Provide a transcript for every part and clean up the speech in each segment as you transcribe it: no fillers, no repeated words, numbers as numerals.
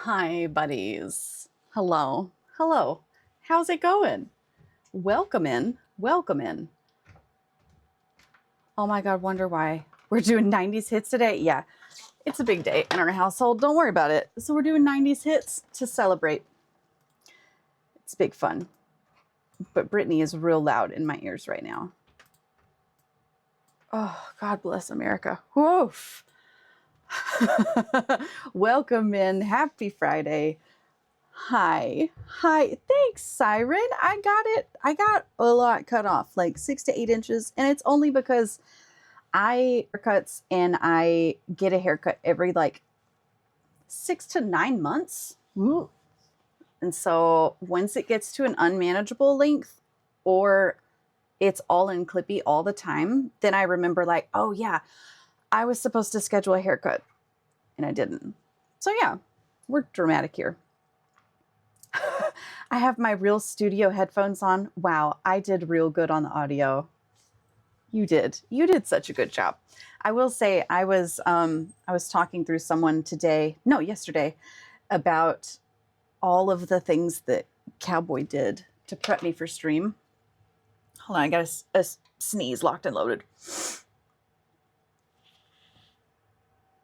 Hi, buddies. Hello. Hello. How's it going? Welcome in. Welcome in. Oh my God, wonder why. We're doing 90s hits today? Yeah, it's a big day in our household. Don't worry about it. So we're doing 90s hits to celebrate. It's big fun. But Brittany is real loud in my ears right now. Oh, God bless America. Woof. Welcome in. Happy Friday. Hi. Hi. Thanks, Siren. I got it. I got a lot cut off, like 6 to 8 inches. And it's only because I haircuts and I get a haircut every like 6 to 9 months. Ooh. And so once it gets to an unmanageable length or it's all in clippy all the time, then I remember like, oh yeah, I was supposed to schedule a haircut and I didn't. So yeah, we're dramatic here. I have my real studio headphones on. Wow, I did real good on the audio. You did. You did such a good job. I will say I was talking through someone yesterday, about all of the things that Cowboy did to prep me for stream. Hold on, I got a sneeze locked and loaded.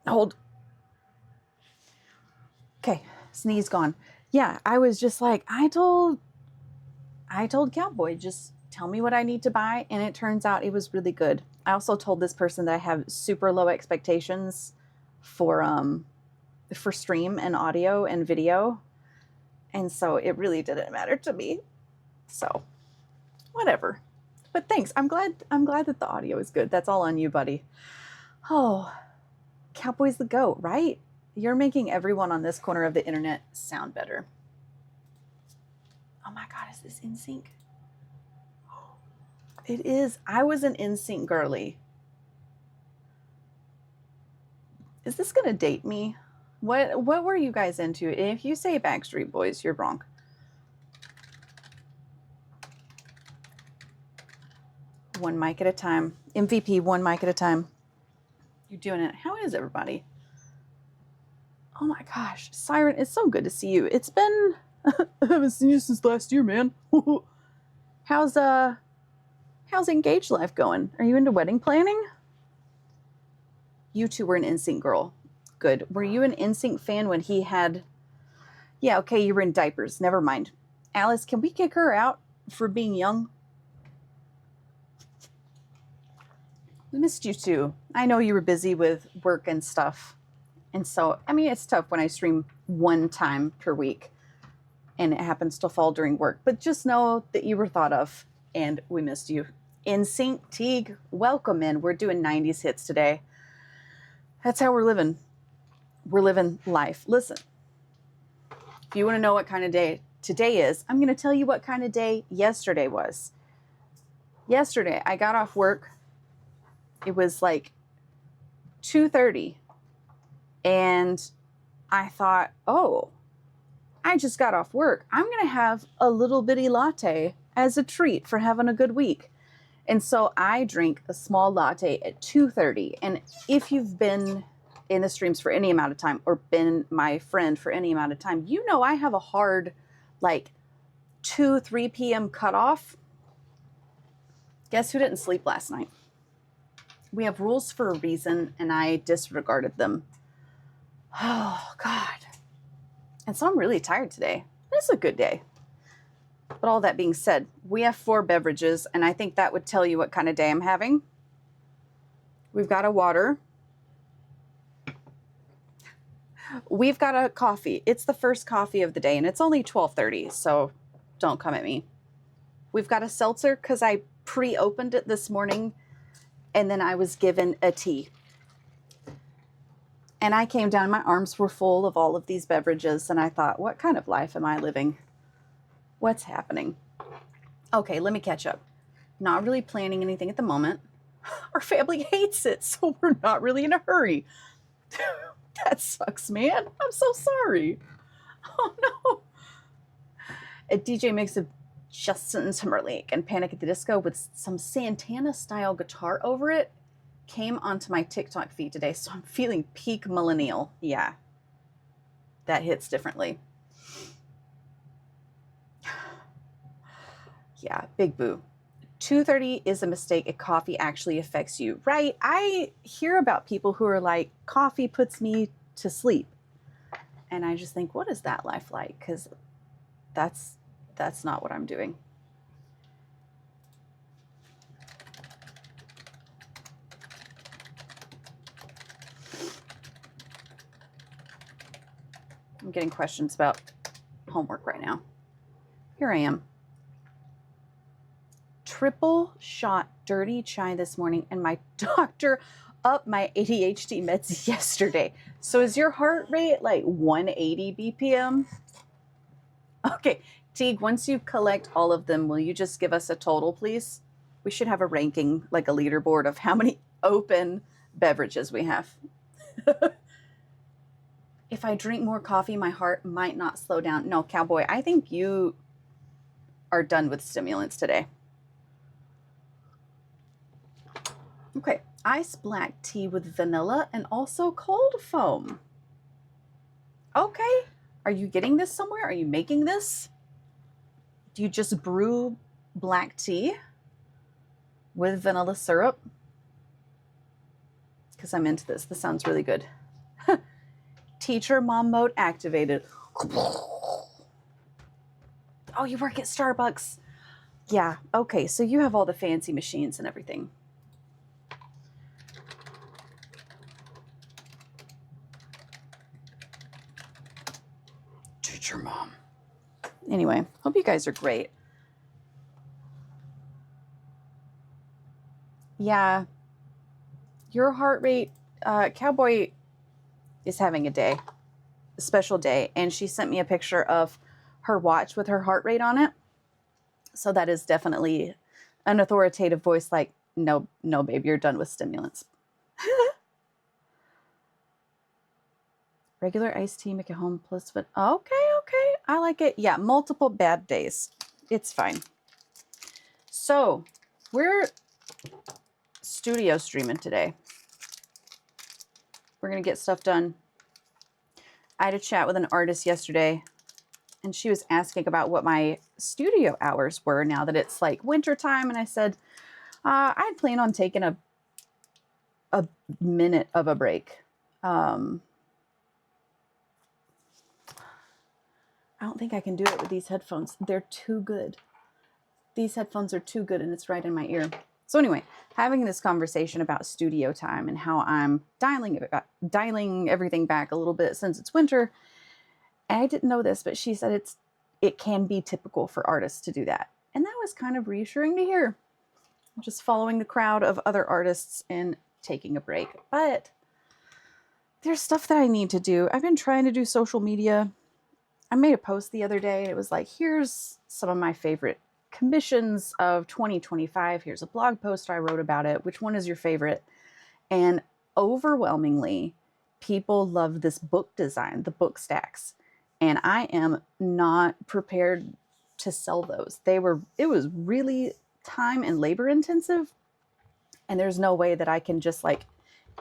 Hold. Okay, sneeze gone. Yeah, I was just like, I told Cowboy, just tell me what I need to buy. And it turns out it was really good. I also told this person that I have super low expectations for stream and audio and video. And so it really didn't matter to me. So whatever. But thanks. I'm glad that the audio is good. That's all on you, buddy. Oh, Cowboy's the GOAT, right? You're making everyone on this corner of the internet sound better. Oh my God, is this NSYNC? It is. I was an NSYNC girly. Is this going to date me? What were you guys into? If you say Backstreet Boys, you're wrong. One mic at a time. MVP, one mic at a time. You're doing it. How is everybody? Oh my gosh, Siren, it's so good to see you. It's been I haven't seen you since last year, man. How's engaged life going? Are you into wedding planning? You two were an NSYNC girl. Good. Were you an NSYNC fan when he had... Yeah, okay, you were in diapers. Never mind. Alice, can we kick her out for being young? We missed you too. I know you were busy with work and stuff. And so, I mean, it's tough when I stream one time per week and it happens to fall during work. But just know that you were thought of and we missed you. NSYNC, Teague, welcome in. We're doing 90s hits today. That's how we're living. We're living life. Listen, if you want to know what kind of day today is, I'm going to tell you what kind of day yesterday was. Yesterday, I got off work. It was like 2:30. And I thought, oh, I just got off work. I'm going to have a little bitty latte as a treat for having a good week. And so I drink a small latte at 2:30. And if you've been in the streams for any amount of time or been my friend for any amount of time, you know I have a hard, like, 3 p.m. cutoff. Guess who didn't sleep last night? We have rules for a reason, and I disregarded them. Oh, God. And so I'm really tired today. It's a good day. But all that being said, we have 4 beverages, and I think that would tell you what kind of day I'm having. We've got a water. We've got a coffee. It's the first coffee of the day, and it's only 12:30, so don't come at me. We've got a seltzer because I pre-opened it this morning, and then I was given a tea. And I came down, my arms were full of all of these beverages, and I thought, what kind of life am I living? What's happening? Okay, let me catch up. Not really planning anything at the moment. Our family hates it, so we're not really in a hurry. That sucks, man. I'm so sorry. Oh, no. A DJ mix of Justin Timberlake and Panic at the Disco with some Santana-style guitar over it came onto my TikTok feed today, so I'm feeling peak millennial. Yeah. that hits differently. Yeah, big boo. 2:30 is a mistake if coffee actually affects you. Right? I hear about people who are like, coffee puts me to sleep. And I just think, what is that life like? Because that's not what I'm doing. I'm getting questions about homework right now. Here I am. Triple shot dirty chai this morning, and my doctor upped my ADHD meds yesterday. So is your heart rate like 180 BPM? Okay, Teague, once you collect all of them, will you just give us a total, please? We should have a ranking, like a leaderboard of how many open beverages we have. If I drink more coffee, my heart might not slow down. No, Cowboy, I think you are done with stimulants today. Okay, iced black tea with vanilla and also cold foam. Okay, are you getting this somewhere? Are you making this? Do you just brew black tea with vanilla syrup? Because I'm into this. This sounds really good. Teacher mom mode activated. Oh, you work at Starbucks. Yeah, okay, so you have all the fancy machines and everything. Teacher mom. Anyway, hope you guys are great. Yeah, your heart rate, Cowboy is having a special day, and she sent me a picture of her watch with her heart rate on it. So that is definitely an authoritative voice like, no, babe, you're done with stimulants. Regular iced tea, make it home plus, but okay, I like it. Yeah, multiple bad days. It's fine. So we're studio streaming today. We're going to get stuff done. I had a chat with an artist yesterday, and she was asking about what my studio hours were now that it's like winter time. And I said, I plan on taking a minute of a break. I don't think I can do it with these headphones. They're too good. These headphones are too good, and it's right in my ear. So anyway, having this conversation about studio time and how I'm dialing everything back a little bit since it's winter. And I didn't know this, but she said it can be typical for artists to do that. And that was kind of reassuring to hear. Just following the crowd of other artists and taking a break. But there's stuff that I need to do. I've been trying to do social media. I made a post the other day. It was like, here's some of my favorite commissions of 2025. Here's a blog post I wrote about it. Which one is your favorite? And overwhelmingly, people love this book design, the book stacks. And I am not prepared to sell those. It was really time and labor intensive. And there's no way that I can just like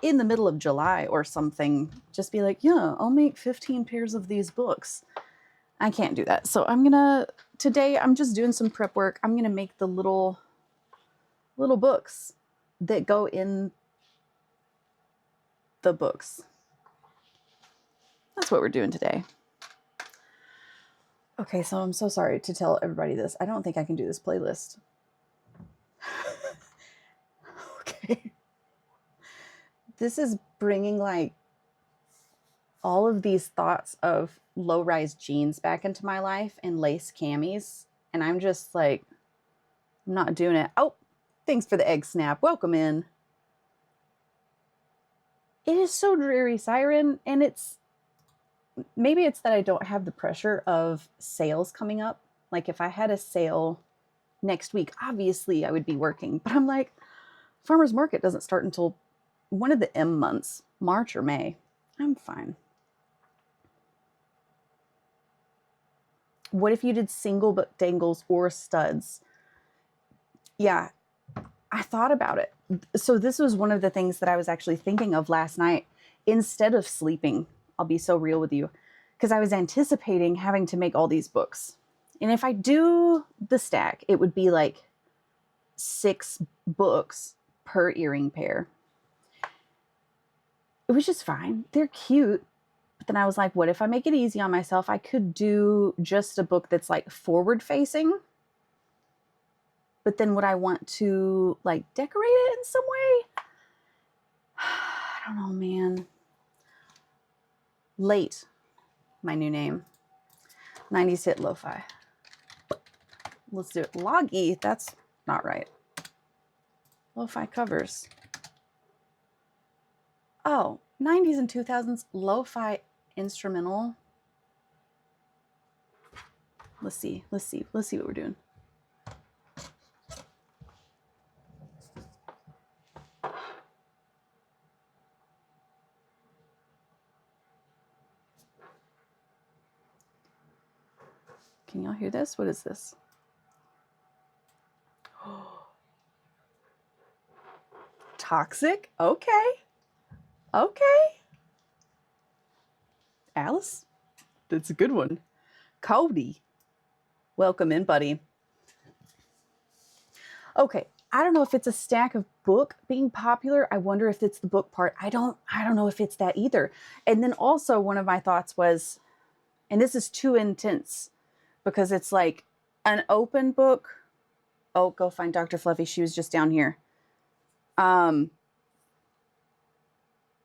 in the middle of July or something, just be like, yeah, I'll make 15 pairs of these books. I can't do that. So today I'm just doing some prep work. I'm going to make the little books that go in the books. That's what we're doing today. Okay, so I'm so sorry to tell everybody this. I don't think I can do this playlist. Okay. This is bringing like all of these thoughts of low-rise jeans back into my life and lace camis. And I'm just like, I'm not doing it. Oh, thanks for the egg snap. Welcome in. It is so dreary, Siren. And maybe it's that I don't have the pressure of sales coming up. Like if I had a sale next week, obviously I would be working. But I'm like, farmer's market doesn't start until one of the M months, March or May. I'm fine. What if you did single book dangles or studs? Yeah, I thought about it. So this was one of the things that I was actually thinking of last night. Instead of sleeping, I'll be so real with you, because I was anticipating having to make all these books. And if I do the stack, it would be like 6 books per earring pair. It was just fine. They're cute. But then I was like, what if I make it easy on myself? I could do just a book that's like forward facing. But then would I want to like decorate it in some way? I don't know, man. Late, my new name. 90s hit lo-fi. Let's do it. Loggy, that's not right. Lo-fi covers. Oh, 90s and 2000s lo-fi instrumental. Let's see what we're doing. Can y'all hear this? What is this? Toxic? Okay. Okay. Alice? That's a good one. Cody. Welcome in, buddy. Okay. I don't know if it's a stack of book being popular. I wonder if it's the book part. I don't know if it's that either. And then also one of my thoughts was, and this is too intense because it's like an open book. Oh, go find Dr. Fluffy. She was just down here.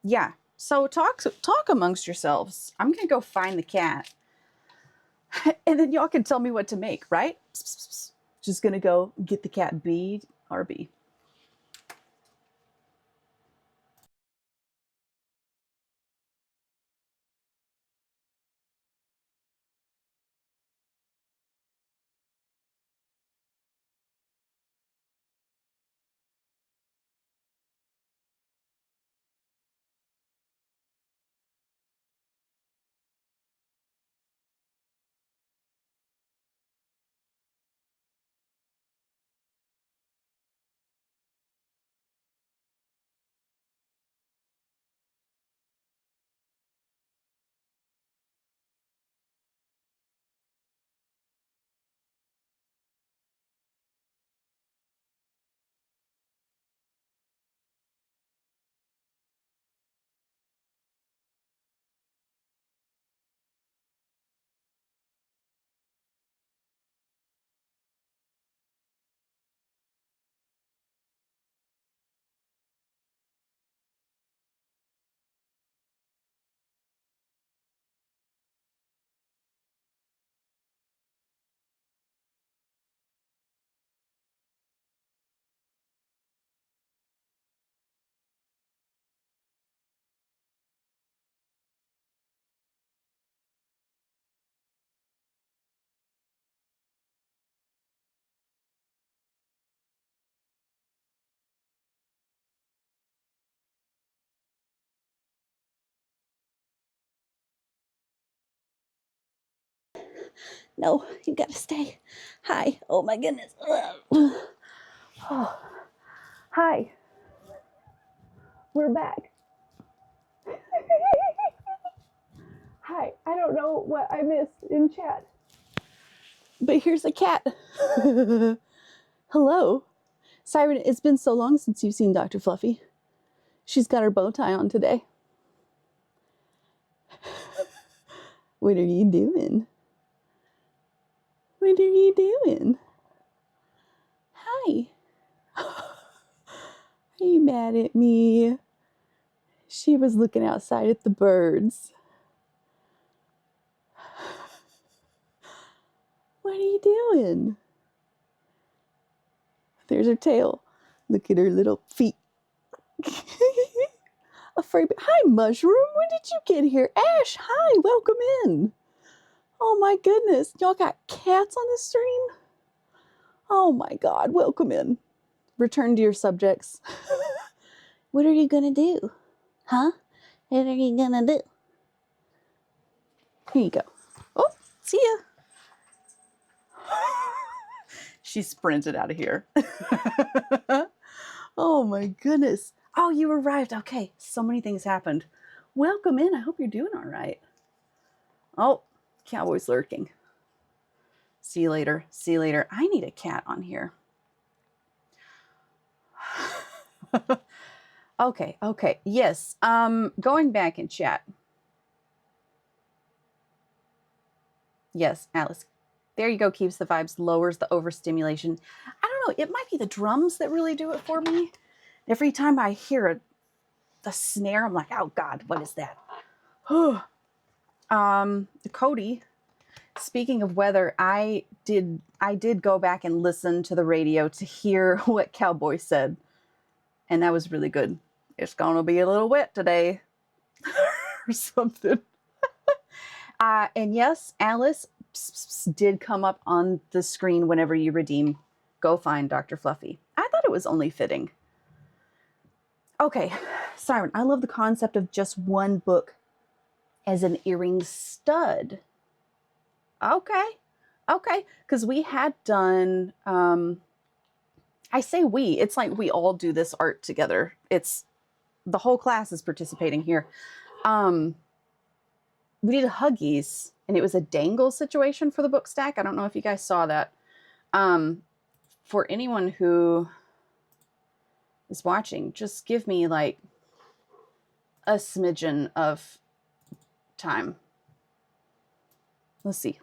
Yeah. So talk amongst yourselves. I'm going to go find the cat. And then y'all can tell me what to make, right? Just going to go get the cat BRB. No, you gotta stay. Hi. Oh my goodness. Oh. Hi. We're back. Hi. I don't know what I missed in chat. But here's a cat. Hello. Siren, it's been so long since you've seen Dr. Fluffy. She's got her bow tie on today. What are you doing? What are you doing? Hi. Are you mad at me? She was looking outside at the birds. What are you doing? There's her tail. Look at her little feet. Afraid. Hi, Mushroom. When did you get here? Ash, hi. Welcome in. Oh my goodness. Y'all got cats on the stream? Oh my God. Welcome in. Return to your subjects. What are you gonna do? Huh? What are you gonna do? Here you go. Oh, see ya. She sprinted out of here. Oh my goodness. Oh, you arrived. Okay, so many things happened. Welcome in. I hope you're doing all right. Oh, Cowboy's lurking. See you later. See you later. I need a cat on here. Okay, okay. Yes. Going back in chat. Yes, Alice. There you go. Keeps the vibes, lowers the overstimulation. I don't know. It might be the drums that really do it for me. Every time I hear the snare, I'm like, oh God, what is that? Cody, speaking of weather, I did go back and listen to the radio to hear what Cowboy said. And that was really good. It's gonna be a little wet today. Or something. And yes, Alice did come up on the screen whenever you redeem. Go find Dr. Fluffy. I thought it was only fitting. Okay, Siren, I love the concept of just one book as an earring stud. Okay, okay, because we had done, I say we, it's like we all do this art together. It's, the whole class is participating here. We did Huggies, and it was a dangle situation for the book stack. I don't know if you guys saw that. For anyone who is watching, just give me like a smidgen of time. Let's see.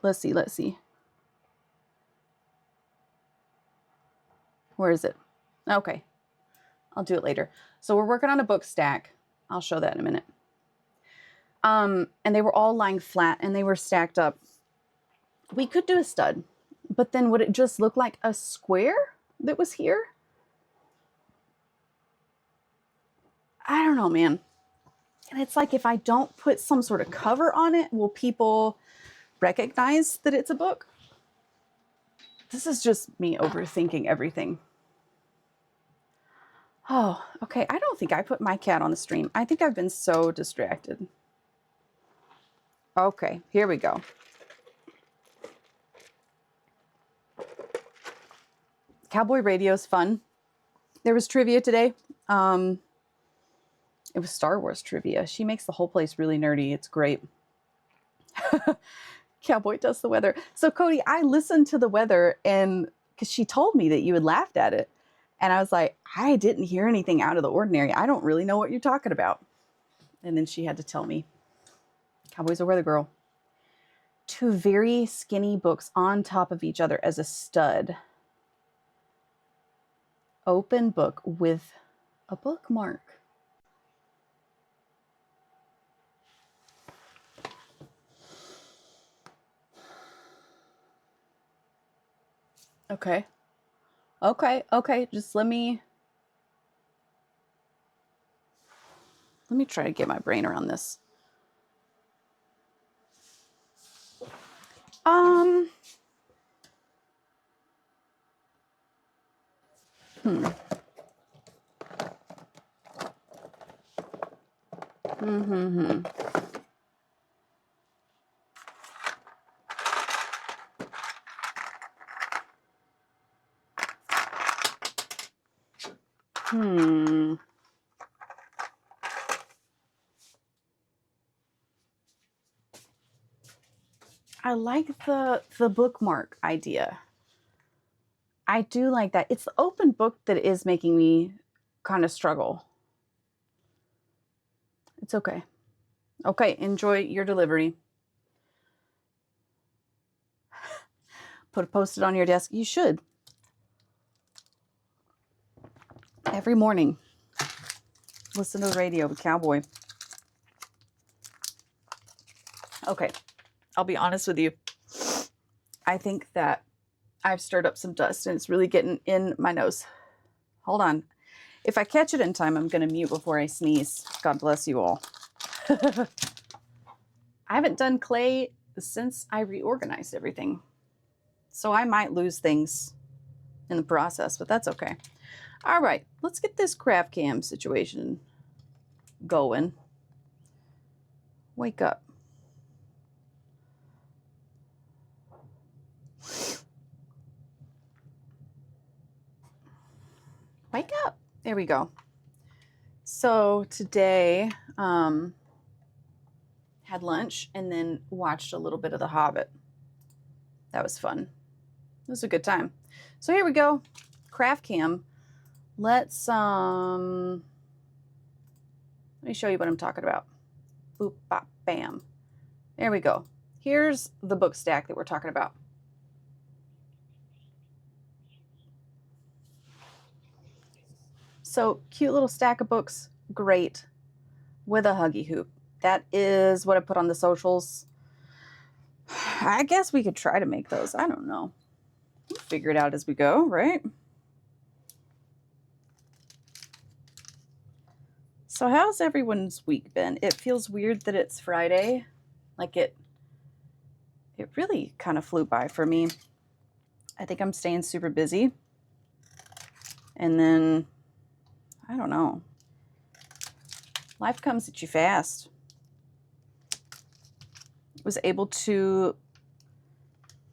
Where is it? Okay, I'll do it later. So we're working on a book stack. I'll show that in a minute. And they were all lying flat and they were stacked up. We could do a stud, but then would it just look like a square that was here? I don't know, man. And it's like, if I don't put some sort of cover on it, will people recognize that it's a book? This is just me overthinking everything. Oh, okay. I don't think I put my cat on the stream. I think I've been so distracted. Okay, here we go. Cowboy radio's fun. There was trivia today. It was Star Wars trivia. She makes the whole place really nerdy. It's great. Cowboy does the weather. So Cody, I listened to the weather, and because she told me that you had laughed at it. And I was like, I didn't hear anything out of the ordinary. I don't really know what you're talking about. And then she had to tell me. Cowboy's a weather girl. 2 very skinny books on top of each other as a stud. Open book with a bookmark. Okay. Okay. Just let me try to get my brain around this. I like the bookmark idea. I do like that. It's the open book that is making me kind of struggle. It's okay. Okay, enjoy your delivery. Put a post-it on your desk. You should. Every morning. Listen to the radio with Cowboy. Okay, I'll be honest with you. I think that I've stirred up some dust and it's really getting in my nose. Hold on. If I catch it in time, I'm going to mute before I sneeze. God bless you all. I haven't done clay since I reorganized everything. So I might lose things in the process, but that's okay. All right, let's get this craft cam situation going. Wake up. Wake up. There we go. So today, had lunch, and then watched a little bit of The Hobbit. That was fun. It was a good time. So here we go. Craft cam. Let me show you what I'm talking about. Boop, bop, bam. There we go. Here's the book stack that we're talking about. So cute little stack of books, great, with a huggy hoop. That is what I put on the socials. I guess we could try to make those. I don't know. We'll figure it out as we go, right? So how's everyone's week been? It feels weird that it's Friday. Like it really kind of flew by for me. I think I'm staying super busy. And then, I don't know. Life comes at you fast. Was able to,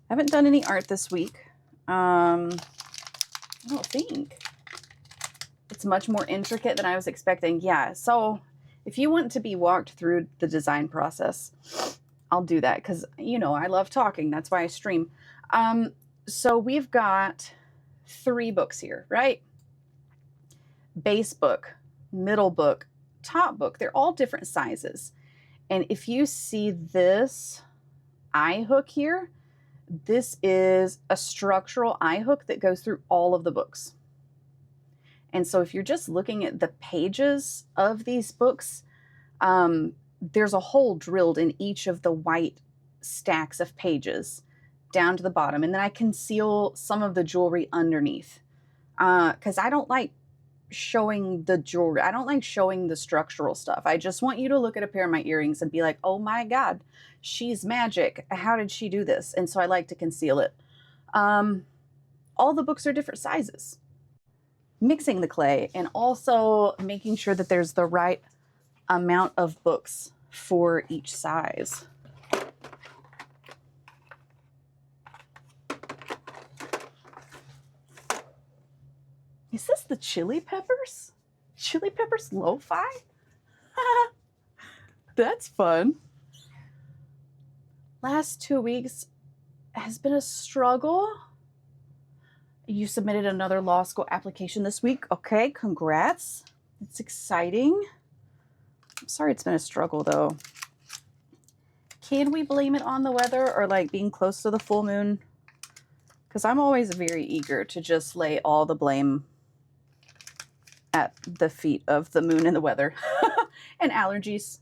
I haven't done any art this week. I don't think. It's much more intricate than I was expecting. Yeah, so if you want to be walked through the design process, I'll do that because, you know, I love talking. That's why I stream. So we've got 3 books here, right? Base book, middle book, top book. They're all different sizes. And if you see this eye hook here, this is a structural eye hook that goes through all of the books. And so if you're just looking at the pages of these books, there's a hole drilled in each of the white stacks of pages down to the bottom. And then I conceal some of the jewelry underneath because I don't like showing the jewelry. I don't like showing the structural stuff. I just want you to look at a pair of my earrings and be like, oh my God, she's magic. How did she do this? And so I like to conceal it. All the books are different sizes. Mixing the clay and also making sure that there's the right amount of books for each size. Is this the Chili Peppers? Chili Peppers Lo-Fi? That's fun. Last 2 weeks has been a struggle. You submitted another law school application this week. Okay, congrats. It's exciting. I'm sorry it's been a struggle though. Can we blame it on the weather or like being close to the full moon? Because I'm always very eager to just lay all the blame at the feet of the moon and the weather and allergies.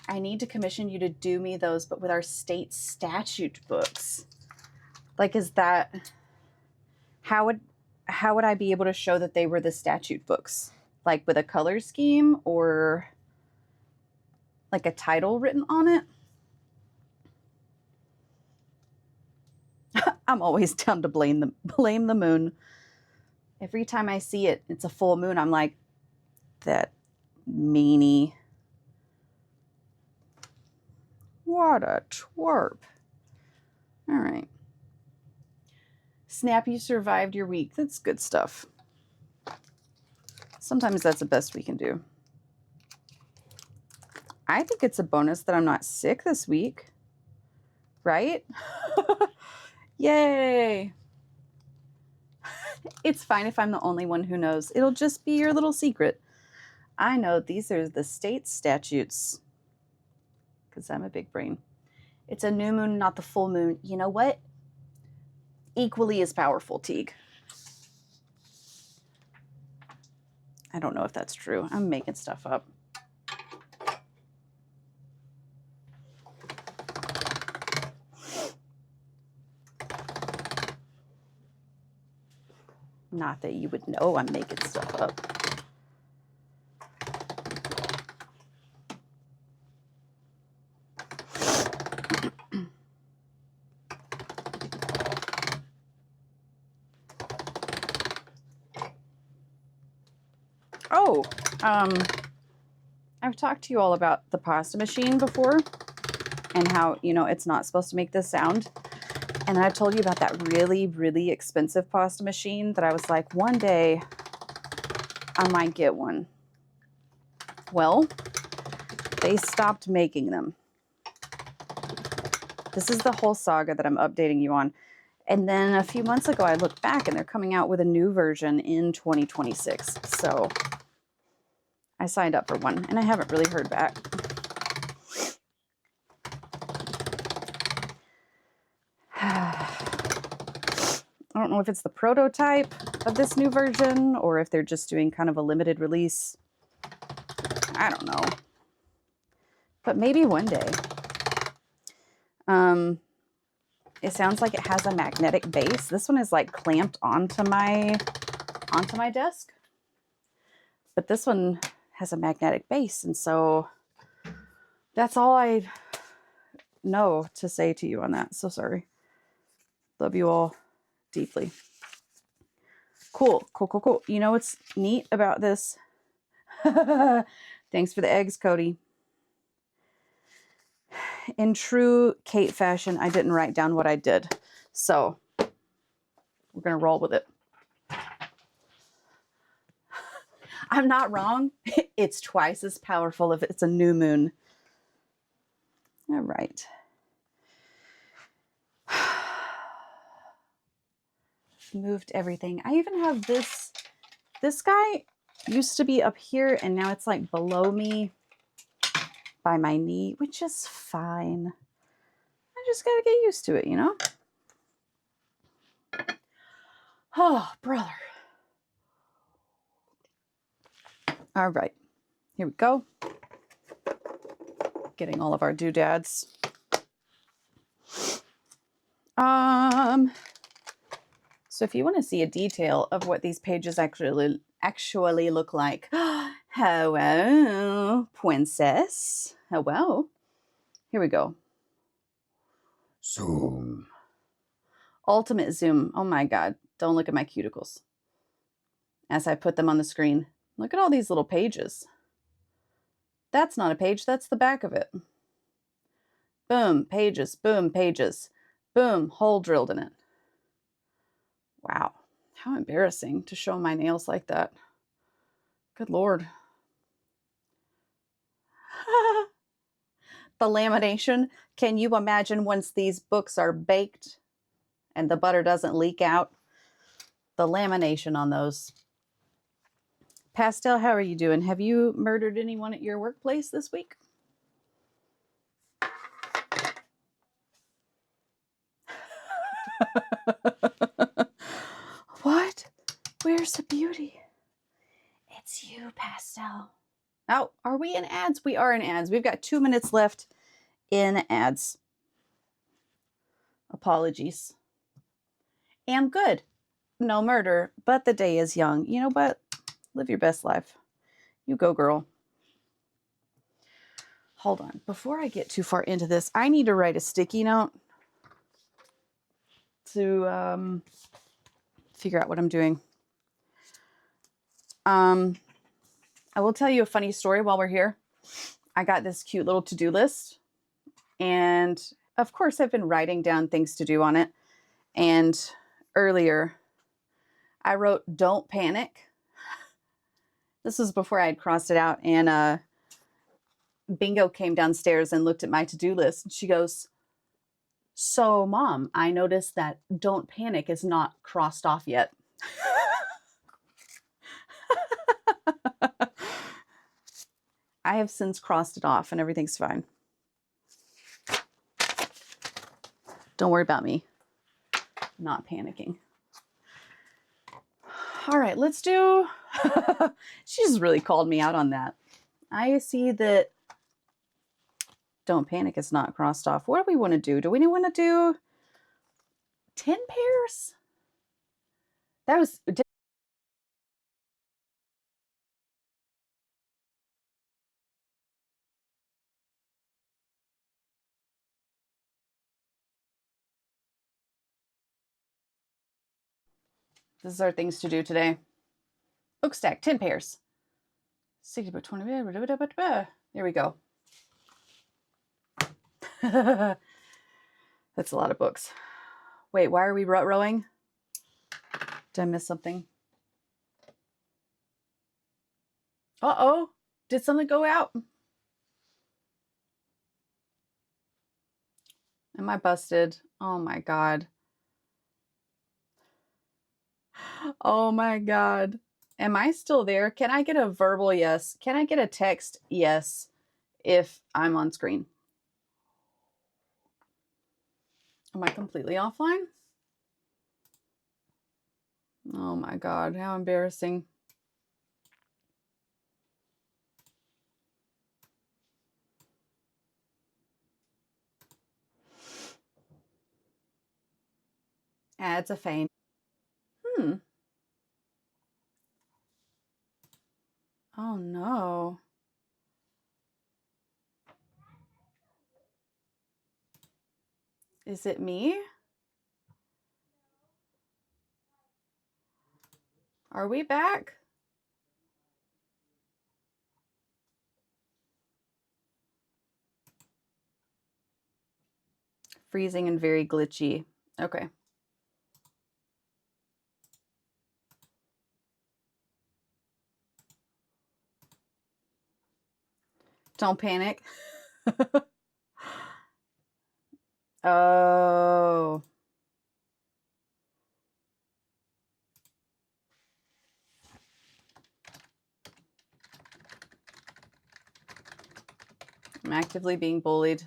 I need to commission you to do me those, but with our state statute books. Like, is that, how would I be able to show that they were the statute books? Like with a color scheme or like a title written on it? I'm always down to blame the moon. Every time I see it, it's a full moon. I'm like, that meanie. What a twerp. All right. Snap, you survived your week. That's good stuff. Sometimes that's the best we can do. I think it's a bonus that I'm not sick this week. Right? Yay. It's fine if I'm the only one who knows. It'll just be your little secret. I know these are the state statutes because I'm a big brain. It's a new moon, not the full moon. You know what? Equally as powerful, Teague. I don't know if that's true. I'm making stuff up. Not that you would know I'm making stuff up. Oh, I've talked to you all about the pasta machine before and how, you know, it's not supposed to make this sound. And I told you about that really, really expensive pasta machine that I was like, one day I might get one. Well, They stopped making them. This is the whole saga that I'm updating you on. And then a few months ago, I looked back and they're coming out with a new version in 2026. So I signed up for one and I haven't really heard back. I don't know if it's the prototype of this new version or if they're just doing kind of a limited release. I don't know. But maybe one day. It sounds like it has a magnetic base. This one is like clamped onto my desk. But this one has a magnetic base, and so that's all I know to say to you on that. So sorry. Love you all deeply. Cool. You know what's neat about this? Thanks for the eggs, Cody. In true Kate fashion, I didn't write down what I did. So we're going to roll with it. I'm not wrong. It's twice as powerful if it's a new moon. All right. Moved everything. I even have this. This guy used to be up here and now it's like below me by my knee, which is fine. I just got to get used to it, you know? Oh, brother. All right. Here we go. Getting all of our doodads. So if you want to see a detail of what these pages actually look like, hello, princess. Hello. Here we go. Zoom. Ultimate zoom. Oh my God. Don't look at my cuticles. As I put them on the screen. Look at all these little pages. That's not a page. That's the back of it. Boom, pages. Boom, pages. Boom, hole drilled in it. Wow. How embarrassing to show my nails like that. Good Lord. The lamination. Can you imagine once these books are baked and the butter doesn't leak out? The lamination on those. Pastel, how are you doing? Have you murdered anyone at your workplace this week? What? Where's the beauty? It's you, Pastel. Oh, are we in ads? We are in ads. We've got 2 minutes left in ads. Apologies. Am good. No murder, but the day is young. You know what? Live your best life. You go, girl. Hold on. Before I get too far into this, I need to write a sticky note to figure out what I'm doing. I will tell you a funny story while we're here. I got this cute little to-do list. And of course, I've been writing down things to do on it. And earlier, I wrote, "Don't panic." This was before I had crossed it out. And Bingo came downstairs and looked at my to-do list. And she goes, "So, Mom, I noticed that 'don't panic' is not crossed off yet." I have since crossed it off and everything's fine. Don't worry about me not panicking. All right, let's do... She just really called me out on that. I see that "don't panic" is not crossed off. What do we want to do? Do we want to do 10 pairs? That was... This is our things to do today. Book stack, 10 pairs. 60 by 20. There we go. That's a lot of books. Wait, why are we rowing? Did I miss something? Uh-oh. Did something go out? Am I busted? Oh my God. Oh my God. Am I still there? Can I get a verbal yes? Can I get a text yes if I'm on screen? Am I completely offline? Oh my God, how embarrassing. It's a feint. Oh no. Is it me? Are we back? Freezing and very glitchy. Okay. Don't panic. Oh. I'm actively being bullied.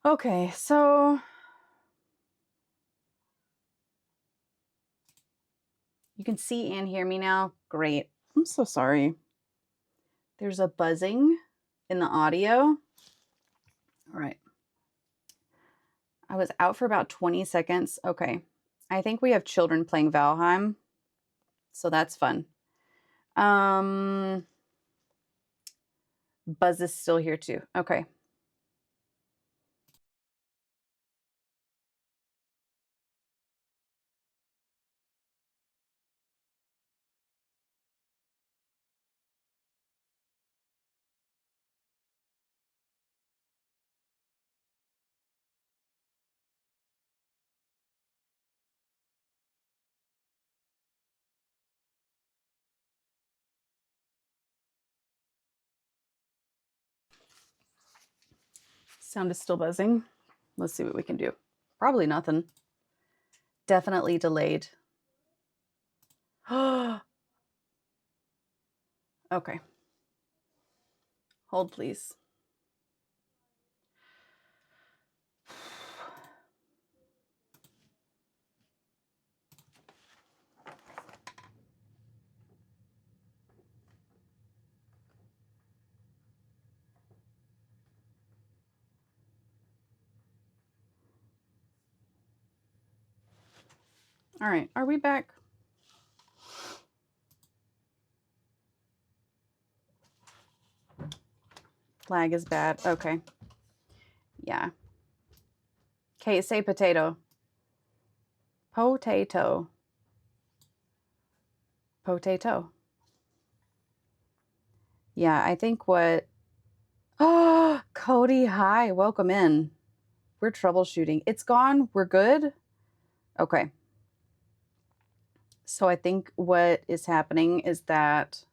Okay, so you can see and hear me now. Great. I'm so sorry. There's a buzzing in the audio. All right. I was out for about 20 seconds. Okay. I think we have children playing Valheim, so that's fun. Buzz is still here too. Okay. Sound is still buzzing. Let's see what we can do. Probably nothing. Definitely delayed. Okay. Hold, please. All right. Are we back? Lag is bad. Okay. Yeah. Okay, say potato. Potato. Potato. Yeah, I think what... Oh, Cody, hi. Welcome in. We're troubleshooting. It's gone. We're good? Okay. So I think what is happening is that...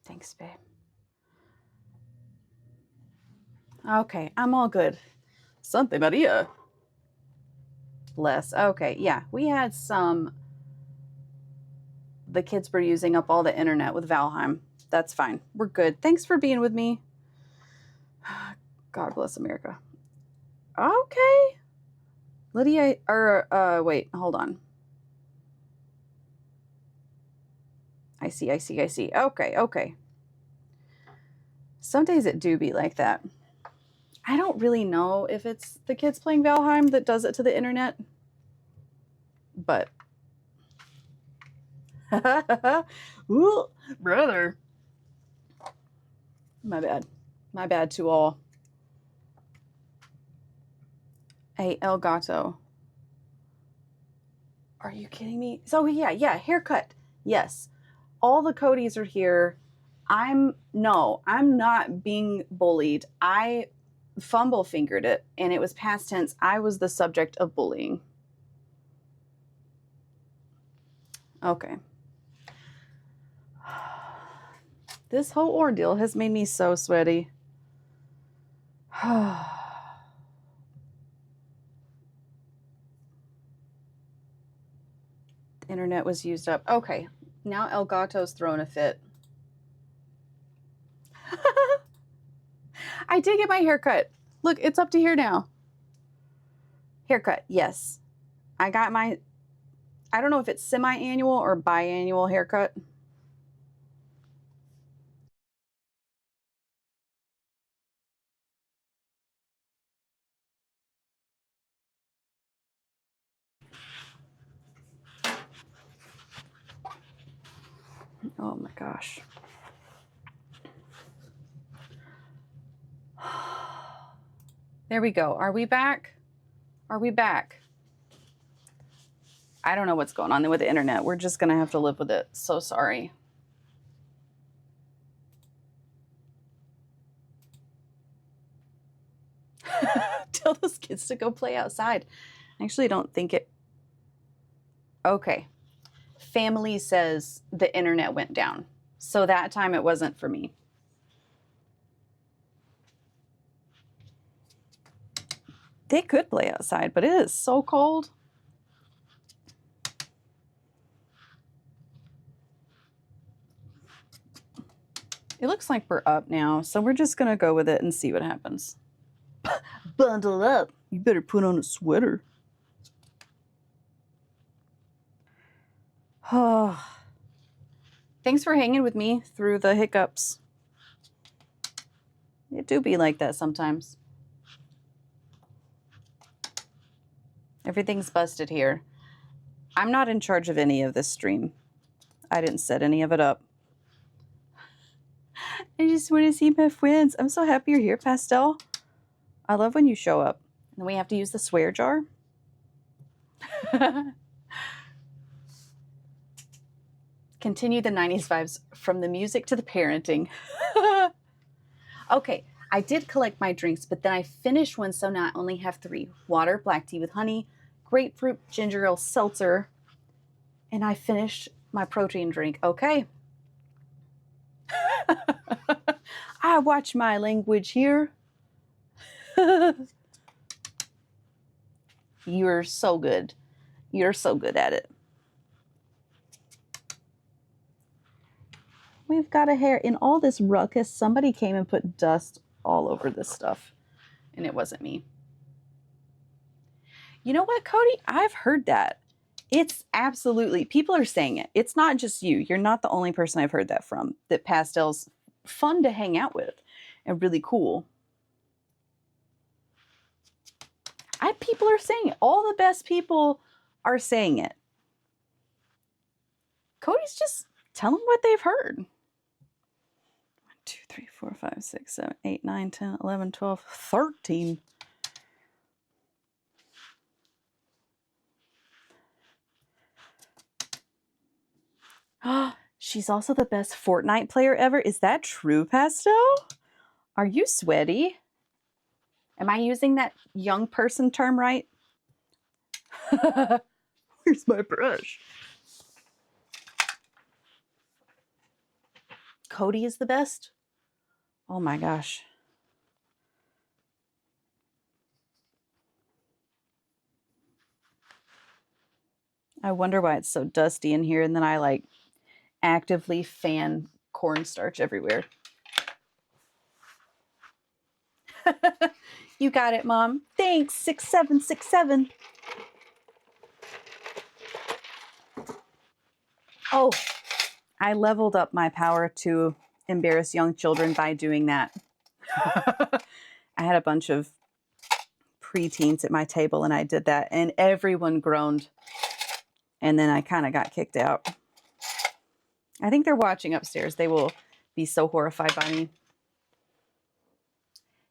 Thanks, babe. Okay, I'm all good. Santa Maria. Less. Okay, yeah. We had some... The kids were using up all the internet with Valheim. That's fine. We're good. Thanks for being with me. God bless America. Okay. Lydia, or, wait, hold on. I see. Okay. Some days it do be like that. I don't really know if it's the kids playing Valheim that does it to the internet, but... Ooh, brother. My bad. My bad to all. Hey, El Gato. Are you kidding me? So yeah, haircut. Yes. All the Codys are here. I'm not being bullied. I fumble fingered it and it was past tense. I was the subject of bullying. Okay. This whole ordeal has made me so sweaty. The internet was used up. Okay, now El Gato's throwing a fit. I did get my hair cut. Look, it's up to here now. Haircut, yes. I got my, I don't know if it's semi-annual or biannual haircut. Oh my gosh. There we go. Are we back? Are we back? I don't know what's going on with the internet. We're just going to have to live with it. So sorry. Tell those kids to go play outside. I actually don't think it. Okay. Family says the internet went down. So that time it wasn't for me. They could play outside, but it is so cold. It looks like we're up now, so we're just going to go with it and see what happens. Bundle up. You better put on a sweater. Oh. Thanks for hanging with me through the hiccups. It do be like that sometimes. Everything's busted here. I'm not in charge of any of this stream. I didn't set any of it up. I just want to see my friends. I'm so happy you're here, Pastel. I love when you show up. And we have to use the swear jar. Continue the 90s vibes from the music to the parenting. Okay, I did collect my drinks, but then I finished one, so now I only have 3. Water, black tea with honey, grapefruit, ginger ale, seltzer, and I finished my protein drink. Okay. I watch my language here. You're so good. You're so good at it. We've got a hair. In all this ruckus, somebody came and put dust all over this stuff, and it wasn't me. You know what, Cody? I've heard that. It's absolutely, people are saying it. It's not just you. You're not the only person I've heard that from, that pastel's fun to hang out with and really cool. People are saying it. All the best people are saying it. Cody's just telling what they've heard. 1, 2, 3, 4, 5, 6, 7, 8, 9, 10, 11, 12, 13. She's also the best Fortnite player ever. Is that true, Pastel? Are you sweaty? Am I using that young person term right? Where's my brush? Cody is the best? Oh my gosh. I wonder why it's so dusty in here, and then I like actively fan cornstarch everywhere. You got it, Mom. Thanks, 6767. Oh, I leveled up my power to embarrass young children by doing that. I had a bunch of preteens at my table, and I did that, and everyone groaned. And then I kind of got kicked out. I think they're watching upstairs. They will be so horrified by me.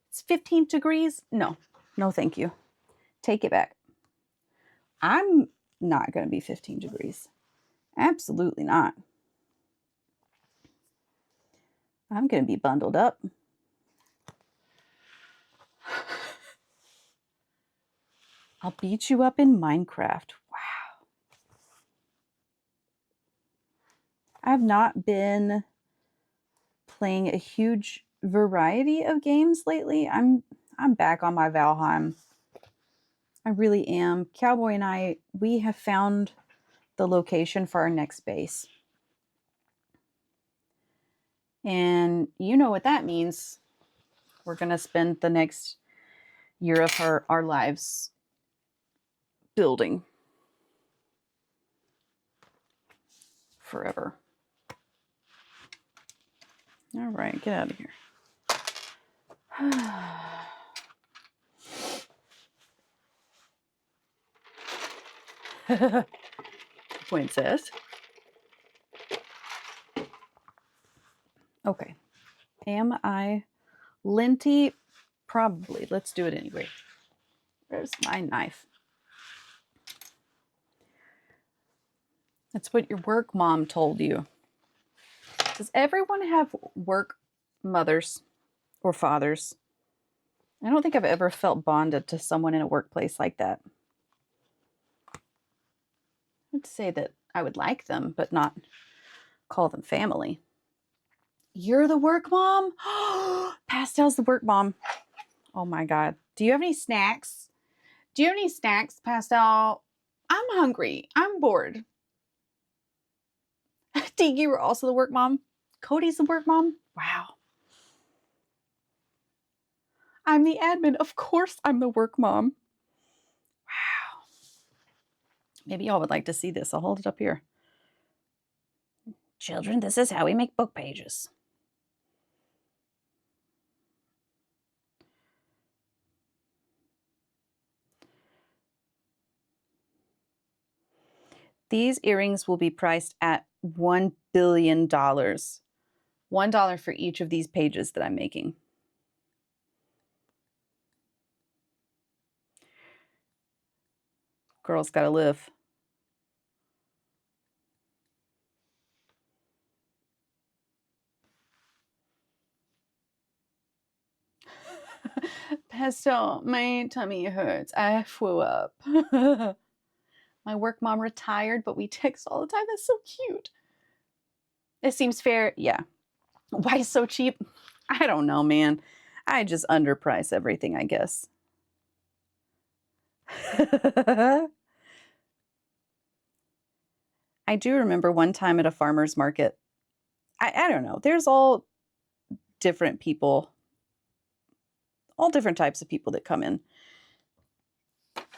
It's 15 degrees. No, no, thank you. Take it back. I'm not going to be 15 degrees. Absolutely not. I'm going to be bundled up. I'll beat you up in Minecraft. Wow. I've not been playing a huge variety of games lately. I'm back on my Valheim. I really am. Cowboy and I, we have found the location for our next base. And you know what that means. We're going to spend the next year of our lives building forever. All right, get out of here. Princess. Okay. Am I linty? Probably. Let's do it anyway. Where's my knife? That's what your work mom told you. Does everyone have work mothers or fathers? I don't think I've ever felt bonded to someone in a workplace like that. I'd say that I would like them, but not call them family. You're the work mom? Pastel's the work mom. Oh my God. Do you have any snacks? Do you have any snacks, Pastel? I'm hungry. I'm bored. Tiki, you were also the work mom? Cody's the work mom? Wow. I'm the admin. Of course I'm the work mom. Wow. Maybe y'all would like to see this. I'll hold it up here. Children, this is how we make book pages. These earrings will be priced at $1 billion. $1 for each of these pages that I'm making. Girls gotta live. Pastel, my tummy hurts. I flew up. My work mom retired, but we text all the time. That's so cute. It seems fair. Yeah. Why so cheap? I don't know, man. I just underprice everything, I guess. I do remember one time at a farmer's market. I don't know. There's all different people, all different types of people that come in.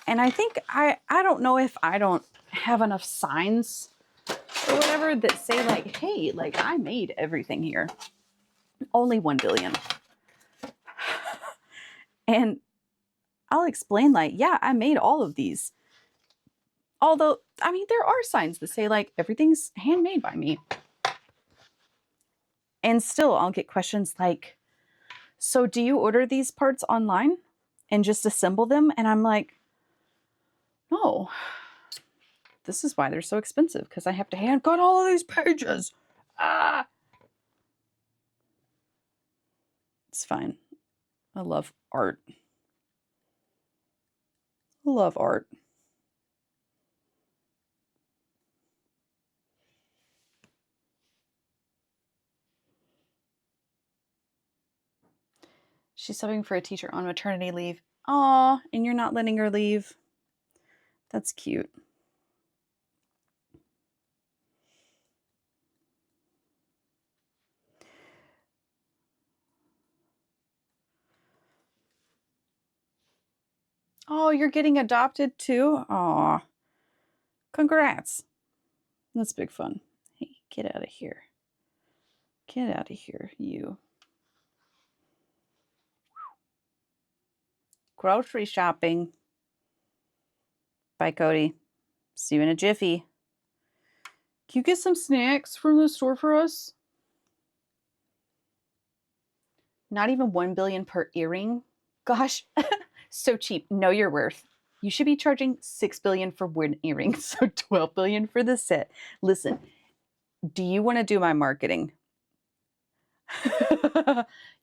And I think I don't know if I don't have enough signs or whatever that say like, hey, like I made everything here. Only 1 billion. And I'll explain like, yeah, I made all of these. Although, I mean, there are signs that say like everything's handmade by me. And still I'll get questions like, so do you order these parts online and just assemble them? And I'm like, no, this is why they're so expensive, because I have to hand cut all of these pages. Ah, it's fine. I love art. I love art. She's subbing for a teacher on maternity leave. Aw, and you're not letting her leave. That's cute. Oh, you're getting adopted too? Aw. Congrats. That's big fun. Hey, get out of here. Get out of here, you. Grocery shopping. Bye, Cody. See you in a jiffy. Can you get some snacks from the store for us? Not even 1 billion per earring? Gosh, so cheap. Know your worth. You should be charging 6 billion for one earring, so 12 billion for the set. Listen, do you want to do my marketing?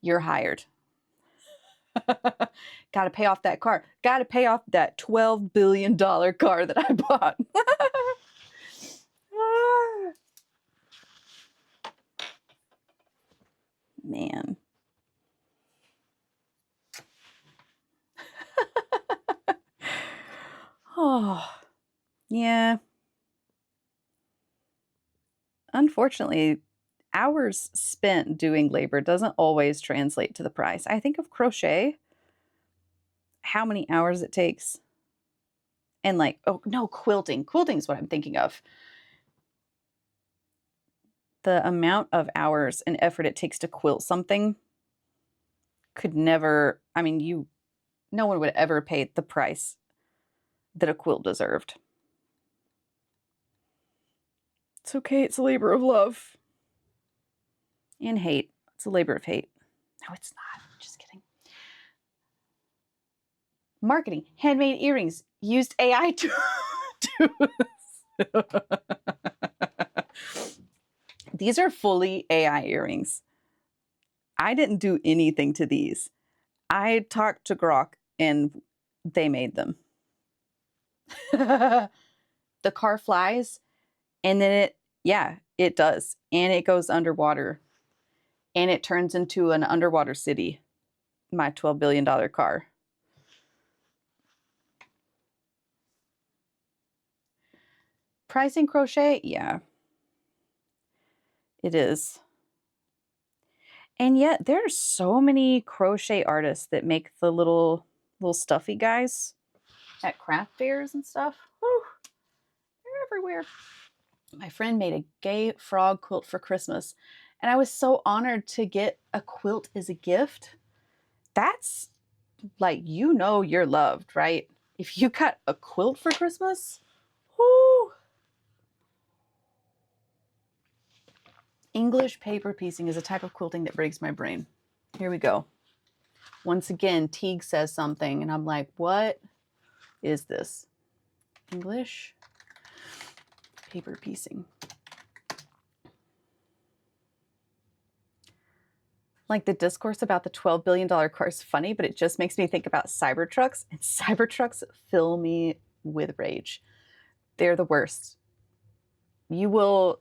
You're hired. Got to pay off that car. Got to pay off that $12 billion car that I bought. Man. Oh, yeah. Unfortunately, hours spent doing labor doesn't always translate to the price. I think of crochet, how many hours it takes. And like, oh no, quilting. Quilting is what I'm thinking of. The amount of hours and effort it takes to quilt something could never, I mean, no one would ever pay the price that a quilt deserved. It's okay, it's a labor of love. And hate. It's a labor of hate. No, it's not. Just kidding. Marketing, handmade earrings, used AI to do this. These are fully AI earrings. I didn't do anything to these. I talked to Grok and they made them. The car flies and then it does. And it goes underwater and it turns into an underwater city. My $12 billion car. Pricing crochet? Yeah, it is. And yet there are so many crochet artists that make the little stuffy guys at craft fairs and stuff. Whew, they're everywhere. My friend made a gay frog quilt for Christmas, and I was so honored to get a quilt as a gift. That's like, you're loved, right? If you got a quilt for Christmas, whoo. English paper piecing is a type of quilting that breaks my brain. Here we go. Once again, Teague says something, and I'm like, what is this? English paper piecing. Like, the discourse about the $12 billion car is funny, but it just makes me think about Cybertrucks, and Cybertrucks fill me with rage. They're the worst. You will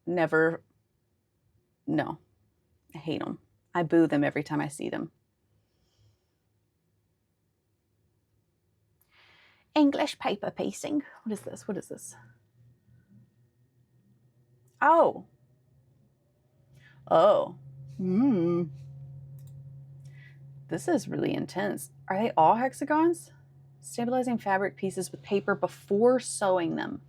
never, no, I hate them. I boo them every time I see them. English paper piecing. What is this? What is this? Oh. Oh. This is really intense. Are they all hexagons? Stabilizing fabric pieces with paper before sewing them.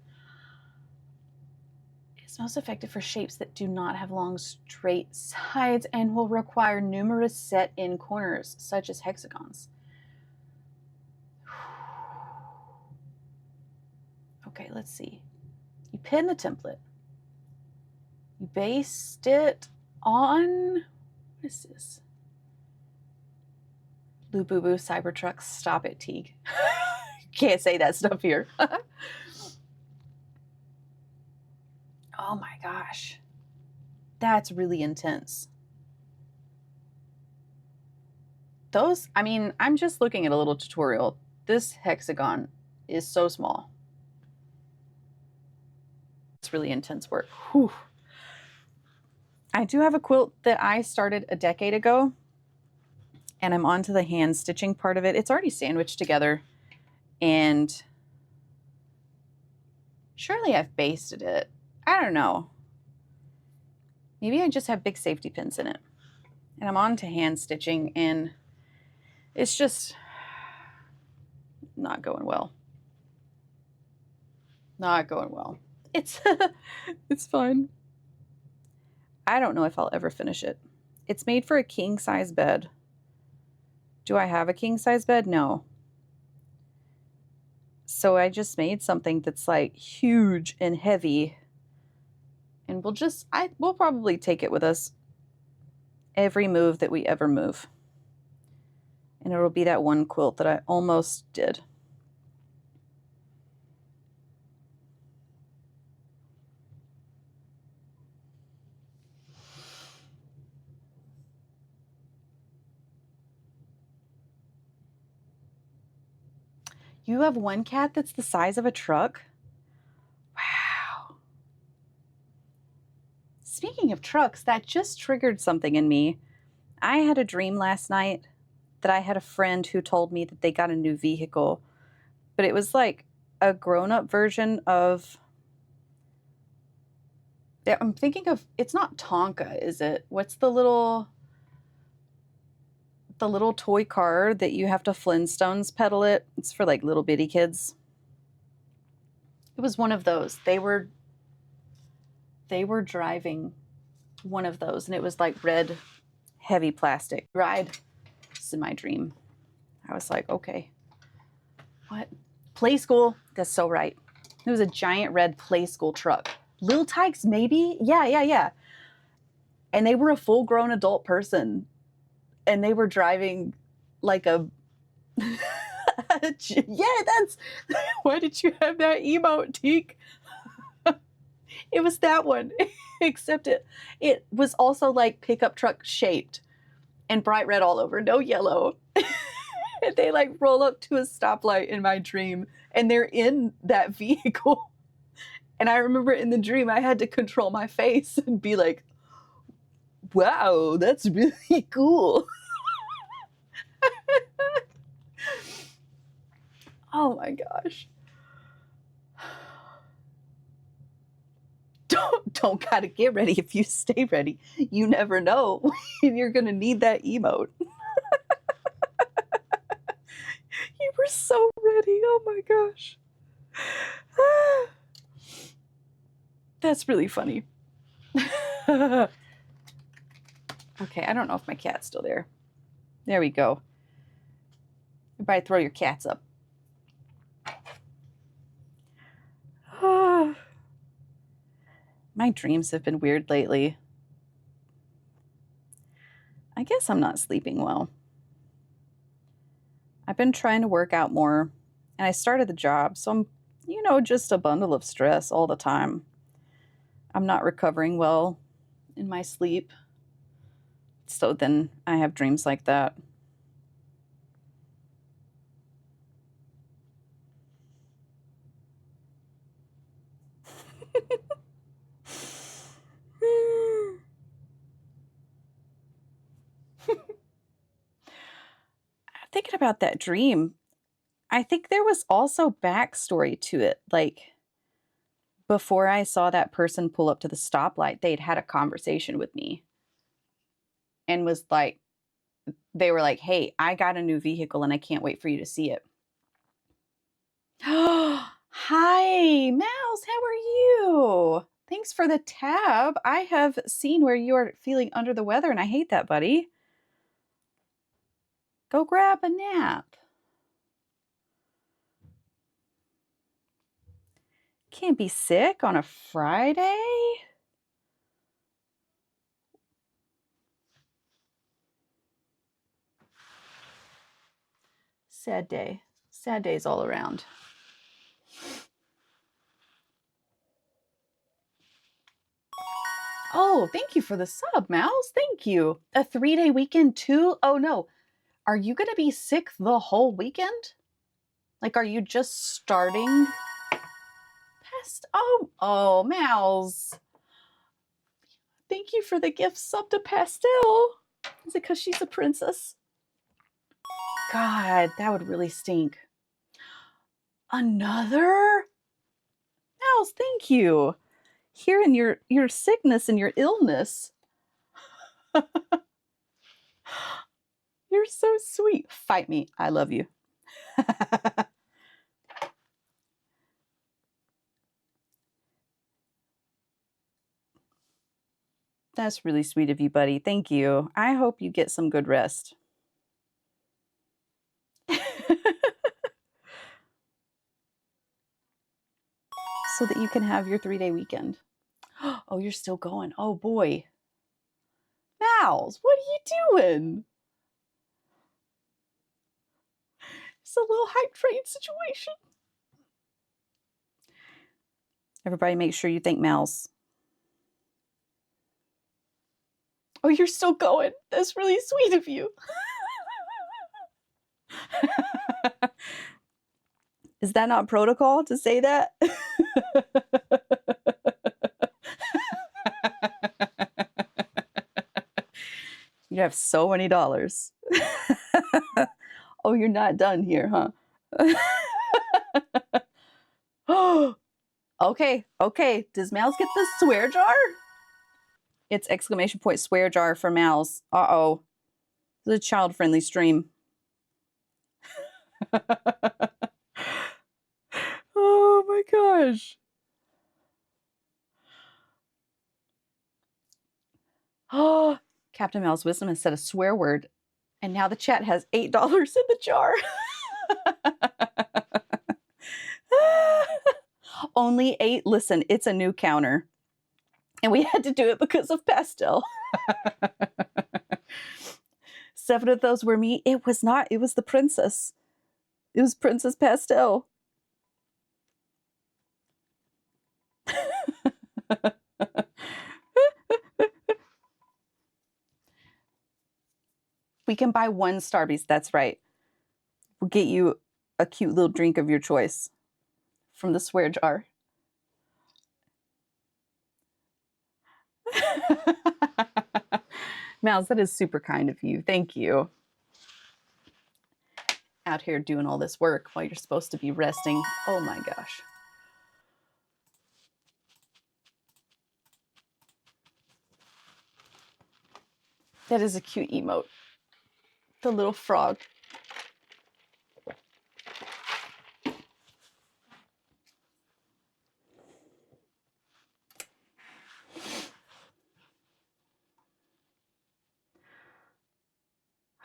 It's most effective for shapes that do not have long straight sides and will require numerous set-in corners, such as hexagons. Okay, let's see. You pin the template. You baste it on, what is this? Lububu Cybertrucks, stop it, Teague. Can't say that stuff here. Oh my gosh. That's really intense. Those, I mean, I'm just looking at a little tutorial. This hexagon is so small. It's really intense work. Whew. I do have a quilt that I started a decade ago, and I'm on to the hand stitching part of it. It's already sandwiched together, and surely I've basted it. I don't know. Maybe I just have big safety pins in it. And I'm on to hand stitching, and it's just not going well. Not going well. It's it's fine. I don't know if I'll ever finish it. It's made for a king size bed. Do I have a king size bed? No. So I just made something that's like huge and heavy. And we'll probably take it with us every move that we ever move. And it'll be that one quilt that I almost did. You have one cat that's the size of a truck? Wow. Speaking of trucks, that just triggered something in me. I had a dream last night that I had a friend who told me that they got a new vehicle, but it was like a grown-up version of, I'm thinking of, it's not Tonka, is it? What's the little toy car that you have to Flintstones pedal it? It's for like little bitty kids. It was one of those. They were driving one of those, and it was like red, heavy plastic. Ride. This is my dream. I was like, okay. What? Play school. That's so right. It was a giant red play school truck. Lil Tykes, maybe? Yeah. And they were a full-grown adult person. And they were driving like a... yeah, that's... Why did you have that emote, Teak? It was that one. Except it was also like pickup truck shaped and bright red all over, no yellow. And they like roll up to a stoplight in my dream, and they're in that vehicle. And I remember in the dream I had to control my face and be like, wow, that's really cool. Oh my gosh. Don't gotta get ready if you stay ready. You never know. You're gonna need that emote. You were so ready. Oh my gosh. That's really funny. Okay, I don't know if my cat's still there. There we go. Everybody throw your cats up. My dreams have been weird lately. I guess I'm not sleeping well. I've been trying to work out more, and I started the job, so I'm, just a bundle of stress all the time. I'm not recovering well in my sleep, so then I have dreams like that. Thinking about that dream, I think there was also backstory to it. Like, before I saw that person pull up to the stoplight, they'd had a conversation with me and was like, they were like, hey, I got a new vehicle and I can't wait for you to see it. Hi, Mouse, how are you? Thanks for the tab. I have seen where you are feeling under the weather, and I hate that, buddy. Go grab a nap. Can't be sick on a Friday. Sad day. Sad days all around. Oh, thank you for the sub, Mouse. Thank you. A 3-day weekend too? Oh no. Are you going to be sick the whole weekend? Like, are you just starting? Oh, Mouse. Thank you for the gift sub to Pastel. Is it because she's a princess? God, that would really stink. Another? Mouse, thank you. Hearing your sickness and your illness. You're so sweet. Fight me. I love you. That's really sweet of you, buddy. Thank you. I hope you get some good rest. So that you can have your 3-day weekend. Oh, you're still going. Oh, boy. Mouse, what are you doing? It's a little hype train situation. Everybody make sure you thank Mouse. Oh, you're still going. That's really sweet of you. Is that not protocol to say that? You have so many dollars. Oh, you're not done here, huh? Oh, okay. Does Mal's get the swear jar? It's exclamation point swear jar for Mal's. Uh-oh. It's a child-friendly stream. Oh my gosh. Oh, Captain Mal's Wisdom has said a swear word, and now the chat has $8 in the jar. Only 8. Listen, it's a new counter. And we had to do it because of Pastel. 7 of those were me. It was not. It was the princess. It was Princess Pastel. We can buy 1 Starbucks. That's right. We'll get you a cute little drink of your choice from the swear jar. Mouse, that is super kind of you. Thank you. Out here doing all this work while you're supposed to be resting. Oh my gosh. That is a cute emote. The little frog.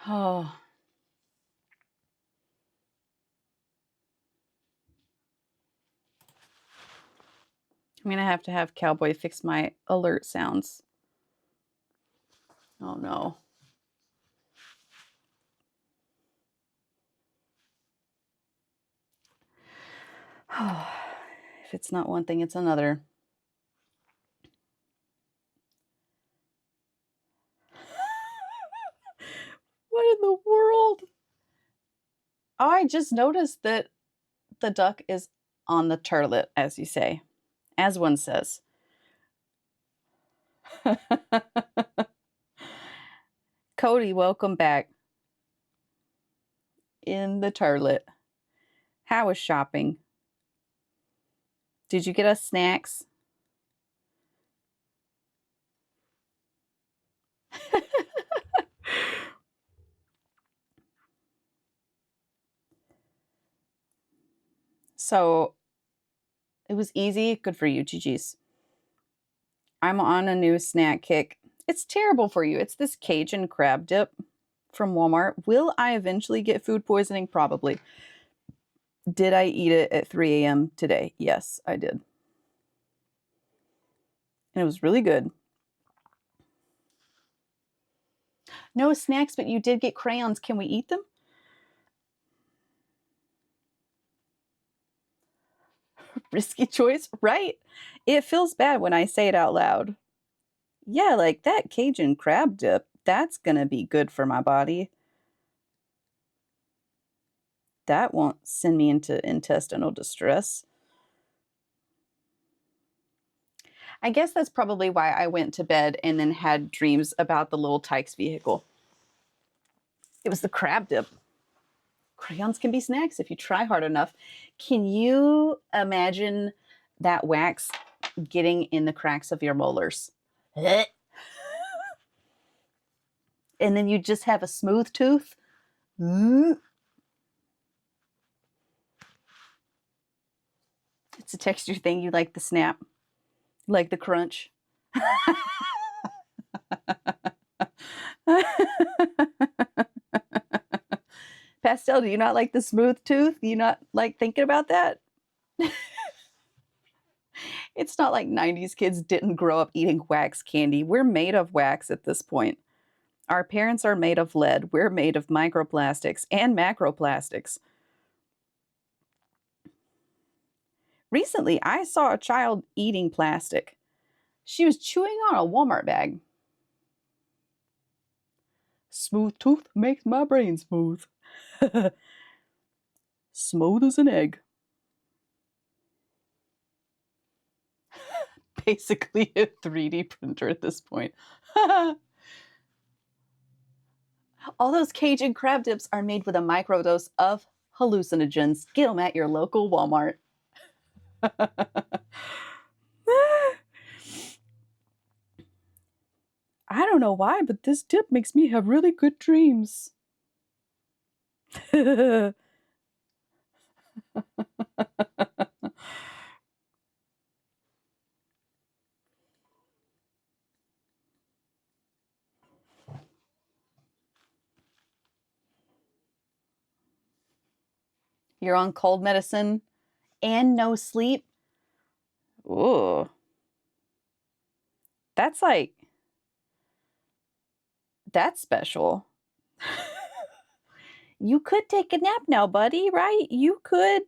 Oh. I'm going to have Cowboy fix my alert sounds. Oh no. If it's not one thing, it's another. What in the world? Oh, I just noticed that the duck is on the turlet, as you say, as one says. Cody, welcome back. In the turlet. How was shopping? Did you get us snacks? So it was easy. Good for you, GG's. I'm on a new snack kick. It's terrible for you. It's this Cajun crab dip from Walmart. Will I eventually get food poisoning? Probably. Did I eat it at 3 a.m. today? Yes, I did. And it was really good. No snacks, but you did get crayons. Can we eat them? Risky choice, right? It feels bad when I say it out loud. Yeah, like that Cajun crab dip, that's gonna be good for my body. That won't send me into intestinal distress. I guess that's probably why I went to bed and then had dreams about the little Tykes vehicle. It was the crab dip. Crayons can be snacks if you try hard enough. Can you imagine that wax getting in the cracks of your molars? And then you just have a smooth tooth? It's a texture thing. You like the snap. You like the crunch. Pastel, do you not like the smooth tooth? Do you not like thinking about that? It's not like 90s kids didn't grow up eating wax candy. We're made of wax at this point. Our parents are made of lead. We're made of microplastics and macroplastics. Recently, I saw a child eating plastic. She was chewing on a Walmart bag. Smooth tooth makes my brain smooth. Smooth as an egg. Basically a 3D printer at this point. All those Cajun crab dips are made with a microdose of hallucinogens. Get them at your local Walmart. I don't know why, but this dip makes me have really good dreams. You're on cold medicine and no sleep. Ooh. That's special. You could take a nap now, buddy, right? You could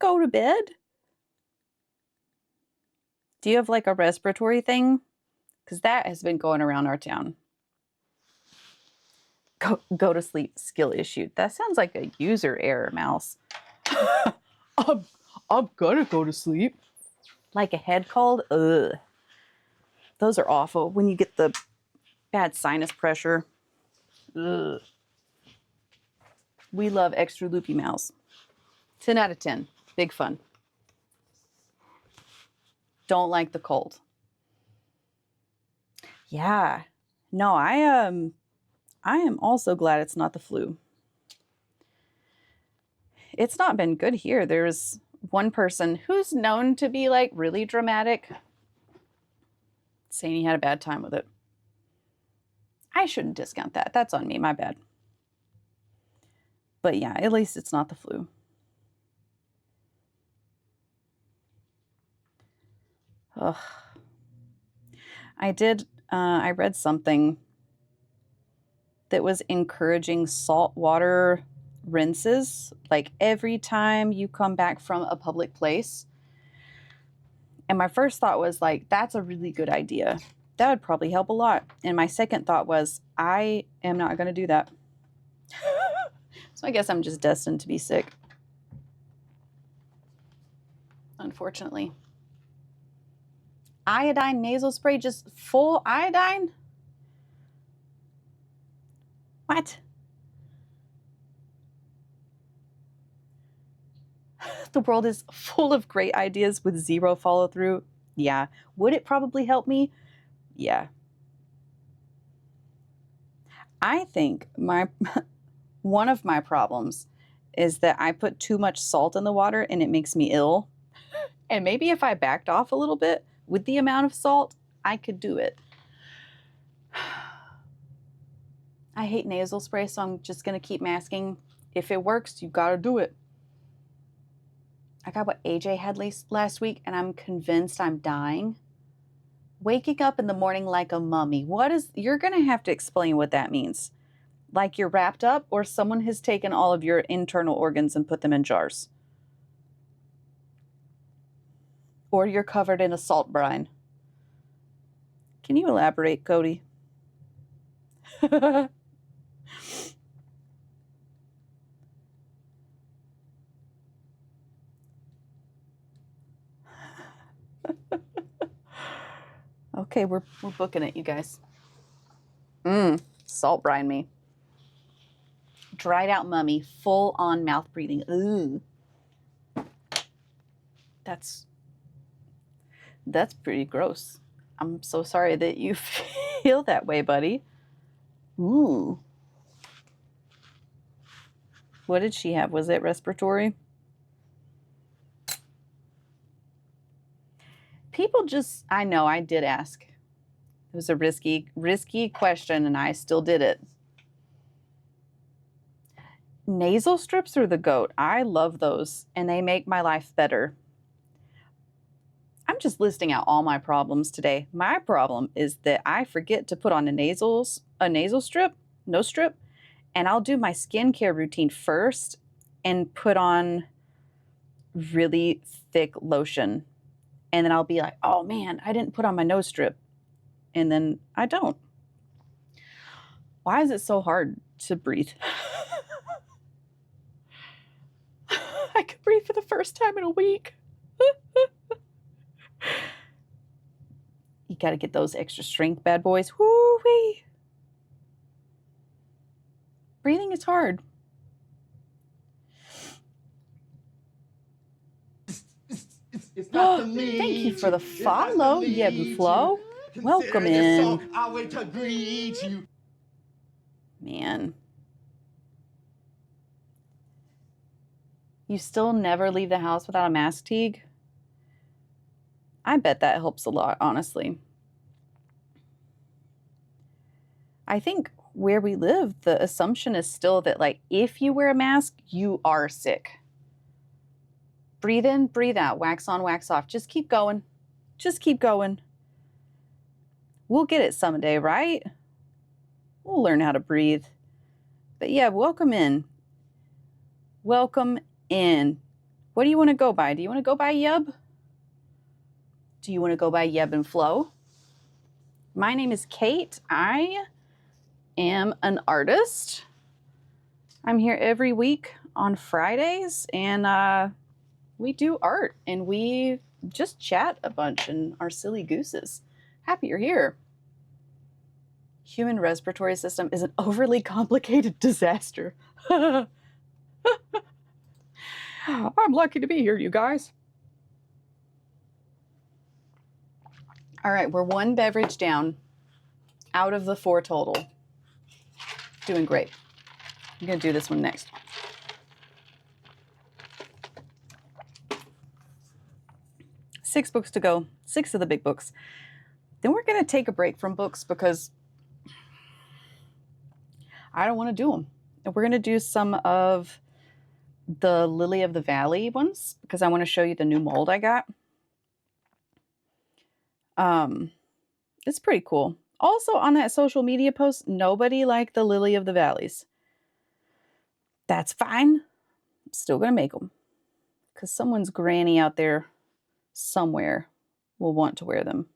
go to bed. Do you have like a respiratory thing? Because that has been going around our town. Go to sleep, skill issue. That sounds like a user error, Mouse. I'm gonna go to sleep. Like a head cold? Ugh. Those are awful when you get the bad sinus pressure. Ugh. We love extra loopy Mouse. 10 out of 10. Big fun. Don't like the cold. Yeah. No, I am also glad it's not the flu. It's not been good here. There's one person who's known to be like really dramatic, saying he had a bad time with it. I shouldn't discount that. That's on me, my bad. But yeah, at least it's not the flu. Ugh. I read something that was encouraging saltwater rinses, like every time you come back from a public place. And my first thought was like, that's a really good idea. That would probably help a lot. And my second thought was, I am not going to do that. So I guess I'm just destined to be sick. Unfortunately. Iodine nasal spray, just full iodine? What? The world is full of great ideas with zero follow through. Yeah. Would it probably help me? Yeah. I think one of my problems is that I put too much salt in the water and it makes me ill. And maybe if I backed off a little bit with the amount of salt, I could do it. I hate nasal spray, so I'm just going to keep masking. If it works, you got to do it. I got what AJ had last week, and I'm convinced I'm dying. Waking up in the morning like a mummy. You're going to have to explain what that means. Like you're wrapped up, or someone has taken all of your internal organs and put them in jars. Or you're covered in a salt brine. Can you elaborate, Cody? Okay, we're booking it, you guys. Salt brine me. Dried out mummy, full on mouth breathing. Ooh. That's pretty gross. I'm so sorry that you feel that way, buddy. Ooh. What did she have? Was it respiratory? People just, I know, I did ask. It was a risky question, and I still did it. Nasal strips are the goat. I love those, and they make my life better. I'm just listing out all my problems today. My problem is that I forget to put on a nasal strip, and I'll do my skincare routine first and put on really thick lotion. And then I'll be like, oh man, I didn't put on my nose strip. And then I don't. Why is it so hard to breathe? I could breathe for the first time in a week. You got to get those extra strength bad boys. Woo-wee. breathing is hard. Thank you for the follow, Yeb and Flo. Welcome in. I'll wait to greet you. Man. You still never leave the house without a mask, Teague? I bet that helps a lot, honestly. I think where we live, the assumption is still that, like, if you wear a mask, you are sick. Breathe in, breathe out, wax on, wax off. Just keep going. Just keep going. We'll get it someday, right? We'll learn how to breathe. But yeah, welcome in. Welcome in. What do you want to go by? Do you want to go by Yeb? Do you want to go by Yeb and Flo? My name is Kate. I am an artist. I'm here every week on Fridays, and we do art, and we just chat a bunch and are silly gooses. Happy you're here. Human respiratory system is an overly complicated disaster. I'm lucky to be here, you guys. All right, we're one beverage down out of the 4 total. Doing great. I'm going to do this one next. Six books to go, 6 of the big books. Then we're going to take a break from books because I don't want to do them. And we're going to do some of the Lily of the Valley ones because I want to show you the new mold I got. It's pretty cool. Also on that social media post, nobody liked the Lily of the Valleys. That's fine. I'm still going to make them because someone's granny out there somewhere will want to wear them.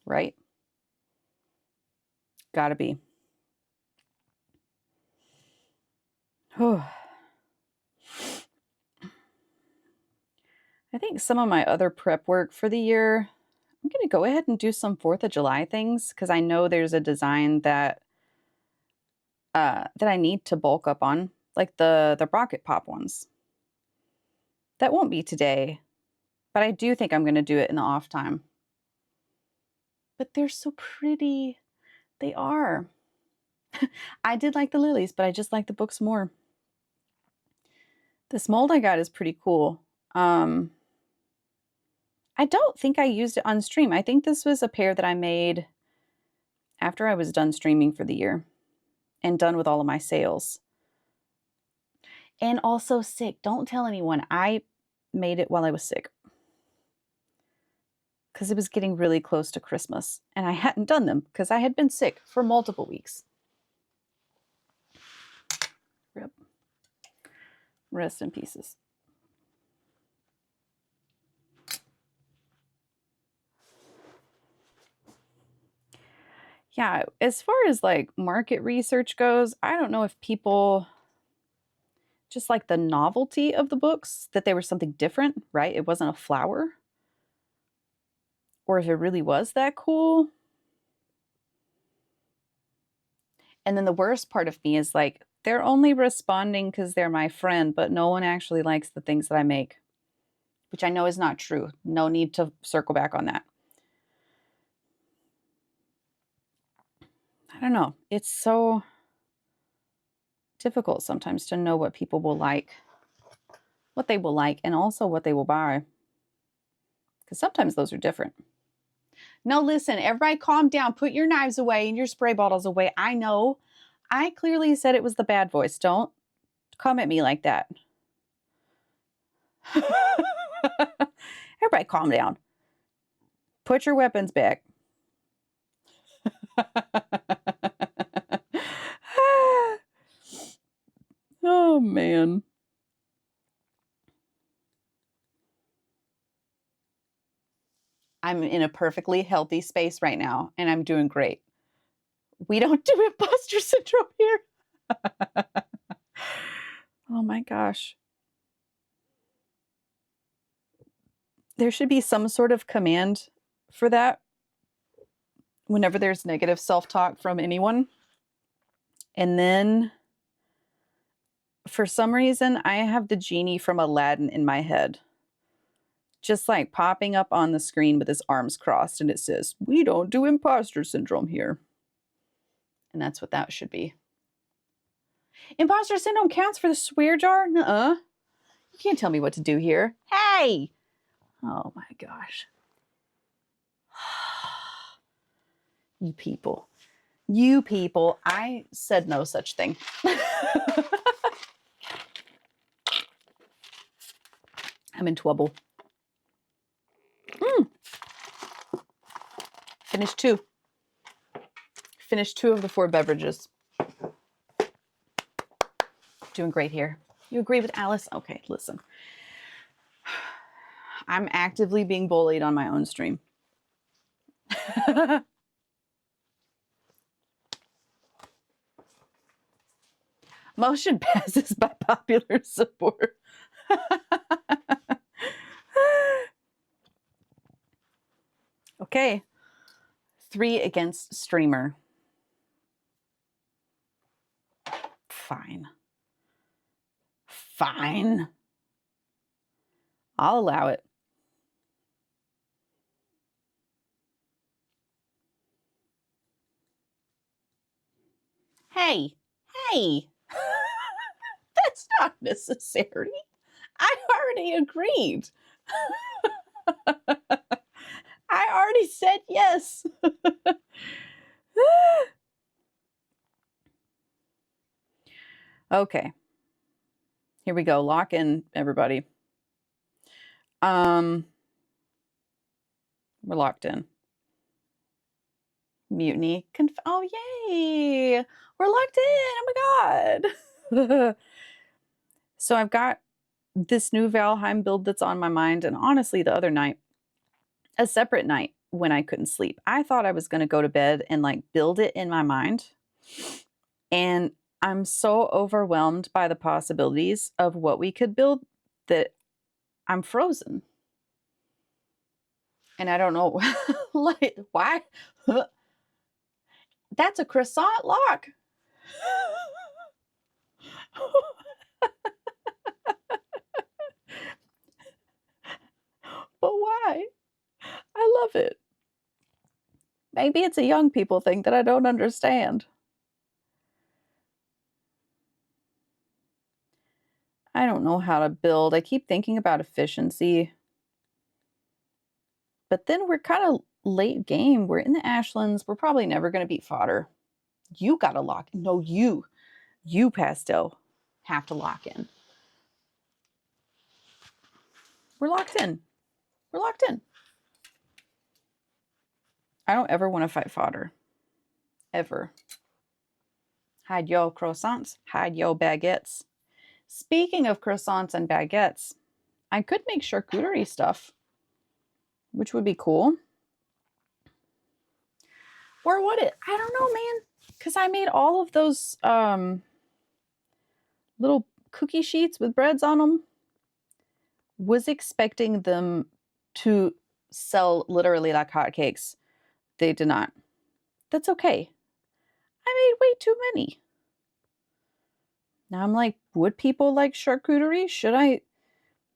Right? Gotta be. I think some of my other prep work for the year, I'm going to go ahead and do some 4th of July things because I know there's a design that I need to bulk up on, like the rocket pop ones. That won't be today, but I do think I'm going to do it in the off time. But they're so pretty. They are. I did like the lilies, but I just like the books more. This mold I got is pretty cool. I don't think I used it on stream. I think this was a pair that I made after I was done streaming for the year and done with all of my sales. And also sick. Don't tell anyone. I made it while I was sick because it was getting really close to Christmas and I hadn't done them because I had been sick for multiple weeks. Rip. Rest in pieces. Yeah, as far as like market research goes, I don't know if people just like the novelty of the books, that they were something different, right? It wasn't a flower. Or if it really was that cool. And then the worst part of me is like, they're only responding because they're my friend, but no one actually likes the things that I make, which I know is not true. No need to circle back on that. I don't know. It's so difficult sometimes to know what people will like, what they will like, and also what they will buy. Because sometimes those are different. No, listen, everybody calm down. Put your knives away and your spray bottles away. I know. I clearly said it was the bad voice. Don't come at me like that. Everybody calm down. Put your weapons back. Oh, man. I'm in a perfectly healthy space right now, and I'm doing great. We don't do imposter syndrome here. Oh my gosh. There should be some sort of command for that whenever there's negative self-talk from anyone. And then for some reason, I have the genie from Aladdin in my head, just like popping up on the screen with his arms crossed, and it says, "We don't do imposter syndrome here." And that's what that should be. Imposter syndrome counts for the swear jar? Nuh-uh. You can't tell me what to do here. Hey! Oh my gosh. You people. You people. I said no such thing. I'm in trouble. Finished 2. Finished 2 of the 4 beverages. Doing great here. You agree with Alice? Okay, listen. I'm actively being bullied on my own stream. Motion passes by popular support. Okay. 3 against streamer. Fine. Fine. I'll allow it. Hey. That's not necessary. I already agreed. I already said yes. Okay. Here we go. Lock in, everybody. We're locked in. Mutiny. Oh, yay. We're locked in. Oh my God. So I've got this new Valheim build that's on my mind. And honestly, the other night, a separate night when I couldn't sleep, I thought I was going to go to bed and like build it in my mind. And I'm so overwhelmed by the possibilities of what we could build that I'm frozen. And I don't know like why. That's a croissant lock. But why? I love it. Maybe it's a young people thing that I don't understand. I don't know how to build. I keep thinking about efficiency. But then we're kind of late game. We're in the Ashlands. We're probably never going to beat fodder. You got to lock. No, you, Pastel, have to lock in. We're locked in. We're locked in. I don't ever want to fight fodder. Ever. Hide yo croissants. Hide yo baguettes. Speaking of croissants and baguettes, I could make charcuterie stuff, which would be cool. Or would it? I don't know, man. Because I made all of those little cookie sheets with breads on them. Was expecting them to sell literally like hotcakes. They did not. That's okay. I made way too many. Now I'm like, would people like charcuterie? Should I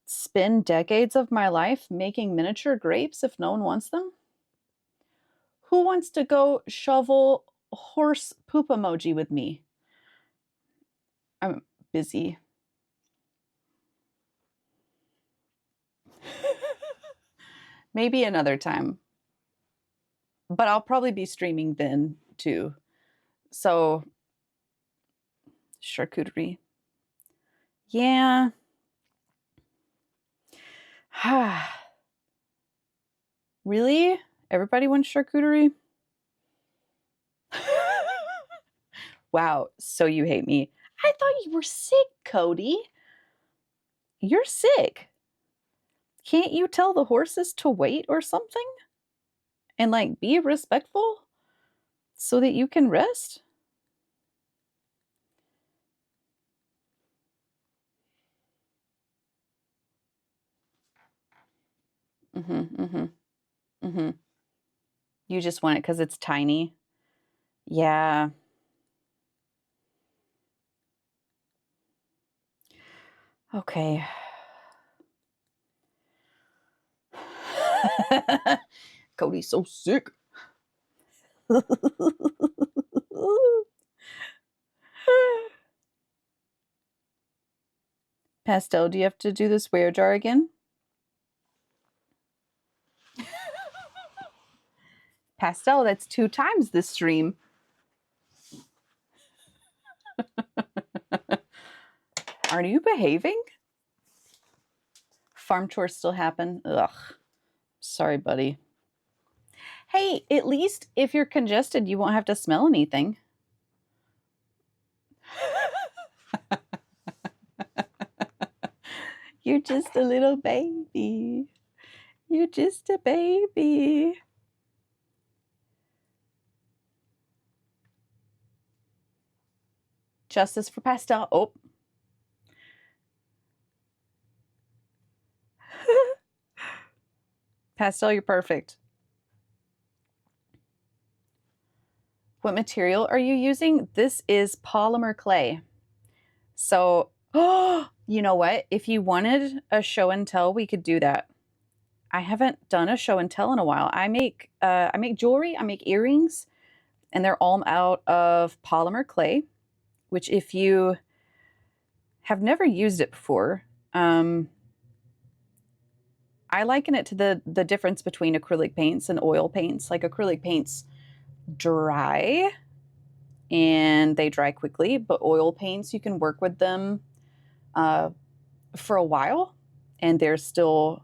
spend decades of my life making miniature grapes if no one wants them? Who wants to go shovel horse poop emoji with me? I'm busy. Maybe another time. But I'll probably be streaming then too. So, charcuterie. Yeah. Really? Everybody wants charcuterie? Wow, so you hate me. I thought you were sick, Cody. You're sick. Can't you tell the horses to wait or something? And like be respectful so that you can rest? You just want it because it's tiny. Yeah. Okay. Cody's so sick. Pastel, do you have to do the swear jar again? Pastel, that's 2 times this stream. Are you behaving? Farm chores still happen? Ugh. Sorry, buddy. Hey, at least if you're congested, you won't have to smell anything. You're just a little baby. You're just a baby. Justice for Pastel. Oh. Pastel, you're perfect. What material are you using? This is polymer clay. So, you know what? If you wanted a show and tell, we could do that. I haven't done a show and tell in a while. I make jewelry, I make earrings, and they're all out of polymer clay, which if you have never used it before, I liken it to the difference between acrylic paints and oil paints. Like acrylic paints dry and they dry quickly, but oil paints, you can work with them for a while and they're still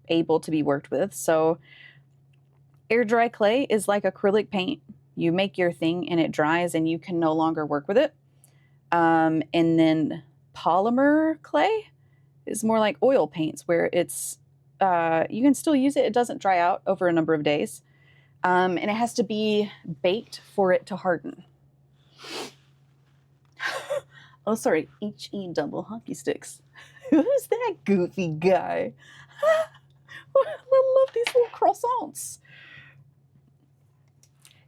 able to be worked with. So air dry clay is like acrylic paint. You make your thing and it dries and you can no longer work with it. And then polymer clay is more like oil paints where it's you can still use it. It doesn't dry out over a number of days. And it has to be baked for it to harden. Oh, sorry. HE double hockey sticks. Who's that goofy guy? I love these little croissants.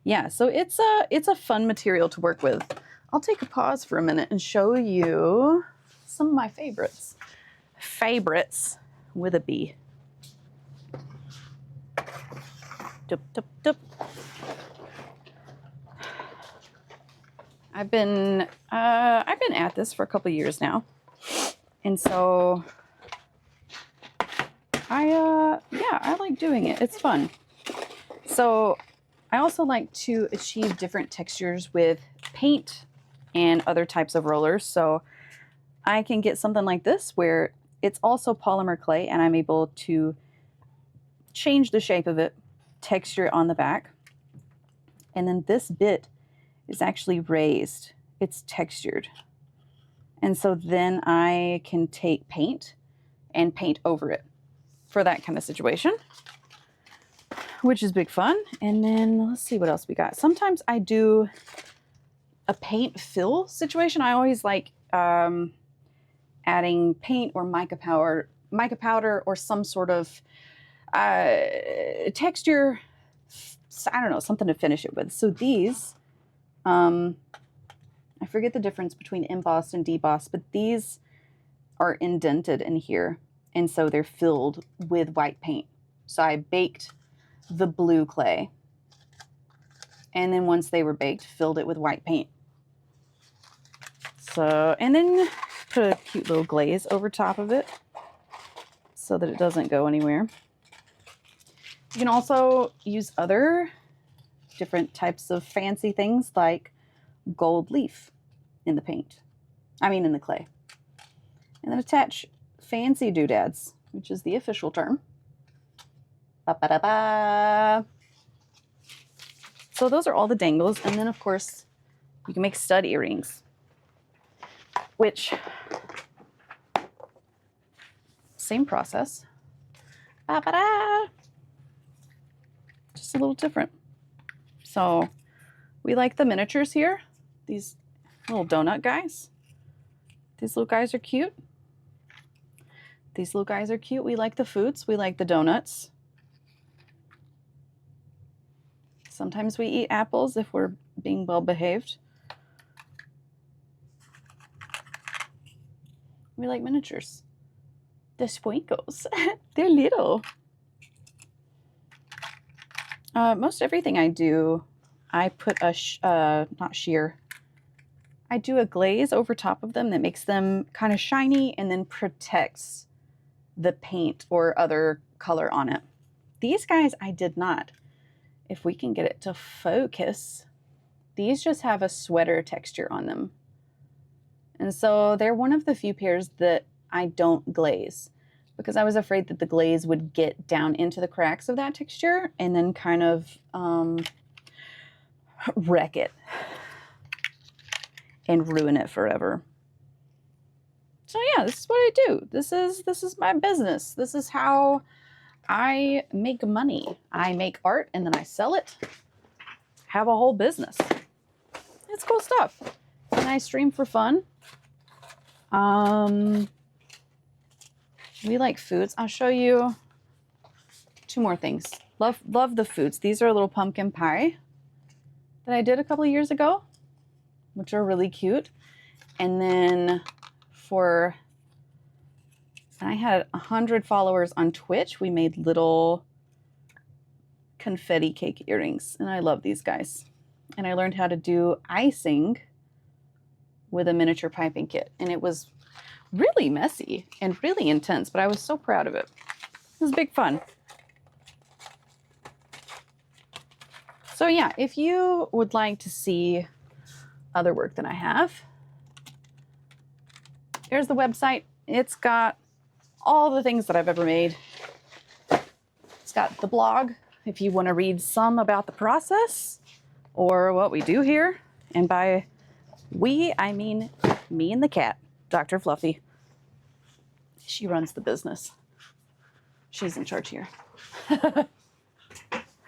Yeah, so it's a fun material to work with. I'll take a pause for a minute and show you some of my favorites. Favorites with a B. Dup, dup, dup. I've been at this for a couple years now, and so I like doing it. It's fun. So I also like to achieve different textures with paint and other types of rollers. So I can get something like this where it's also polymer clay and I'm able to change the shape of it, texture it on the back. And then this bit is actually raised. It's textured. And so then I can take paint and paint over it for that kind of situation, which is big fun. And then let's see what else we got. Sometimes I do a paint fill situation. I always like adding paint or mica powder or some sort of texture. I don't know, something to finish it with. So these, I forget the difference between embossed and debossed, but these are indented in here. And so they're filled with white paint. So I baked the blue clay. And then once they were baked, filled it with white paint. So, and then put a cute little glaze over top of it so that it doesn't go anywhere. You can also use other different types of fancy things like gold leaf in the paint. In the clay. And then attach fancy doodads, which is the official term. Ba-ba-da-ba. So those are all the dangles. And then, of course, you can make stud earrings, which, same process. Ba-ba-da. Just a little different. So we like the miniatures here. These little donut guys. These little guys are cute. These little guys are cute. We like the foods. We like the donuts. Sometimes we eat apples if we're being well behaved. We like miniatures. The sprinkles. They're little. Most everything I do, I put a not sheer. I do a glaze over top of them that makes them kind of shiny and then protects the paint or other color on it. These guys, I did not. If we can get it to focus, these just have a sweater texture on them. And so they're one of the few pairs that I don't glaze because I was afraid that the glaze would get down into the cracks of that texture and then kind of wreck it and ruin it forever. So yeah, this is what I do. This is my business. This is how I make money. I make art and then I sell it. Have a whole business. It's cool stuff. And I stream for fun. We like foods. I'll show you 2 more things. Love the foods. These are a little pumpkin pie that I did a couple of years ago, which are really cute. And then I had 100 followers on Twitch. We made little confetti cake earrings, and I love these guys. And I learned how to do icing with a miniature piping kit, and it was really messy and really intense, but I was so proud of it. It was big fun. So yeah, if you would like to see other work that I have, here's the website. It's got all the things that I've ever made. It's got the blog if you want to read some about the process or what we do here. And by we, I mean me and the cat, Dr. Fluffy. She runs the business. She's in charge here.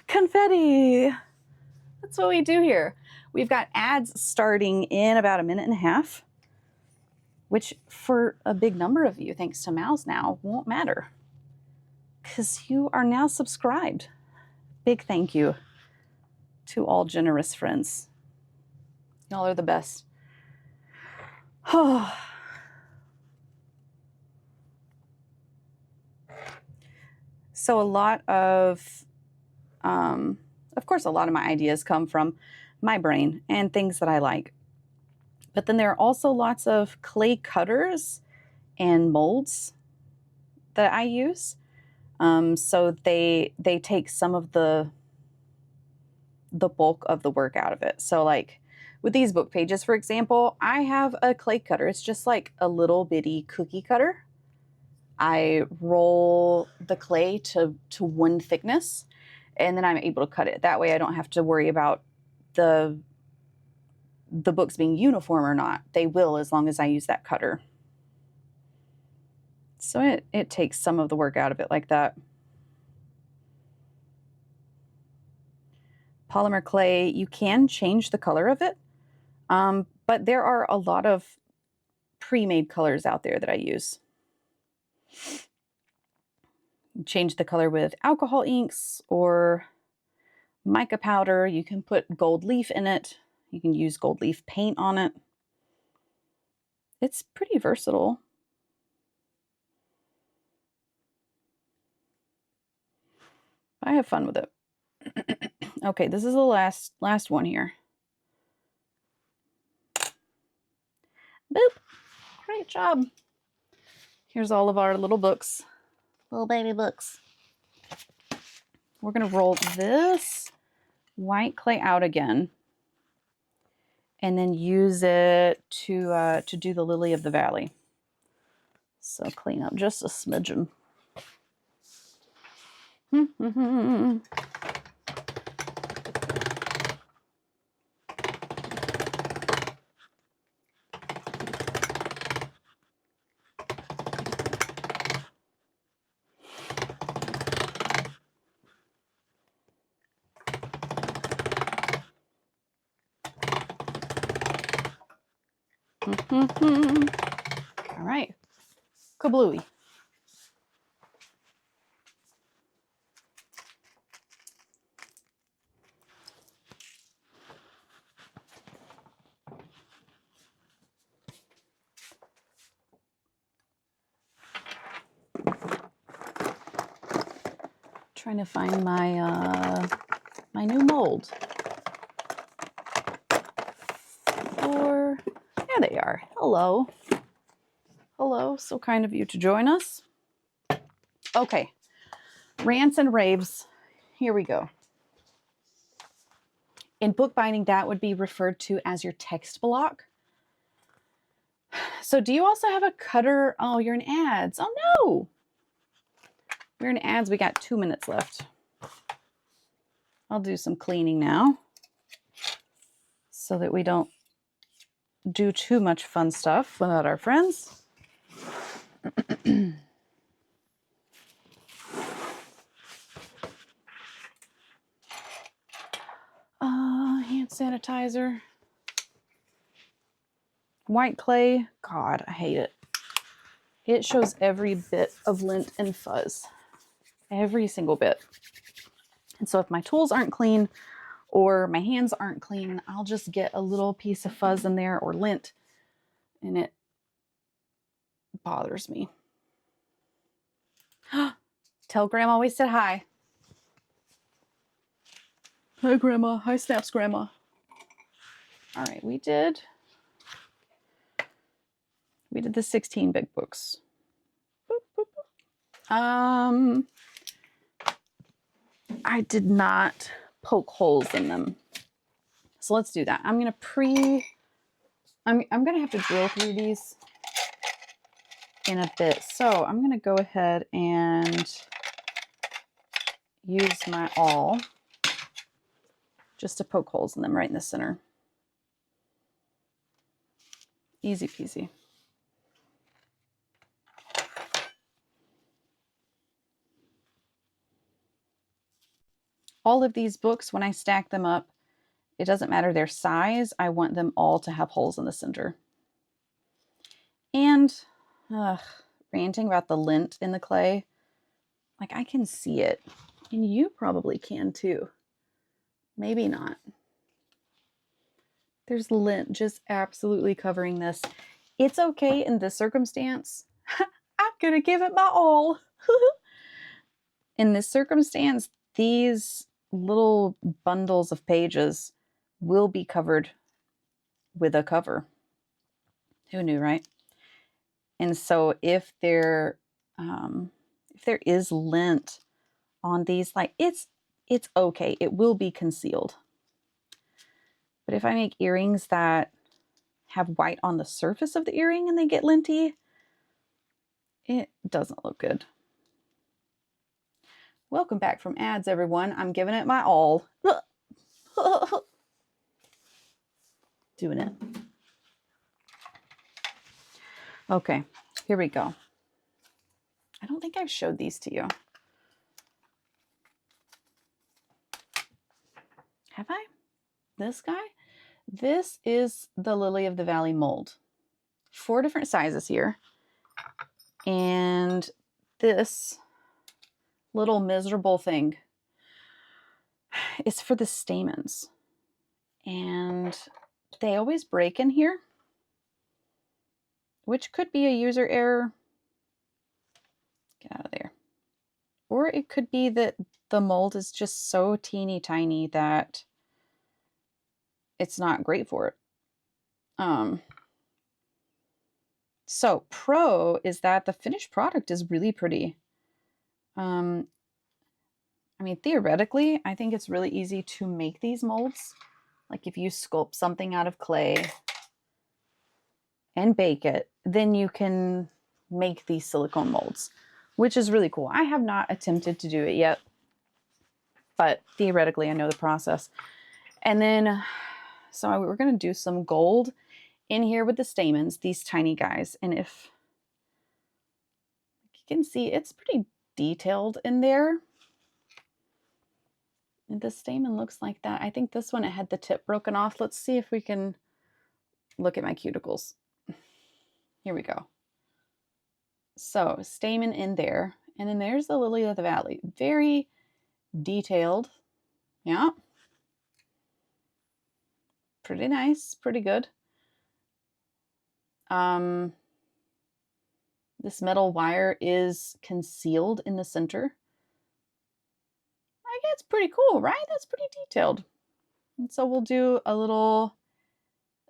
Confetti. That's what we do here. We've got ads starting in about a minute and a half, which for a big number of you, thanks to Mouse now, won't matter because you are now subscribed. Big thank you to all generous friends. Y'all are the best. So a lot of course, a lot of my ideas come from my brain and things that I like. But then there are also lots of clay cutters and molds that I use. So they take some of the bulk of the work out of it. So like with these book pages, for example, I have a clay cutter. It's just like a little bitty cookie cutter. I roll the clay to one thickness, and then I'm able to cut it. That way I don't have to worry about the books being uniform or not. They will as long as I use that cutter. So it takes some of the work out of it like that. Polymer clay, you can change the color of it, but there are a lot of pre-made colors out there that I use. Change the color with alcohol inks or mica powder. You can put gold leaf in it. You can use gold leaf paint on it. It's pretty versatile. I have fun with it. Okay, this is the last one here. Boop. Great job. Here's all of our little books. Little baby books. We're going to roll this white clay out again and then use it to do the Lily of the Valley. So clean up just a smidgen. All right, kablooey. Trying to find my my new mold. Or there they are. Hello. Hello. So kind of you to join us. Okay. Rants and raves. Here we go. In bookbinding, that would be referred to as your text block. So do you also have a cutter? Oh, you're in ads. Oh no. We're in ads. We got 2 minutes left. I'll do some cleaning now so that we don't do too much fun stuff without our friends. Hand sanitizer. White clay. God, I hate it. It shows every bit of lint and fuzz. Every single bit. And so if my tools aren't clean or my hands aren't clean, I'll just get a little piece of fuzz in there or lint, and it bothers me. Tell Grandma we said hi. Hi, Grandma. Hi, Snaps Grandma. All right, we did the 16 big books. Boop, boop, boop. I did not poke holes in them. So let's do that. I'm gonna have to drill through these in a bit. So I'm gonna go ahead and use my awl just to poke holes in them right in the center. Easy peasy. All of these books, when I stack them up, it doesn't matter their size. I want them all to have holes in the center. And ranting about the lint in the clay, like I can see it, and you probably can too. Maybe not. There's lint just absolutely covering this. It's okay in this circumstance. I'm gonna give it my all. In this circumstance, these little bundles of pages will be covered with a cover. Who knew, right? And so if there is lint on these, like it's okay. It will be concealed. But if I make earrings that have white on the surface of the earring and they get linty, it doesn't look good. Welcome back from ads, everyone. I'm giving it my all. Doing it. Okay, here we go. I don't think I've showed these to you. Have I? This guy? This is the Lily of the Valley mold. 4 different sizes here. And this little miserable thing is for the stamens. And they always break in here, which could be a user error. Get out of there. Or it could be that the mold is just so teeny tiny that it's not great for it. So pro is that the finished product is really pretty. I mean, theoretically, I think it's really easy to make these molds. Like if you sculpt something out of clay and bake it, then you can make these silicone molds, which is really cool. I have not attempted to do it yet, but theoretically I know the process. And then, so we're going to do some gold in here with the stamens, these tiny guys. And if you can see, it's pretty detailed in there. And the stamen looks like that. I think this one, it had the tip broken off. Let's see if we can look at my cuticles. Here we go. So stamen in there. And then there's the Lily of the Valley. Very detailed. Yeah. Pretty nice. Pretty good. This metal wire is concealed in the center. That's pretty cool, right? That's pretty detailed. And so we'll do a little,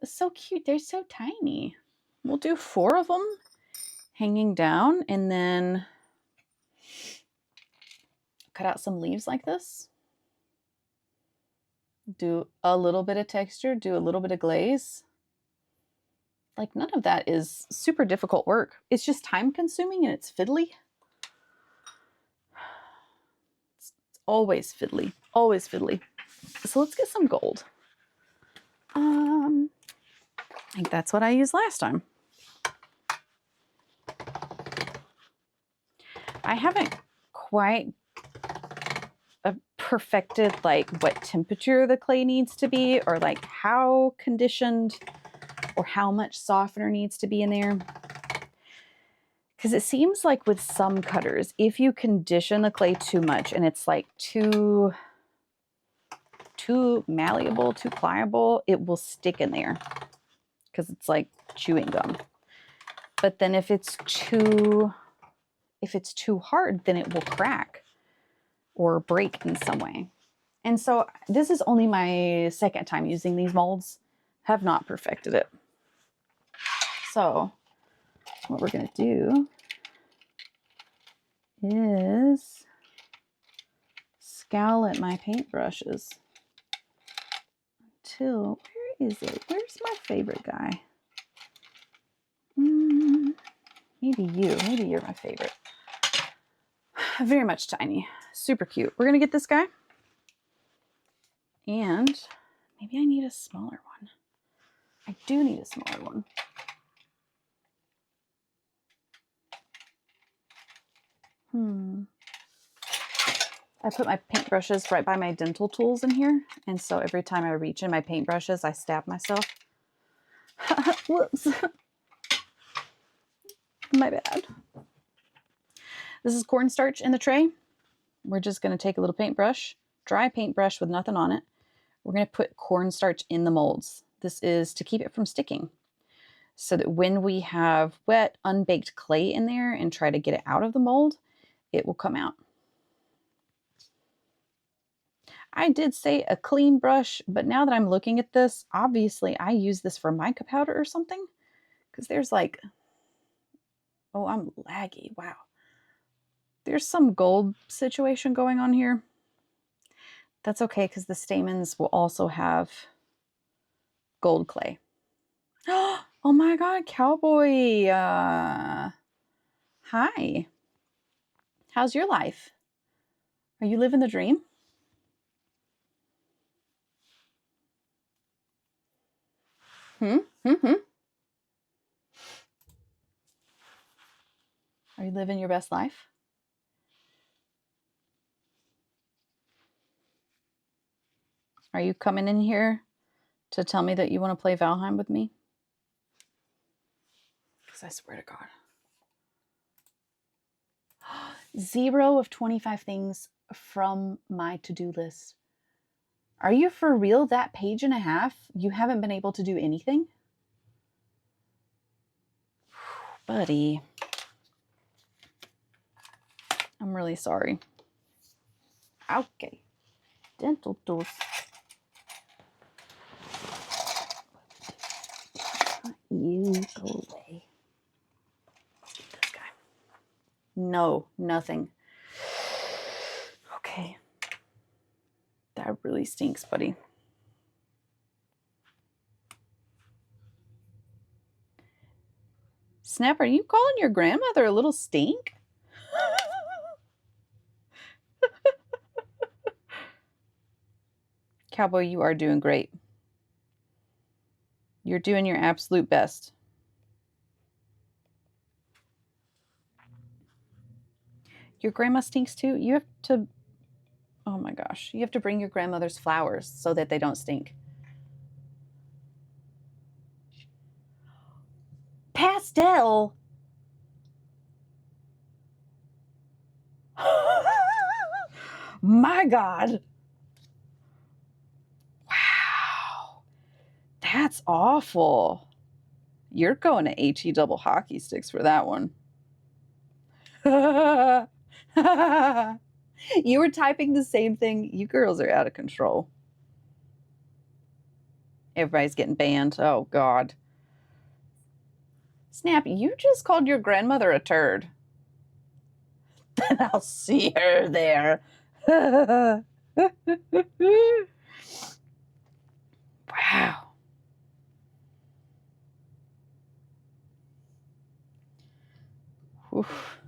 so cute. They're so tiny. We'll do 4 of them hanging down and then cut out some leaves like this. Do a little bit of texture, do a little bit of glaze. Like none of that is super difficult work. It's just time consuming and it's fiddly. It's always fiddly, always fiddly. So let's get some gold. I think that's what I used last time. I haven't quite perfected like what temperature the clay needs to be or like how conditioned or how much softener needs to be in there. Because it seems like with some cutters, if you condition the clay too much and it's like too malleable, too pliable, it will stick in there because it's like chewing gum. But then if it's too hard, then it will crack or break in some way. And so this is only my second time using these molds. Have not perfected it. So what we're going to do is scowl at my paintbrushes until, where is it? Where's my favorite guy? Maybe you're my favorite. Very much tiny, super cute. We're going to get this guy. And maybe I need a smaller one. I do need a smaller one. I put my paintbrushes right by my dental tools in here. And so every time I reach in my paintbrushes, I stab myself. Whoops. My bad. This is cornstarch in the tray. We're just going to take a little paintbrush, dry paintbrush with nothing on it. We're going to put cornstarch in the molds. This is to keep it from sticking so that when we have wet, unbaked clay in there and try to get it out of the mold, it will come out. I did say a clean brush, but now that I'm looking at this, obviously I use this for mica powder or something because there's like, oh, I'm laggy. Wow. There's some gold situation going on here. That's okay because the stamens will also have gold clay. Oh my God, Cowboy. Hi. How's your life? Are you living the dream? Are you living your best life? Are you coming in here to tell me that you want to play Valheim with me? Because I swear to God. 0 of 25 things from my to-do list. Are you for real? That page and a half? You haven't been able to do anything? Buddy. I'm really sorry. Okay. Dental tools. You go away. This guy. No, nothing. Okay. That really stinks, buddy. Snap, are you calling your grandmother a little stink? Cowboy, you are doing great. You're doing your absolute best. Your grandma stinks too? You have to, oh my gosh, you have to bring your grandmother's flowers so that they don't stink. Pastel? My God. Wow. That's awful. You're going to HE double hockey sticks for that one. You were typing the same thing. You girls are out of control. Everybody's getting banned. Oh, God. Snap, you just called your grandmother a turd. Then I'll see her there. Wow. Oof.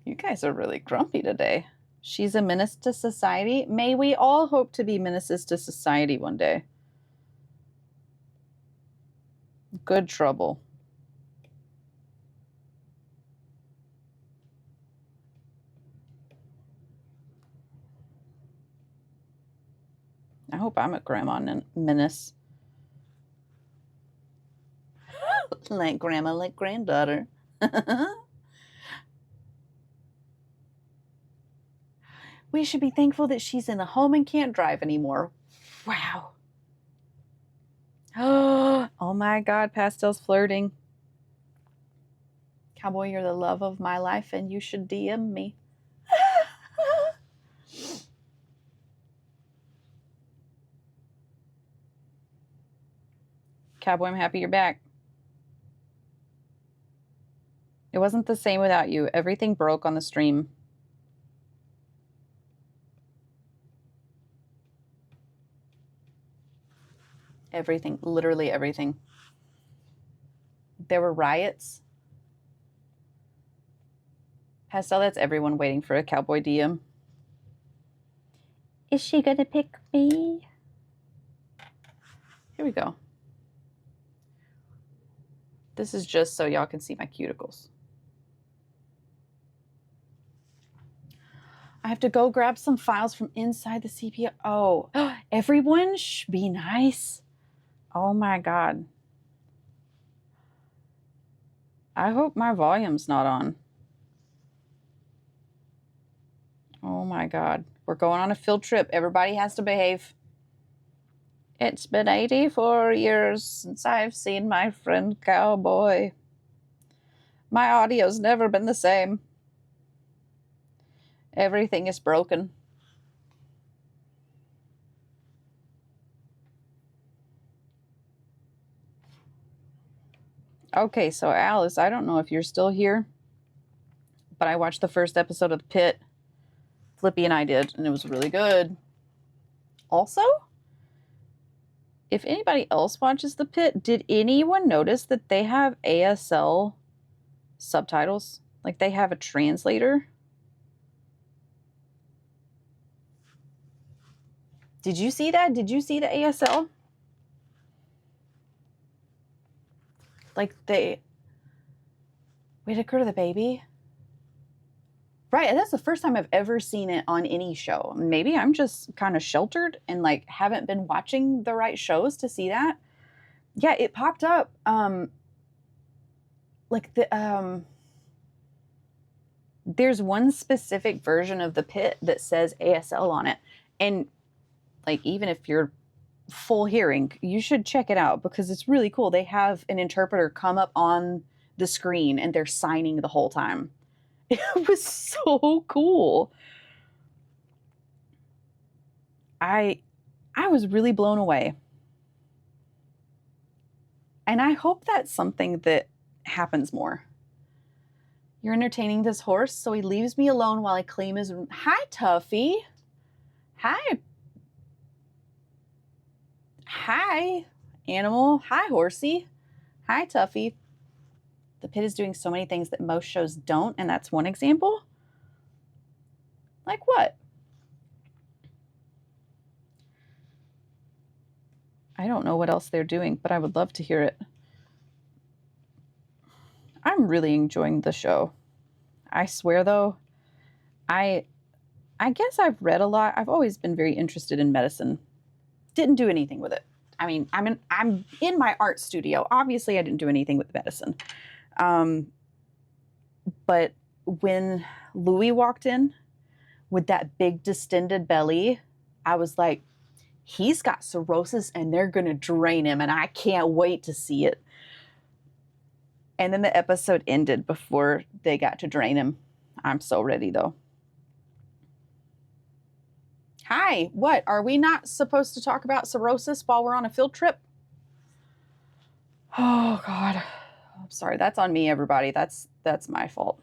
You guys are really grumpy today. She's a menace to society. May we all hope to be menaces to society one day. Good trouble. I hope I'm a grandma menace. Like grandma, like granddaughter. We should be thankful that she's in a home and can't drive anymore. Wow. Oh my God, Pastel's flirting. Cowboy, you're the love of my life and you should DM me. Cowboy, I'm happy you're back. It wasn't the same without you. Everything broke on the stream. Everything, literally everything. There were riots. Pastel, that's everyone waiting for a Cowboy DM. Is she gonna pick me? Here we go. This is just so y'all can see my cuticles. I have to go grab some files from inside the CPU. Oh, everyone be nice. Oh my God. I hope my volume's not on. Oh my God. We're going on a field trip. Everybody has to behave. It's been 84 years since I've seen my friend Cowboy. My audio's never been the same. Everything is broken. Okay, so Alice, I don't know if you're still here, but I watched the first episode of The Pit. Flippy and I did, and it was really good. Also, if anybody else watches The Pit, did anyone notice that they have ASL subtitles? Like they have a translator? Did you see that? Did you see the ASL? Like they... Way to go to the baby. Right, that's the first time I've ever seen it on any show. Maybe I'm just kind of sheltered and like haven't been watching the right shows to see that. Yeah, it popped up. Like the there's one specific version of The Pit that says ASL on it, and like even if you're full hearing, you should check it out because it's really cool. They have an interpreter come up on the screen and they're signing the whole time. It was so cool. I was really blown away. And I hope that's something that happens more. You're entertaining this horse, so he leaves me alone while I clean his room. Hi, Tuffy. Hi. Hi, animal. Hi, horsey. Hi, Tuffy. The Pit is doing so many things that most shows don't, and that's one example. Like what? I don't know what else they're doing, but I would love to hear it. I'm really enjoying the show. I swear, though, I guess I've read a lot. I've always been very interested in medicine. Didn't do anything with it. I mean, I'm in my art studio. Obviously, I didn't do anything with medicine. But when Louis walked in with that big distended belly, I was like, he's got cirrhosis and they're going to drain him, and I can't wait to see it. And then the episode ended before they got to drain him. I'm so ready, though. Hi, what? Are we not supposed to talk about cirrhosis while we're on a field trip? Oh, God. I'm sorry. That's on me, everybody. That's my fault.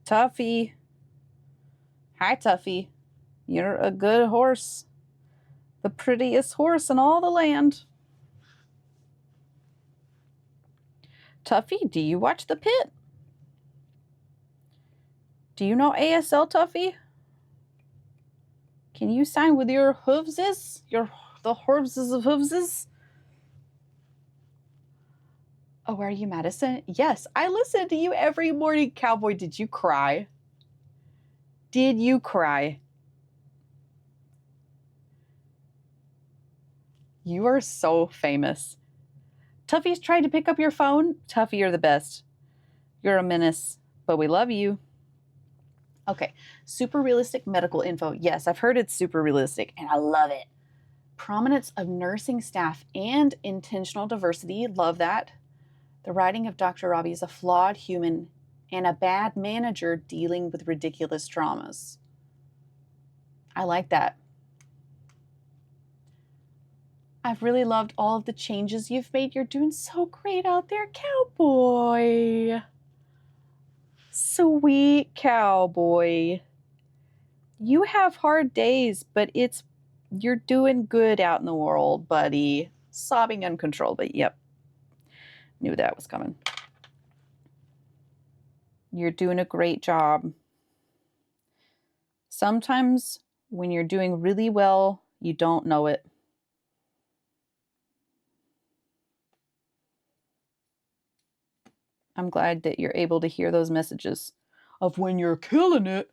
Tuffy. Hi, Tuffy. You're a good horse. The prettiest horse in all the land. Tuffy, do you watch the pit? Do you know ASL, Tuffy? Can you sign with your hoofses? The hoofses of hoofses? Oh, are you Madison? Yes, I listen to you every morning. Cowboy, did you cry? Did you cry? You are so famous. Tuffy's tried to pick up your phone. Tuffy, you're the best. You're a menace, but we love you. Okay, super realistic medical info. Yes, I've heard it's super realistic, and I love it. Prominence of nursing staff and intentional diversity. Love that. The writing of Dr. Robbie is a flawed human and a bad manager dealing with ridiculous traumas. I like that. I've really loved all of the changes you've made. You're doing so great out there, Cowboy. Sweet Cowboy. You have hard days, but you're doing good out in the world, buddy. Sobbing uncontrollably. Yep. Knew that was coming. You're doing a great job. Sometimes when you're doing really well, you don't know it. I'm glad that you're able to hear those messages of when you're killing it.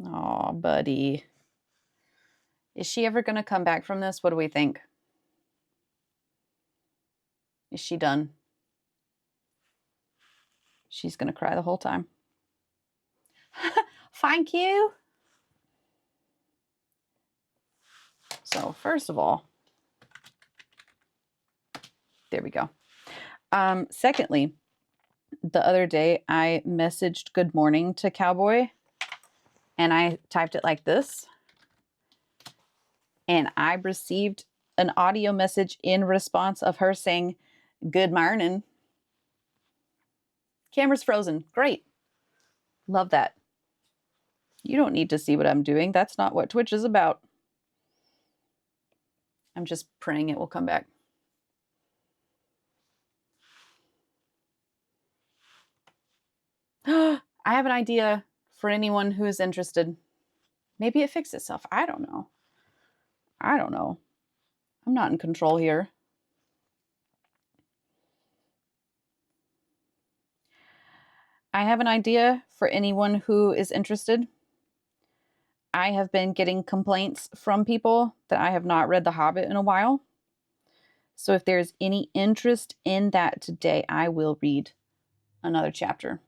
Aw, buddy. Is she ever going to come back from this? What do we think? Is she done? She's going to cry the whole time. Thank you. So first of all, there we go. Secondly, the other day I messaged good morning to Cowboy and I typed it like this. And I received an audio message in response of her saying, good morning. Camera's frozen. Great. Love that. You don't need to see what I'm doing. That's not what Twitch is about. I'm just praying it will come back. I have an idea for anyone who is interested. Maybe it fixed itself. I don't know. I'm not in control here. I have an idea for anyone who is interested. I have been getting complaints from people that I have not read The Hobbit in a while. So if there's any interest in that today, I will read another chapter.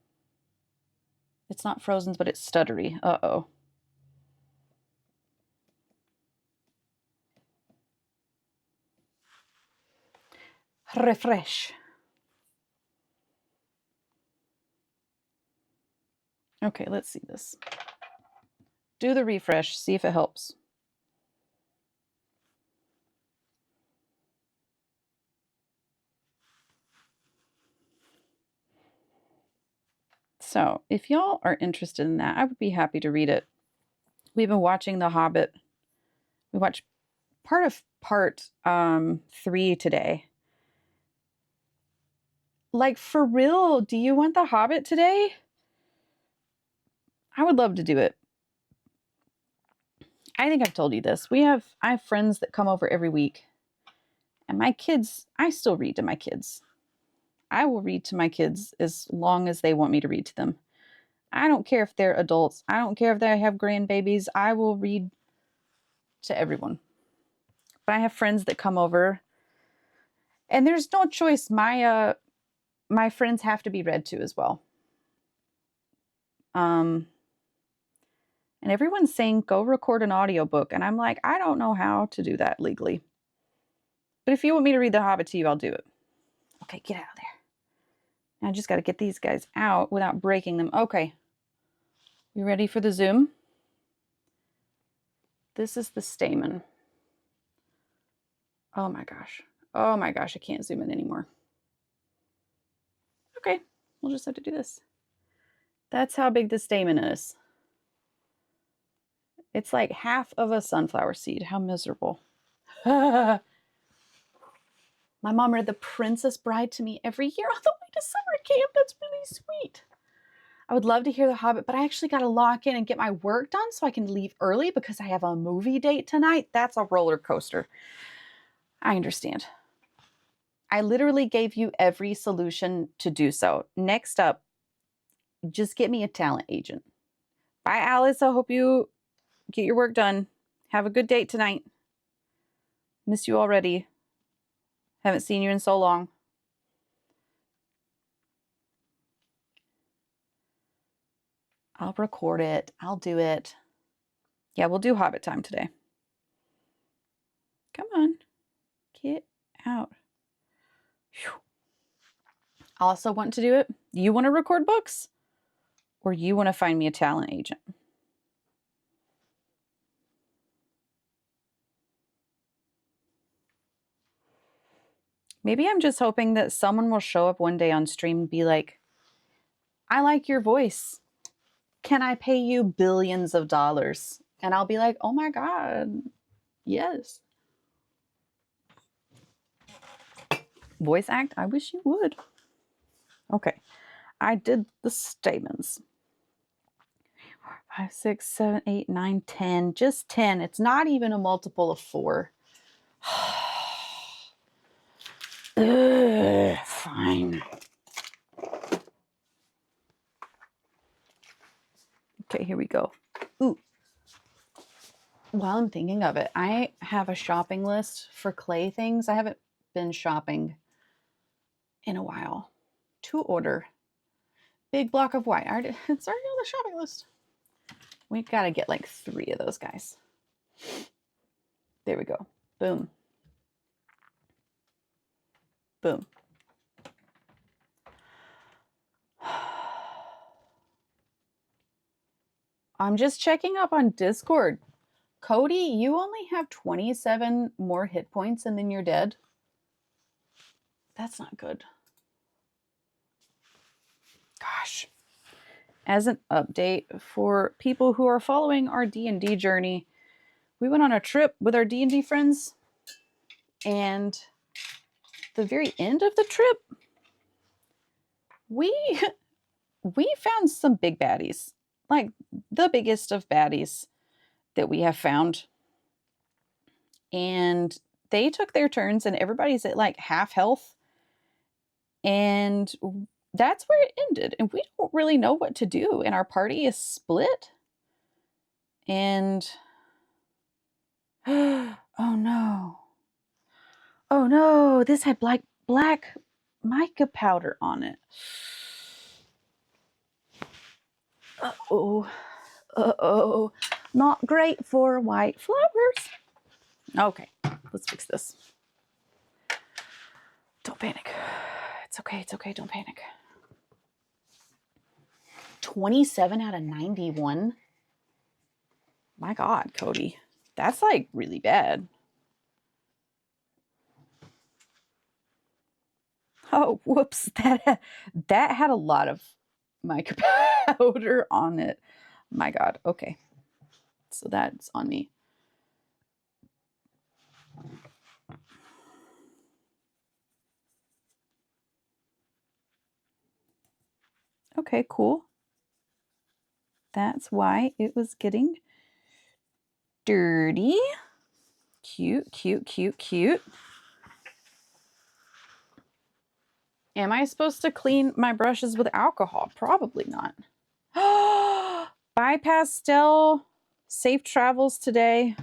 It's not frozen, but it's stuttery. Uh-oh. Refresh. Okay, let's see this. Do the refresh, see if it helps. So if y'all are interested in that, I would be happy to read it. We've been watching The Hobbit. We watched part 3 today. Like, for real, do you want The Hobbit today? I would love to do it. I think I've told you this. I have friends that come over every week. And my kids, I still read to my kids. I will read to my kids as long as they want me to read to them. I don't care if they're adults. I don't care if they have grandbabies. I will read to everyone. But I have friends that come over. And there's no choice. My friends have to be read to as well. And everyone's saying, go record an audiobook. And I'm like, I don't know how to do that legally. But if you want me to read The Hobbit to you, I'll do it. Okay, get out of there. I just got to get these guys out without breaking them. Okay. You ready for the zoom? This is the stamen. Oh my gosh. Oh my gosh, I can't zoom in anymore. Okay, we'll just have to do this. That's how big the stamen is. It's like half of a sunflower seed. How miserable. My mom read The Princess Bride to me every year on the way to summer camp. That's really sweet. I would love to hear The Hobbit, but I actually got to lock in and get my work done so I can leave early because I have a movie date tonight. That's a roller coaster. I understand. I literally gave you every solution to do so. Next up, just get me a talent agent. Bye, Alice. I hope you get your work done. Have a good date tonight. Miss you already. Haven't seen you in so long. I'll record it. I'll do it. Yeah, we'll do Hobbit time today. Come on. Get out. Whew. I also want to do it. You want to record books? Or you want to find me a talent agent? Maybe I'm just hoping that someone will show up one day on stream and be like, I like your voice. Can I pay you billions of dollars? And I'll be like, oh my God, yes. Voice act? I wish you would. Okay, I did the statements. 5, 6, 7, 8, 9, 10. Just 10. It's not even a multiple of 4. Ugh, fine. Okay, here we go. Ooh. While I'm thinking of it, I have a shopping list for clay things. I haven't been shopping in a while. To order. Big block of white. It's already on the shopping list. We've got to get like 3 of those guys. There we go. Boom. Boom. I'm just checking up on Discord. Cody, you only have 27 more hit points and then you're dead. That's not good. Gosh. As an update for people who are following our D&D journey, we went on a trip with our D&D friends, and the very end of the trip, we found some big baddies, like the biggest of baddies that we have found. And they took their turns and everybody's at like half health. And that's where it ended. And we don't really know what to do. And our party is split. And oh no. Oh no, this had black mica powder on it. Uh-oh. Uh-oh. Not great for white flowers. Okay, let's fix this. Don't panic. It's okay, it's okay, don't panic. 27 out of 91? My God, Cody. That's like really bad. Oh, whoops. That had a lot of mica powder on it. My God. Okay. So that's on me. Okay, cool. That's why it was getting dirty. Cute, cute, cute, cute. Am I supposed to clean my brushes with alcohol? Probably not. Bye, Pastel. Safe travels today.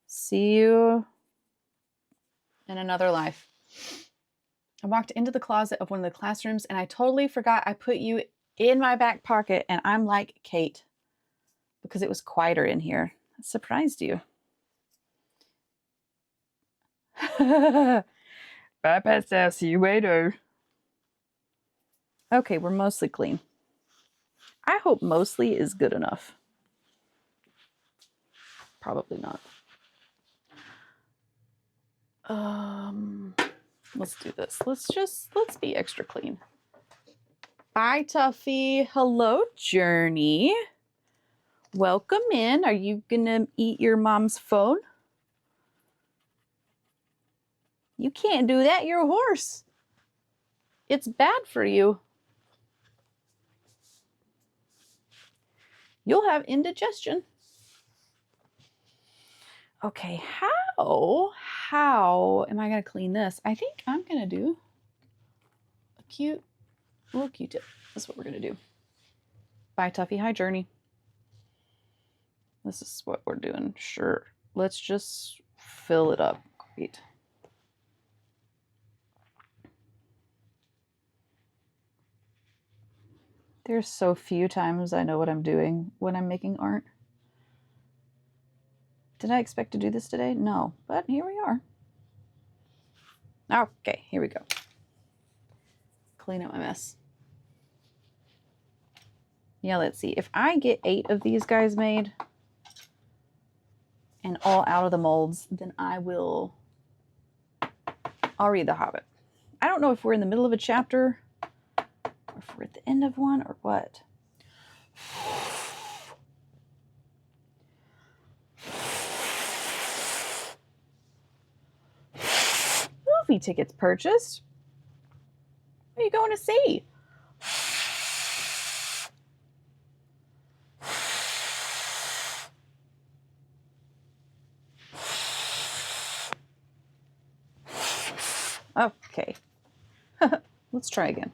See you in another life. I walked into the closet of one of the classrooms and I totally forgot I put you in my back pocket, and I'm like Kate because it was quieter in here. I surprised you. Bye, Pastor. See you later. Okay, we're mostly clean. I hope mostly is good enough. Probably not. Let's do this. Let's be extra clean. Bye, Tuffy. Hello, Journey. Welcome in. Are you gonna eat your mom's phone? You can't do that. You're a horse. It's bad for you. You'll have indigestion. Okay, how am I gonna clean this? I think I'm gonna do a cute little Q-tip. That's what we're gonna do. Bye, Tuffy. Hi, Journey. This is what we're doing. Sure. Let's just fill it up. Great. There's so few times I know what I'm doing when I'm making art. Did I expect to do this today? No, but here we are. Okay, here we go. Clean up my mess. Yeah, let's see. If I get 8 of these guys made and all out of the molds, then I'll read The Hobbit. I don't know if we're in the middle of a chapter or if we're at the end of one or what. Movie tickets purchased. What are you going to see? Okay. Let's try again.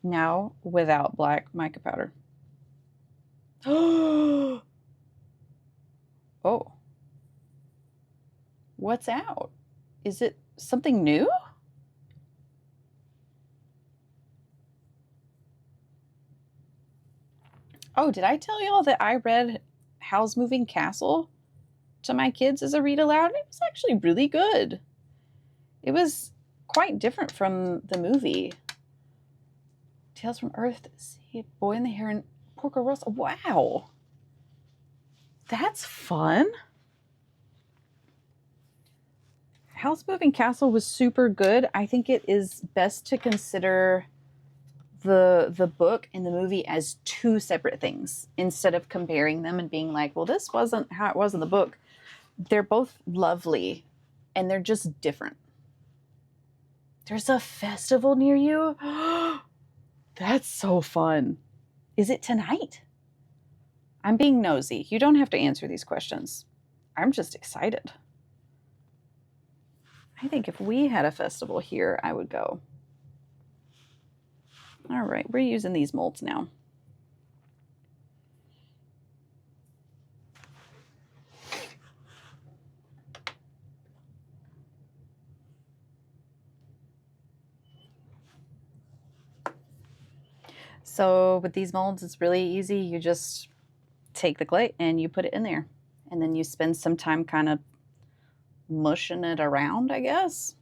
Now without black mica powder. Oh. What's out? Is it something new? Oh, did I tell y'all that I read Howl's Moving Castle to my kids as a read aloud? It was actually really good. It was quite different from the movie. Tales from Earth, Sea, Boy in the Heron, Porco Rosso. Wow. That's fun. Howl's Moving Castle was super good. I think it is best to consider the book and the movie as 2 separate things instead of comparing them and being like, well, this wasn't how it was in the book. They're both lovely and they're just different. There's a festival near you? That's so fun. Is it tonight? I'm being nosy. You don't have to answer these questions. I'm just excited. I think if we had a festival here, I would go. All right, we're using these molds now. So with these molds, it's really easy. You just take the clay and you put it in there. And then you spend some time kind of mushing it around, I guess.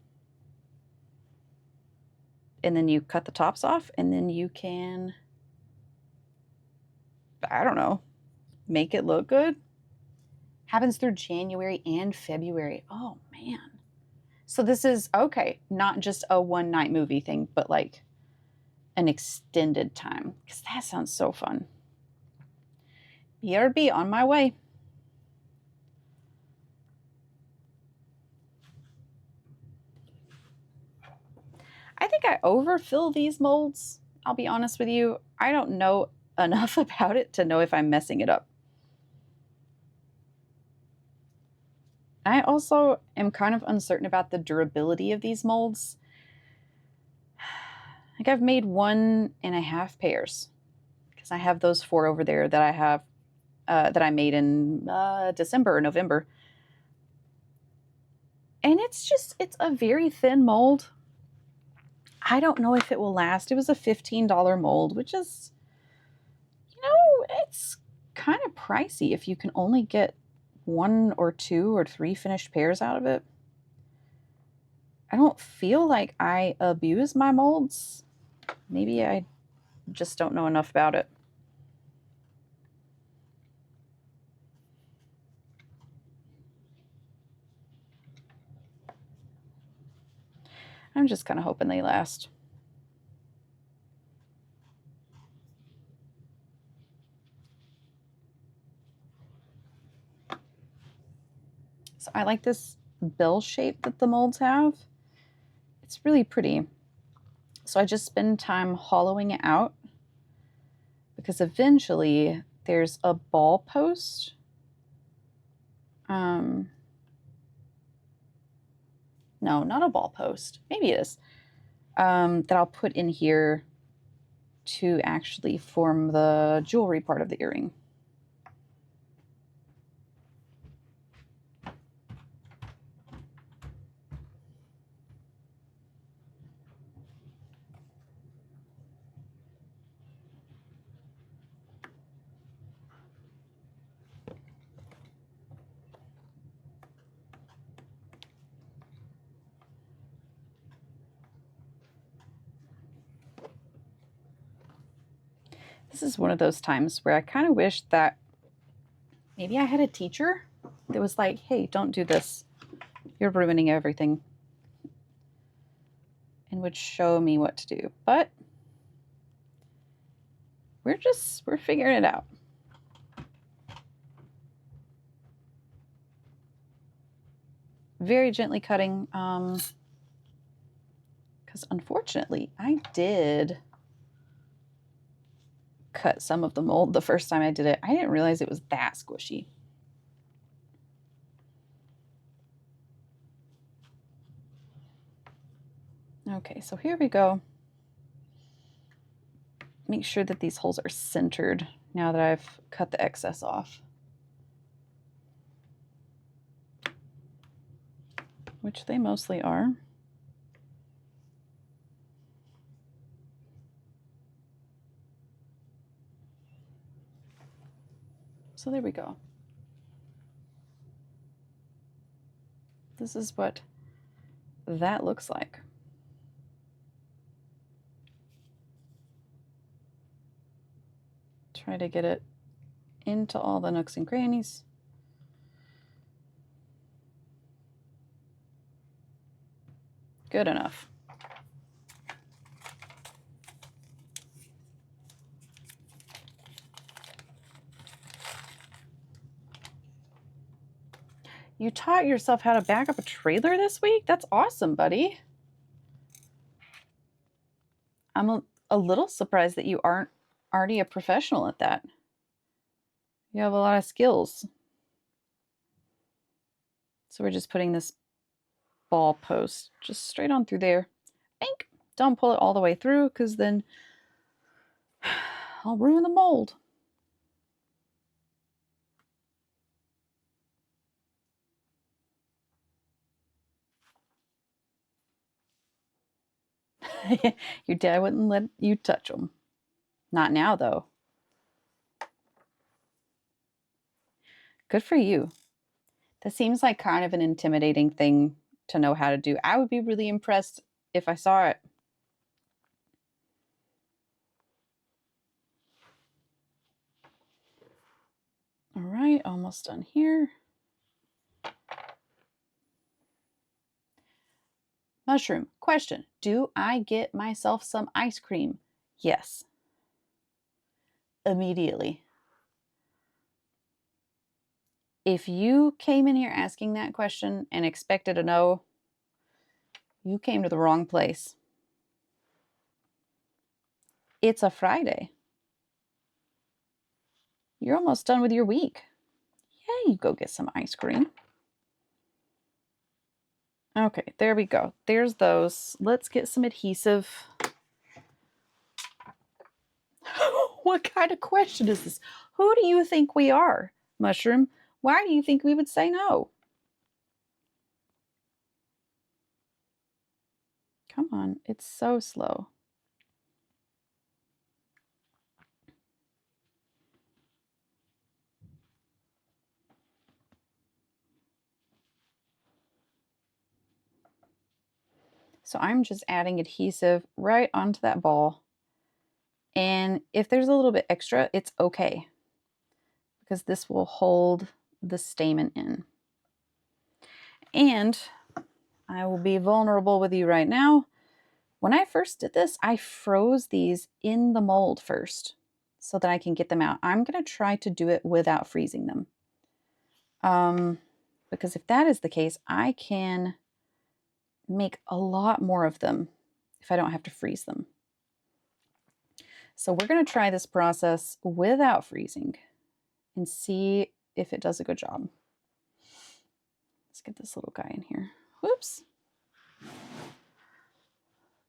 And then you cut the tops off and then you can, I don't know, make it look good. Happens through January and February. Oh, man. So this is, okay, not just a one-night movie thing, but like an extended time. Because that sounds so fun. BRB, on my way. I think I overfill these molds. I'll be honest with you. I don't know enough about it to know if I'm messing it up. I also am kind of uncertain about the durability of these molds. Like I've made 1.5 pairs because I have those 4 over there that I have that I made in December or November. And it's a very thin mold. I don't know if it will last. It was a $15 mold, which is, you know, it's kind of pricey if you can only get 1 or 2 or 3 finished pairs out of it. I don't feel like I abuse my molds. Maybe I just don't know enough about it. I'm just kind of hoping they last. So I like this bell shape that the molds have. It's really pretty. So I just spend time hollowing it out because eventually there's a ball post. No, not a ball post. Maybe it is. That I'll put in here to actually form the jewelry part of the earring. This is one of those times where I kind of wish that maybe I had a teacher that was like, hey, don't do this. You're ruining everything. And would show me what to do. But we're figuring it out. Very gently cutting, because unfortunately I did cut some of the mold the first time I did it. I didn't realize it was that squishy. Okay, so here we go. Make sure that these holes are centered now that I've cut the excess off. Which they mostly are. So there we go. This is what that looks like. Try to get it into all the nooks and crannies. Good enough. You taught yourself how to back up a trailer this week? That's awesome, buddy. I'm a little surprised that you aren't already a professional at that. You have a lot of skills. So we're just putting this ball post just straight on through there. Ink. Don't pull it all the way through because then I'll ruin the mold. Your dad wouldn't let you touch them. Not now, though. Good for you. That seems like kind of an intimidating thing to know how to do. I would be really impressed if I saw it. All right, almost done here. Mushroom. Question. Do I get myself some ice cream? Yes. Immediately. If you came in here asking that question and expected a no, you came to the wrong place. It's a Friday. You're almost done with your week. Yeah, you go get some ice cream. Okay, there we go. There's those. Let's get some adhesive. What kind of question is this? Who do you think we are, Mushroom? Why do you think we would say no? Come on, it's so slow. So I'm just adding adhesive right onto that ball. And if there's a little bit extra, it's okay, because this will hold the stamen in. And I will be vulnerable with you right now. When I first did this, I froze these in the mold first so that I can get them out. I'm going to try to do it without freezing them. Because if that is the case, I can make a lot more of them if I don't have to freeze them. So we're going to try this process without freezing and see if it does a good job. Let's get this little guy in here. Whoops.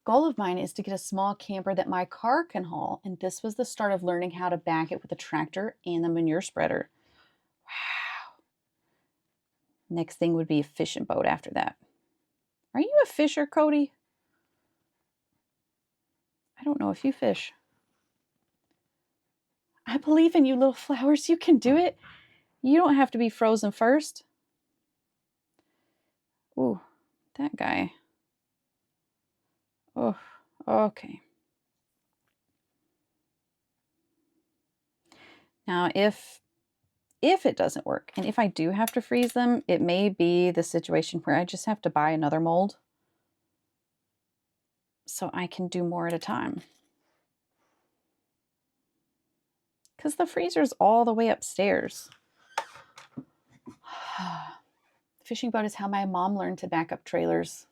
Goal of mine is to get a small camper that my car can haul, and this was the start of learning how to back it with a tractor and the manure spreader. Wow. Next thing would be a fishing boat after that. Are you a fisher, Cody? I don't know if you fish. I believe in you, little flowers. You can do it. You don't have to be frozen first. Ooh, that guy. Oh, okay. Now, if it doesn't work, and if I do have to freeze them, it may be the situation where I just have to buy another mold so I can do more at a time. Because the freezer's all the way upstairs. Fishing boat is how my mom learned to back up trailers.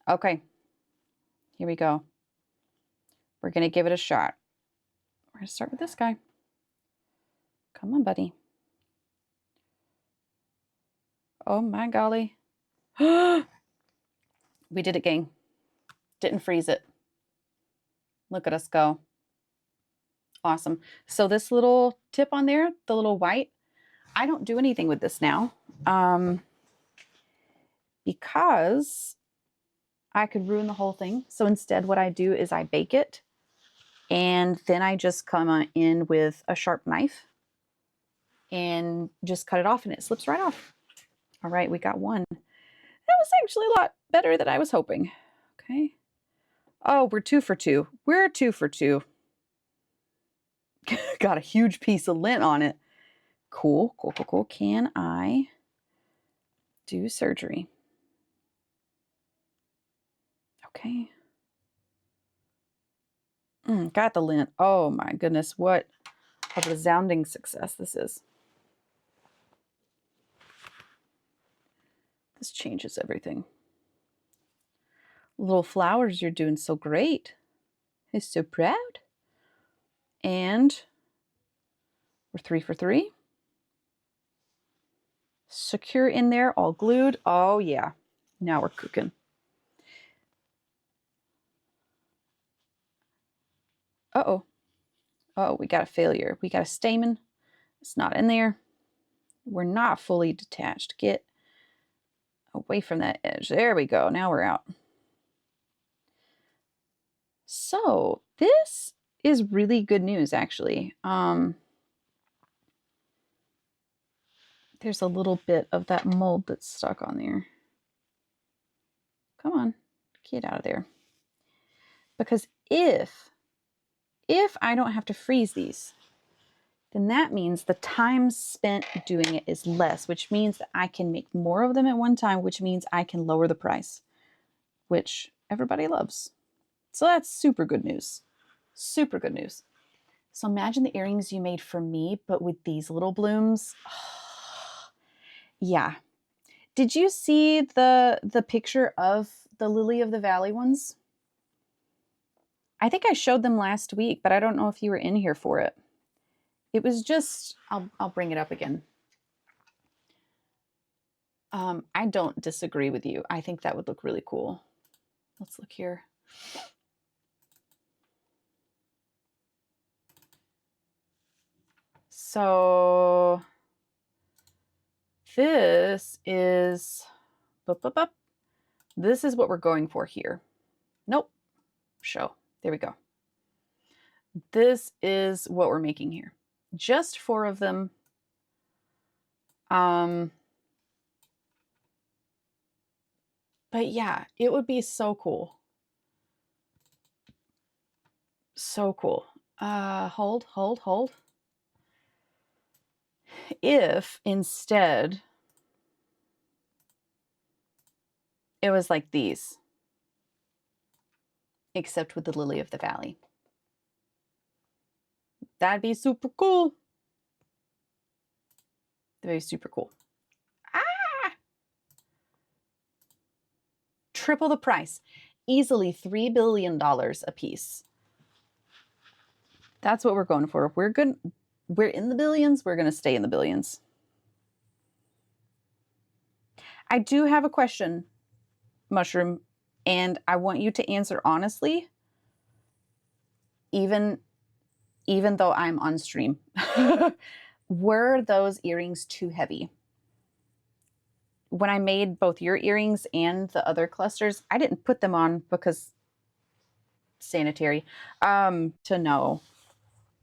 Okay, here we go. We're going to give it a shot. We're going to start with this guy. Come on, buddy. Oh my golly. We did it, gang. Didn't freeze it. Look at us go. Awesome. So this little tip on there, the little white, I don't do anything with this now because I could ruin the whole thing. So instead what I do is I bake it, and then I just come in with a sharp knife and just cut it off, and it slips right off. All right, we got one. That was actually a lot better than I was hoping. Okay. Oh, we're 2 for 2. We're 2 for 2. Got a huge piece of lint on it. Cool, cool, cool, cool. Can I do surgery? Okay. Got the lint. Oh my goodness, what a resounding success this is. This changes everything. Little flowers, you're doing so great. I'm so proud. And we're 3 for 3. Secure in there, all glued. Oh yeah, now we're cooking. Uh-oh. Oh, we got a failure. We got a stamen. It's not in there. We're not fully detached. Get away from that edge. There we go. Now we're out. So this is really good news, actually. There's a little bit of that mold that's stuck on there. Come on, get out of there. Because if I don't have to freeze these, then that means the time spent doing it is less, which means that I can make more of them at one time, which means I can lower the price, which everybody loves. So that's super good news. Super good news. So imagine the earrings you made for me, but with these little blooms. Yeah. Did you see the picture of the Lily of the Valley ones? I think I showed them last week, but I don't know if you were in here for it. It was just, I'll bring it up again. I don't disagree with you. I think that would look really cool. Let's look here. So this is, this is what we're going for here. Nope. Show. There we go. This is what we're making here. Just 4 of them. But yeah, it would be so cool. So cool. Hold. If instead it was like these, except with the lily of the valley. That'd be super cool. That'd be super cool. Ah! Triple the price. Easily $3 billion a piece. That's what we're going for. We're in the billions. We're going to stay in the billions. I do have a question, Mushroom, and I want you to answer honestly, even though I'm on stream. Were those earrings too heavy? When I made both your earrings and the other clusters, I didn't put them on because sanitary, to know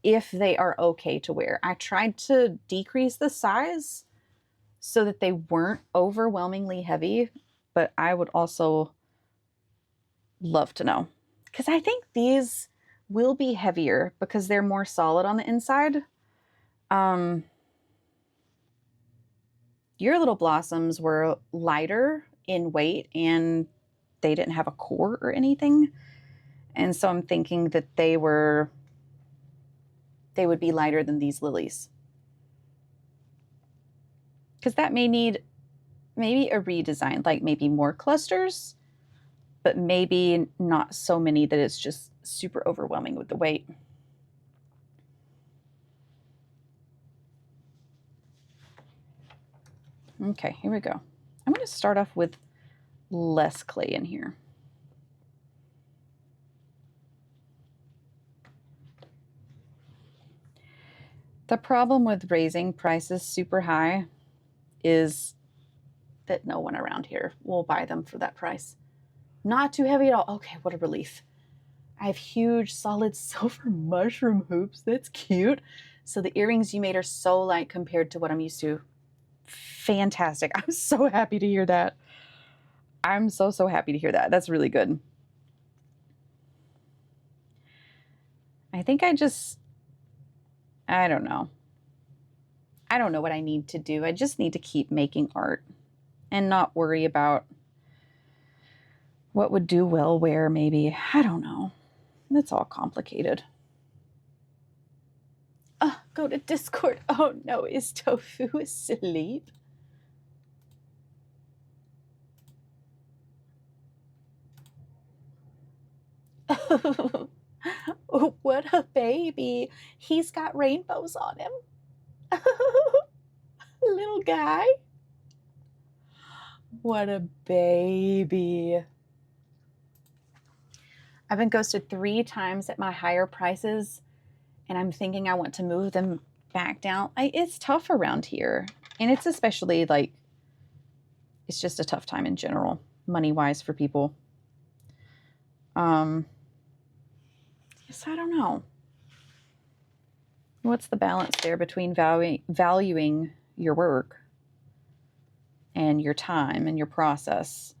if they are okay to wear. I tried to decrease the size so that they weren't overwhelmingly heavy, but I would also love to know, because I think these will be heavier because they're more solid on the inside. Your little blossoms were lighter in weight and they didn't have a core or anything. And so I'm thinking that they would be lighter than these lilies. Because that may need maybe a redesign, like maybe more clusters, but maybe not so many that it's just super overwhelming with the weight. Okay, here we go. I'm going to start off with less clay in here. The problem with raising prices super high is that no one around here will buy them for that price. Not too heavy at all. Okay, what a relief. I have huge solid silver mushroom hoops. That's cute. So the earrings you made are so light compared to what I'm used to. Fantastic. I'm so happy to hear that. I'm so happy to hear that. That's really good. I think I don't know. I don't know what I need to do. I just need to keep making art and not worry about what would do well where, maybe. I don't know. It's all complicated. Go to Discord. Oh no, is Tofu asleep? Oh, what a baby. He's got rainbows on him. Little guy. What a baby. I've been ghosted 3 times at my higher prices, and I'm thinking I want to move them back down. It's tough around here. And it's especially like, it's just a tough time in general, money-wise for people. Yes, I don't know. What's the balance there between valuing your work and your time and your process,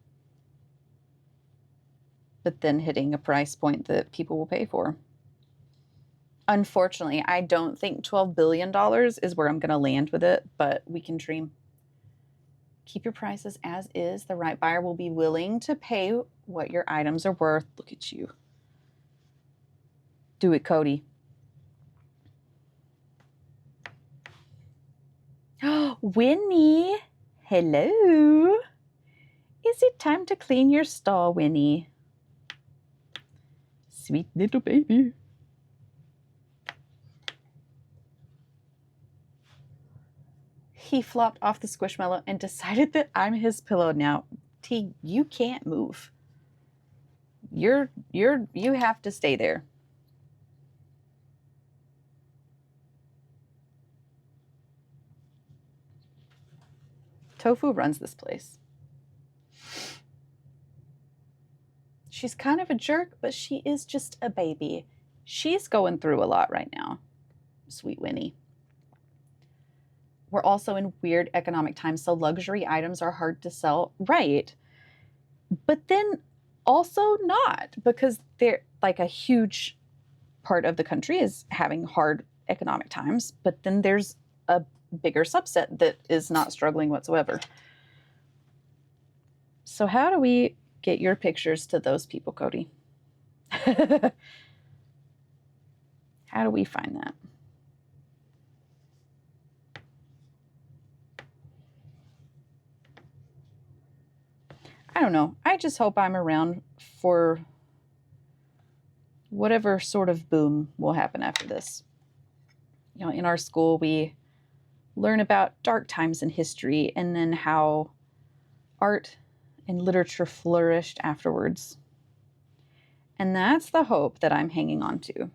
but then hitting a price point that people will pay for? Unfortunately, I don't think $12 billion is where I'm going to land with it, but we can dream. Keep your prices as is. The right buyer will be willing to pay what your items are worth. Look at you. Do it, Cody. Winnie, hello. Is it time to clean your stall, Winnie? Sweet little baby. He flopped off the squishmallow and decided that I'm his pillow now. T, you can't move. You have to stay there. Tofu runs this place. She's kind of a jerk, but she is just a baby. She's going through a lot right now. Sweet Winnie. We're also in weird economic times, so luxury items are hard to sell. Right. but then also not, because they're like a huge part of the country is having hard economic times, but then there's a bigger subset that is not struggling whatsoever. So how do we get your pictures to those people, Cody? How do we find that? I don't know. I just hope I'm around for whatever sort of boom will happen after this. You know, in our school, we learn about dark times in history and then how art and literature flourished afterwards. And that's the hope that I'm hanging on to,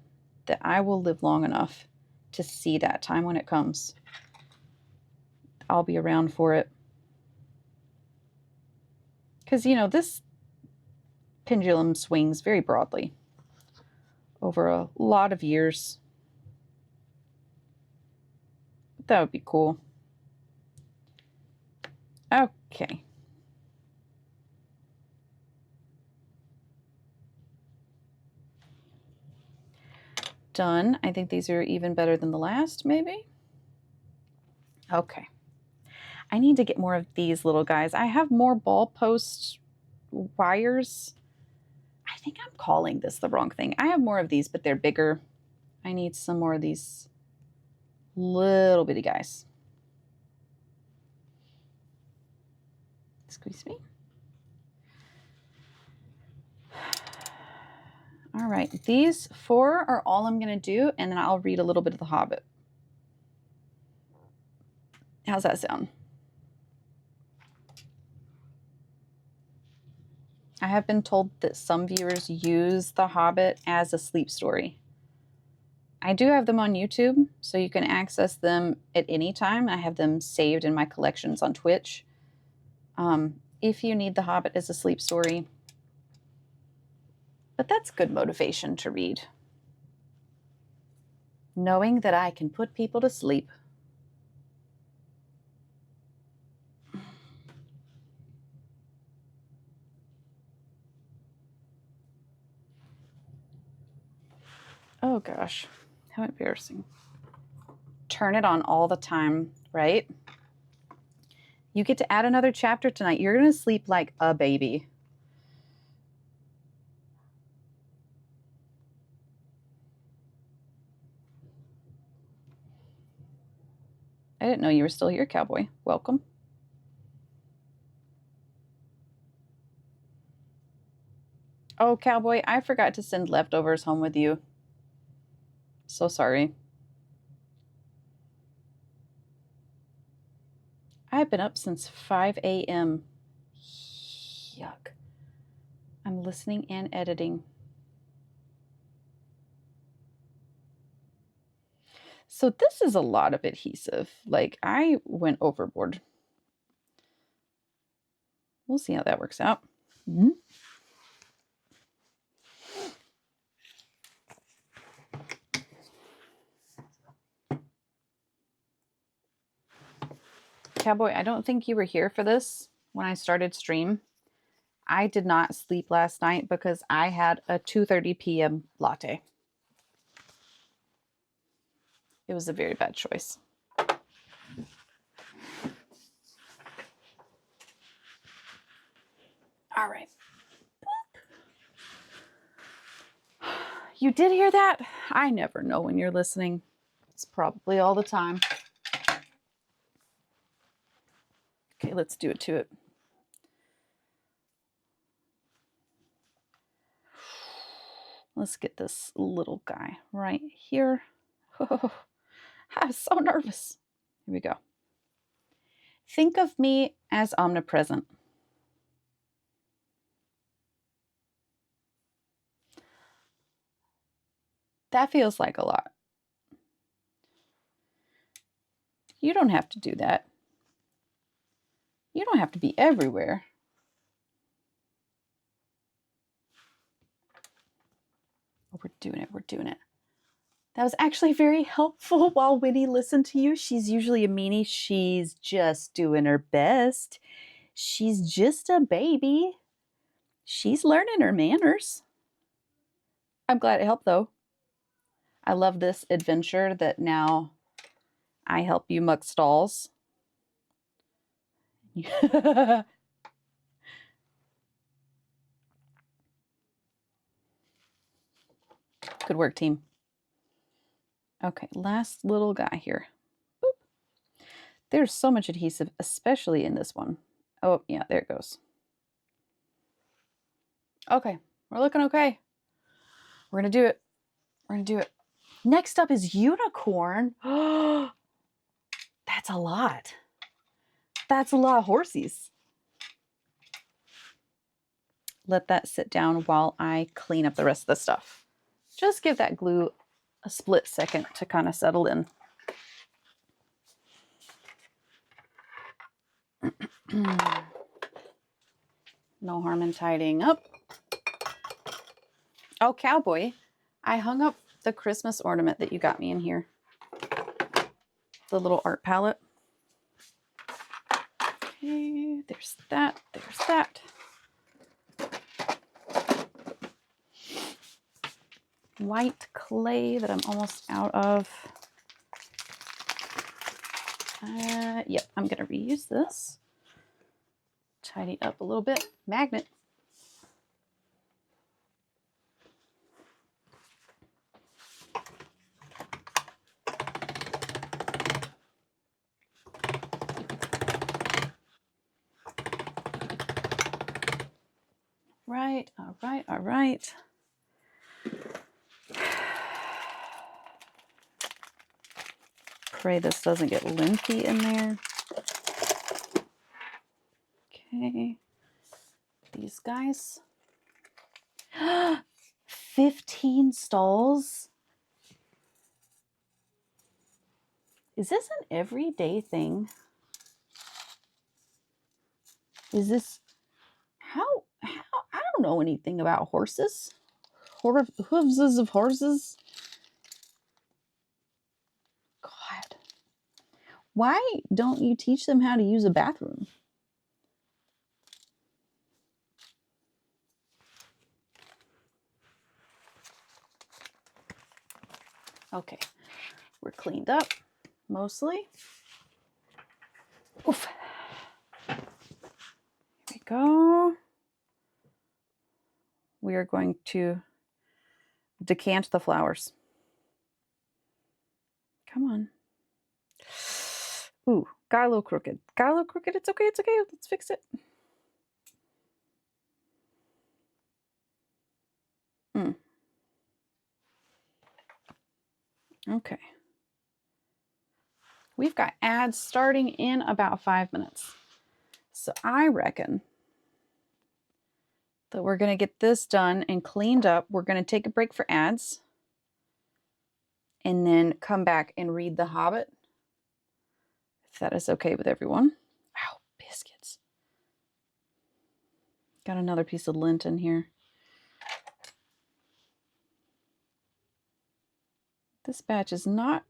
that I will live long enough to see that time when it comes. I'll be around for it. Because, you know, this pendulum swings very broadly over a lot of years. That would be cool. Okay. Done. I think these are even better than the last, maybe. Okay. I need to get more of these little guys. I have more ball post wires. I think I'm calling this the wrong thing. I have more of these, but they're bigger. I need some more of these little bitty guys. Squeeze me. All right, these 4 are all I'm going to do, and then I'll read a little bit of The Hobbit. How's that sound? I have been told that some viewers use The Hobbit as a sleep story. I do have them on YouTube, so you can access them at any time. I have them saved in my collections on Twitch. If you need The Hobbit as a sleep story. But that's good motivation to read. Knowing that I can put people to sleep. Oh gosh, how embarrassing. Turn it on all the time, right? You get to add another chapter tonight. You're going to sleep like a baby. I didn't know you were still here, Cowboy. Welcome. Oh, Cowboy, I forgot to send leftovers home with you. So sorry. I have been up since 5 a.m. Yuck. I'm listening and editing. So this is a lot of adhesive. Like, I went overboard. We'll see how that works out. Mm-hmm. Cowboy, I don't think you were here for this when I started stream. I did not sleep last night because I had a 2:30 p.m. latte. It was a very bad choice. All right. You did hear that? I never know when you're listening. It's probably all the time. Okay, let's do it to it. Let's get this little guy right here. Oh, I'm so nervous. Here we go. Think of me as omnipresent. That feels like a lot. You don't have to do that. You don't have to be everywhere. Oh, we're doing it. We're doing it. That was actually very helpful while Winnie listened to you. She's usually a meanie. She's just doing her best. She's just a baby. She's learning her manners. I'm glad it helped, though. I love this adventure that now I help you muck stalls. Good work, team. Okay, last little guy here. Boop. There's so much adhesive, especially in this one. Oh, yeah, there it goes. Okay, we're looking okay. We're gonna do it. We're gonna do it. Next up is unicorn. That's a lot. That's a lot of horsies. Let that sit down while I clean up the rest of the stuff. Just give that glue a split second to kind of settle in. No harm in tidying up. Oh, cowboy. I hung up the Christmas ornament that you got me in here. The little art palette. Okay, there's that. There's that. White clay that I'm almost out of. Yep, I'm going to reuse this. Tidy up a little bit. Magnet. Right, all right, all right. Pray this doesn't get lengthy in there. Okay. These guys. 15 stalls? Is this an everyday thing? Is this how I don't know anything about horses. Hooves of horses. God. Why don't you teach them how to use a bathroom? Okay. We're cleaned up mostly. Oof. Here we go. We are going to decant the flowers. Come on. Ooh, got a little crooked. Got a little crooked. It's okay. It's okay. Let's fix it. Okay. We've got ads starting in about 5 minutes. So I reckon that we're going to get this done and cleaned up. We're going to take a break for ads and then come back and read The Hobbit, if that is okay with everyone. Ow, biscuits. Got another piece of lint in here. This batch is not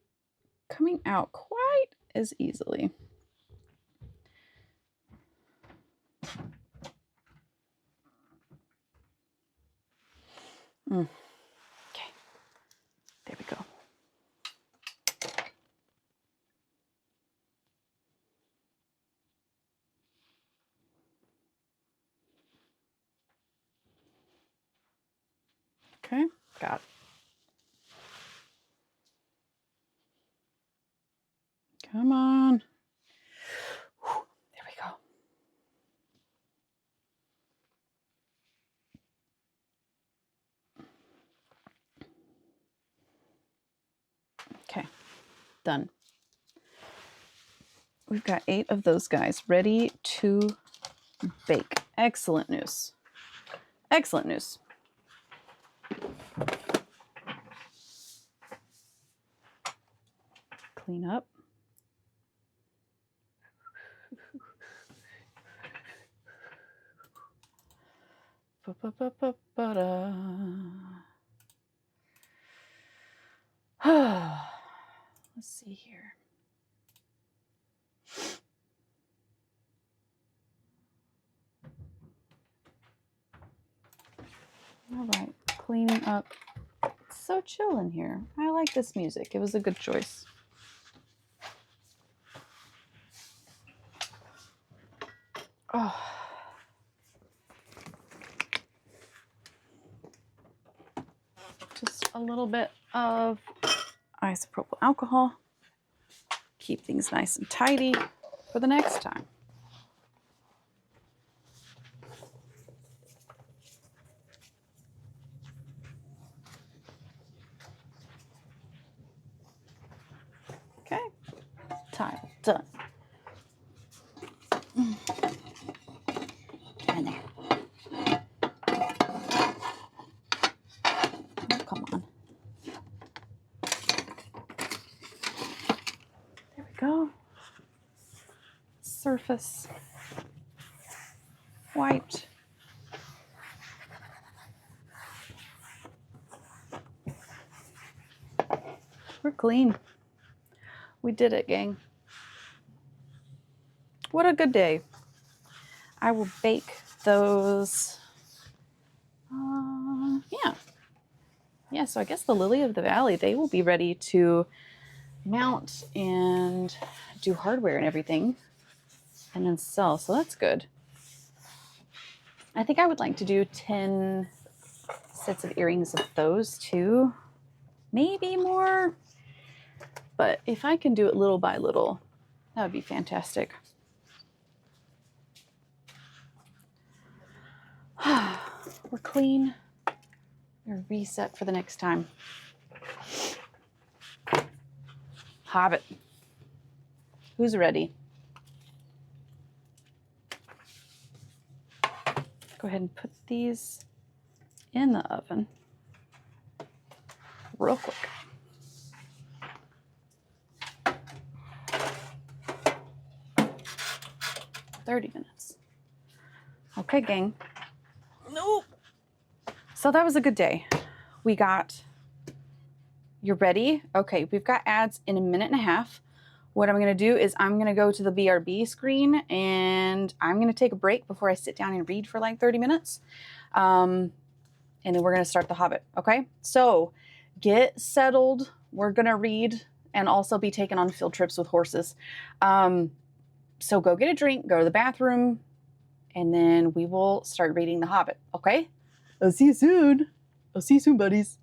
coming out quite as easily. Okay, there we go. Okay, got it. Come on. Whew, there we go. Okay, done. We've got 8 of those guys ready to bake. Excellent news. Excellent news. Clean up. Let's see here. All right, cleaning up. It's so chill in here. I like this music. It was a good choice. Oh. Just a little bit of isopropyl alcohol. Keep things nice and tidy for the next time. Okay, tile done. Get in there. Oh, come on. There we go. Surface wiped. We're clean. We did it, gang. What a good day. I will bake those. Yeah, so I guess the Lily of the Valley, they will be ready to mount and do hardware and everything and then sell. So that's good. I think I would like to do 10 sets of earrings of those too. Maybe more. But if I can do it little by little, that would be fantastic. We're clean. We're reset for the next time. Hobbit. Who's ready? Go ahead and put these in the oven real quick. $30 minutes. Okay, gang. Nope. So that was a good day. We got, you're ready? Okay, we've got ads in a minute and a half. What I'm going to do is I'm going to go to the BRB screen and I'm going to take a break before I sit down and read for like 30 minutes. And then we're going to start The Hobbit. Okay, so get settled. We're going to read and also be taken on field trips with horses. So go get a drink, go to the bathroom, and then we will start reading The Hobbit. Okay, I'll see you soon. I'll see you soon, buddies.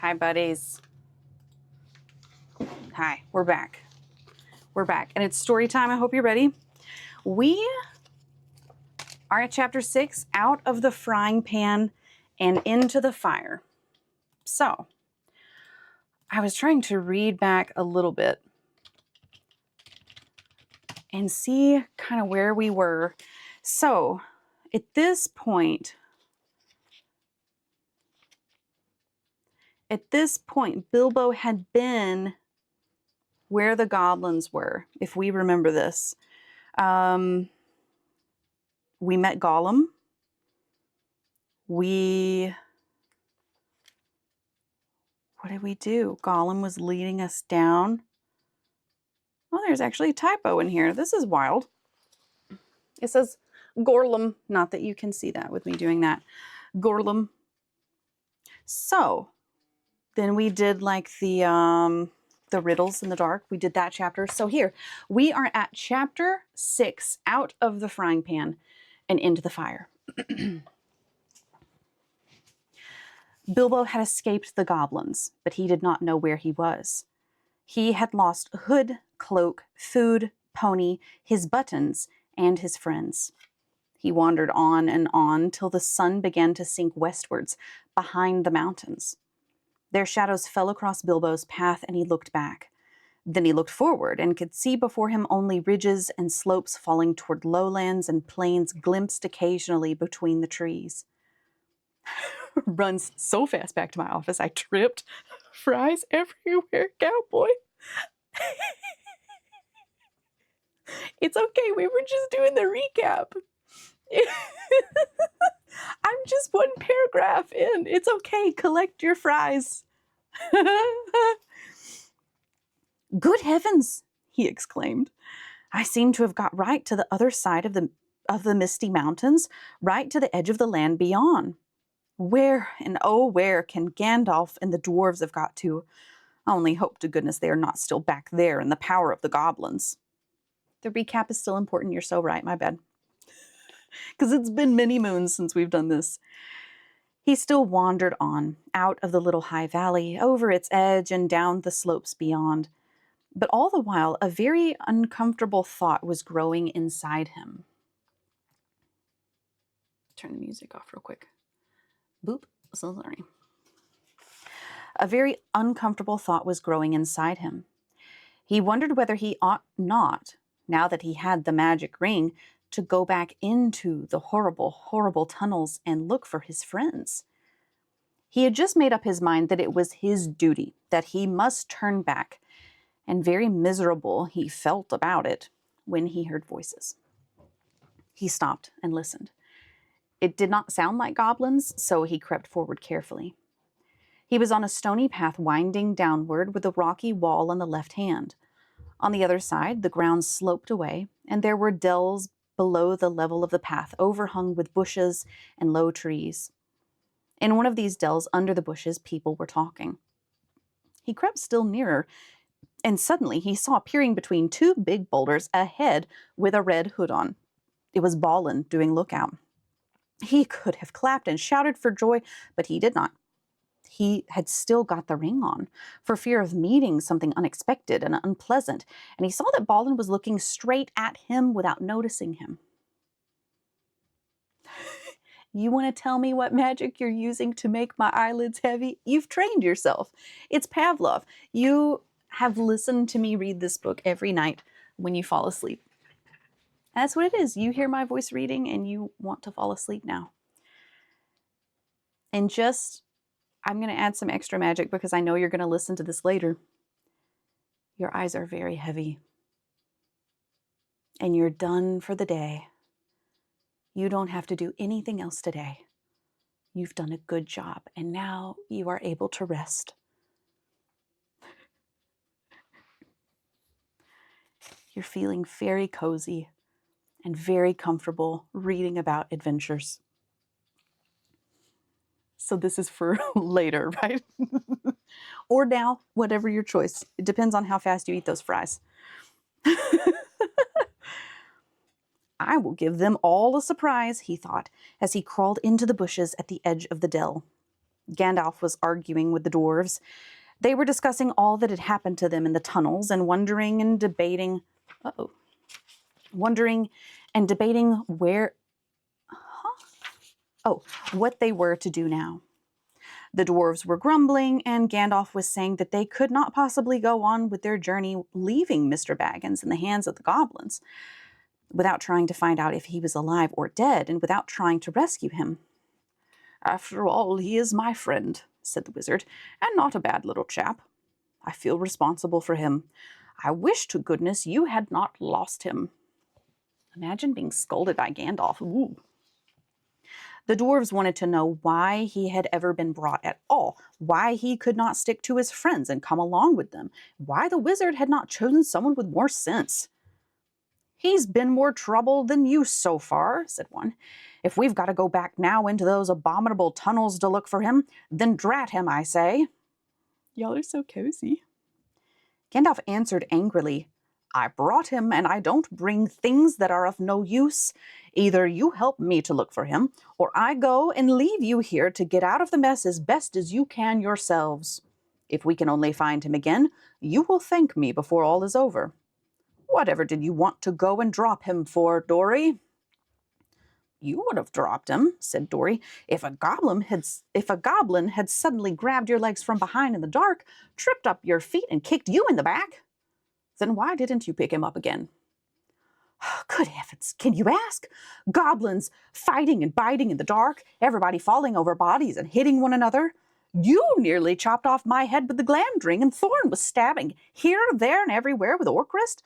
Hi, buddies. Hi, we're back. We're back. And it's story time. I hope you're ready. We are at chapter 6, Out of the Frying Pan and Into the Fire. So, I was trying to read back a little bit and see kind of where we were. So, at this point, Bilbo had been where the goblins were, if we remember this. We met Gollum. What did we do? Gollum was leading us down. Oh, there's actually a typo in here. This is wild. It says Gorlum. Not that you can see that with me doing that. Gorlum. So, then we did like the riddles in the dark. We did that chapter. So here, we are at chapter 6, Out of the Frying Pan and Into the Fire. Bilbo had escaped the goblins, but he did not know where he was. He had lost hood, cloak, food, pony, his buttons, and his friends. He wandered on till the sun began to sink westwards behind the mountains. Their shadows fell across Bilbo's path, and he looked back. Then he looked forward and could see before him only ridges and slopes falling toward lowlands and plains glimpsed occasionally between the trees. Runs so fast back to my office, I tripped. Fries everywhere, cowboy. It's okay, we were just doing the recap. I'm just one paragraph in. It's okay, collect your fries. Good heavens, he exclaimed. I seem to have got right to the other side of the misty mountains, right to the edge of the land beyond. Where, and oh, where can Gandalf and the dwarves have got to? I only hope to goodness they are not still back there in the power of the goblins. The recap is still important. You're so right. My bad. Because it's been many moons since we've done this. He still wandered on, out of the little high valley, over its edge and down the slopes beyond. But all the while, a very uncomfortable thought was growing inside him. Turn the music off real quick. Boop. So sorry. A very uncomfortable thought was growing inside him. He wondered whether he ought not, now that he had the magic ring, to go back into the horrible, horrible tunnels and look for his friends. He had just made up his mind that it was his duty, that he must turn back, and very miserable he felt about it when he heard voices. He stopped and listened. It did not sound like goblins, so he crept forward carefully. He was on a stony path winding downward with a rocky wall on the left hand. On the other side, the ground sloped away, and there were dells below the level of the path, overhung with bushes and low trees. In one of these dells, under the bushes, people were talking. He crept still nearer, and suddenly he saw peering between two big boulders a head with a red hood on. It was Balin doing lookout. He could have clapped and shouted for joy, but he did not. He had still got the ring on, for fear of meeting something unexpected and unpleasant, and he saw that Balin was looking straight at him without noticing him. You want to tell me what magic you're using to make my eyelids heavy? You've trained yourself. It's Pavlov. You have listened to me read this book every night when you fall asleep. That's what it is. You hear my voice reading and you want to fall asleep now. And I'm going to add some extra magic because I know you're going to listen to this later. Your eyes are very heavy. And you're done for the day. You don't have to do anything else today. You've done a good job, and now you are able to rest. You're feeling very cozy and very comfortable reading about adventures. So this is for later, right? Or now, whatever your choice. It depends on how fast you eat those fries. I will give them all a surprise, he thought, as he crawled into the bushes at the edge of the dell. Gandalf was arguing with the dwarves. They were discussing all that had happened to them in the tunnels and wondering and debating where, what they were to do now. The dwarves were grumbling, and Gandalf was saying that they could not possibly go on with their journey leaving Mr. Baggins in the hands of the goblins without trying to find out if he was alive or dead and without trying to rescue him. "After all, he is my friend," said the wizard, "and not a bad little chap. I feel responsible for him. I wish to goodness you had not lost him." Imagine being scolded by Gandalf. Ooh. The dwarves wanted to know why he had ever been brought at all, why he could not stick to his friends and come along with them, why the wizard had not chosen someone with more sense. "He's been more trouble than you so far," said one. "If we've got to go back now into those abominable tunnels to look for him, then drat him, I say." "Y'all are so cozy." Gandalf answered angrily, "I brought him, and I don't bring things that are of no use. Either you help me to look for him, or I go and leave you here to get out of the mess as best as you can yourselves. If we can only find him again, you will thank me before all is over. Whatever did you want to go and drop him for, Dory?" "You would have dropped him," said Dory, if a goblin had suddenly grabbed your legs from behind in the dark, tripped up your feet, and kicked you in the back. Then why didn't you pick him up again?" "Good heavens, can you ask? Goblins fighting and biting in the dark, everybody falling over bodies and hitting one another. You nearly chopped off my head with the Glamdring, and Thorn was stabbing here, there, and everywhere with Orcrist.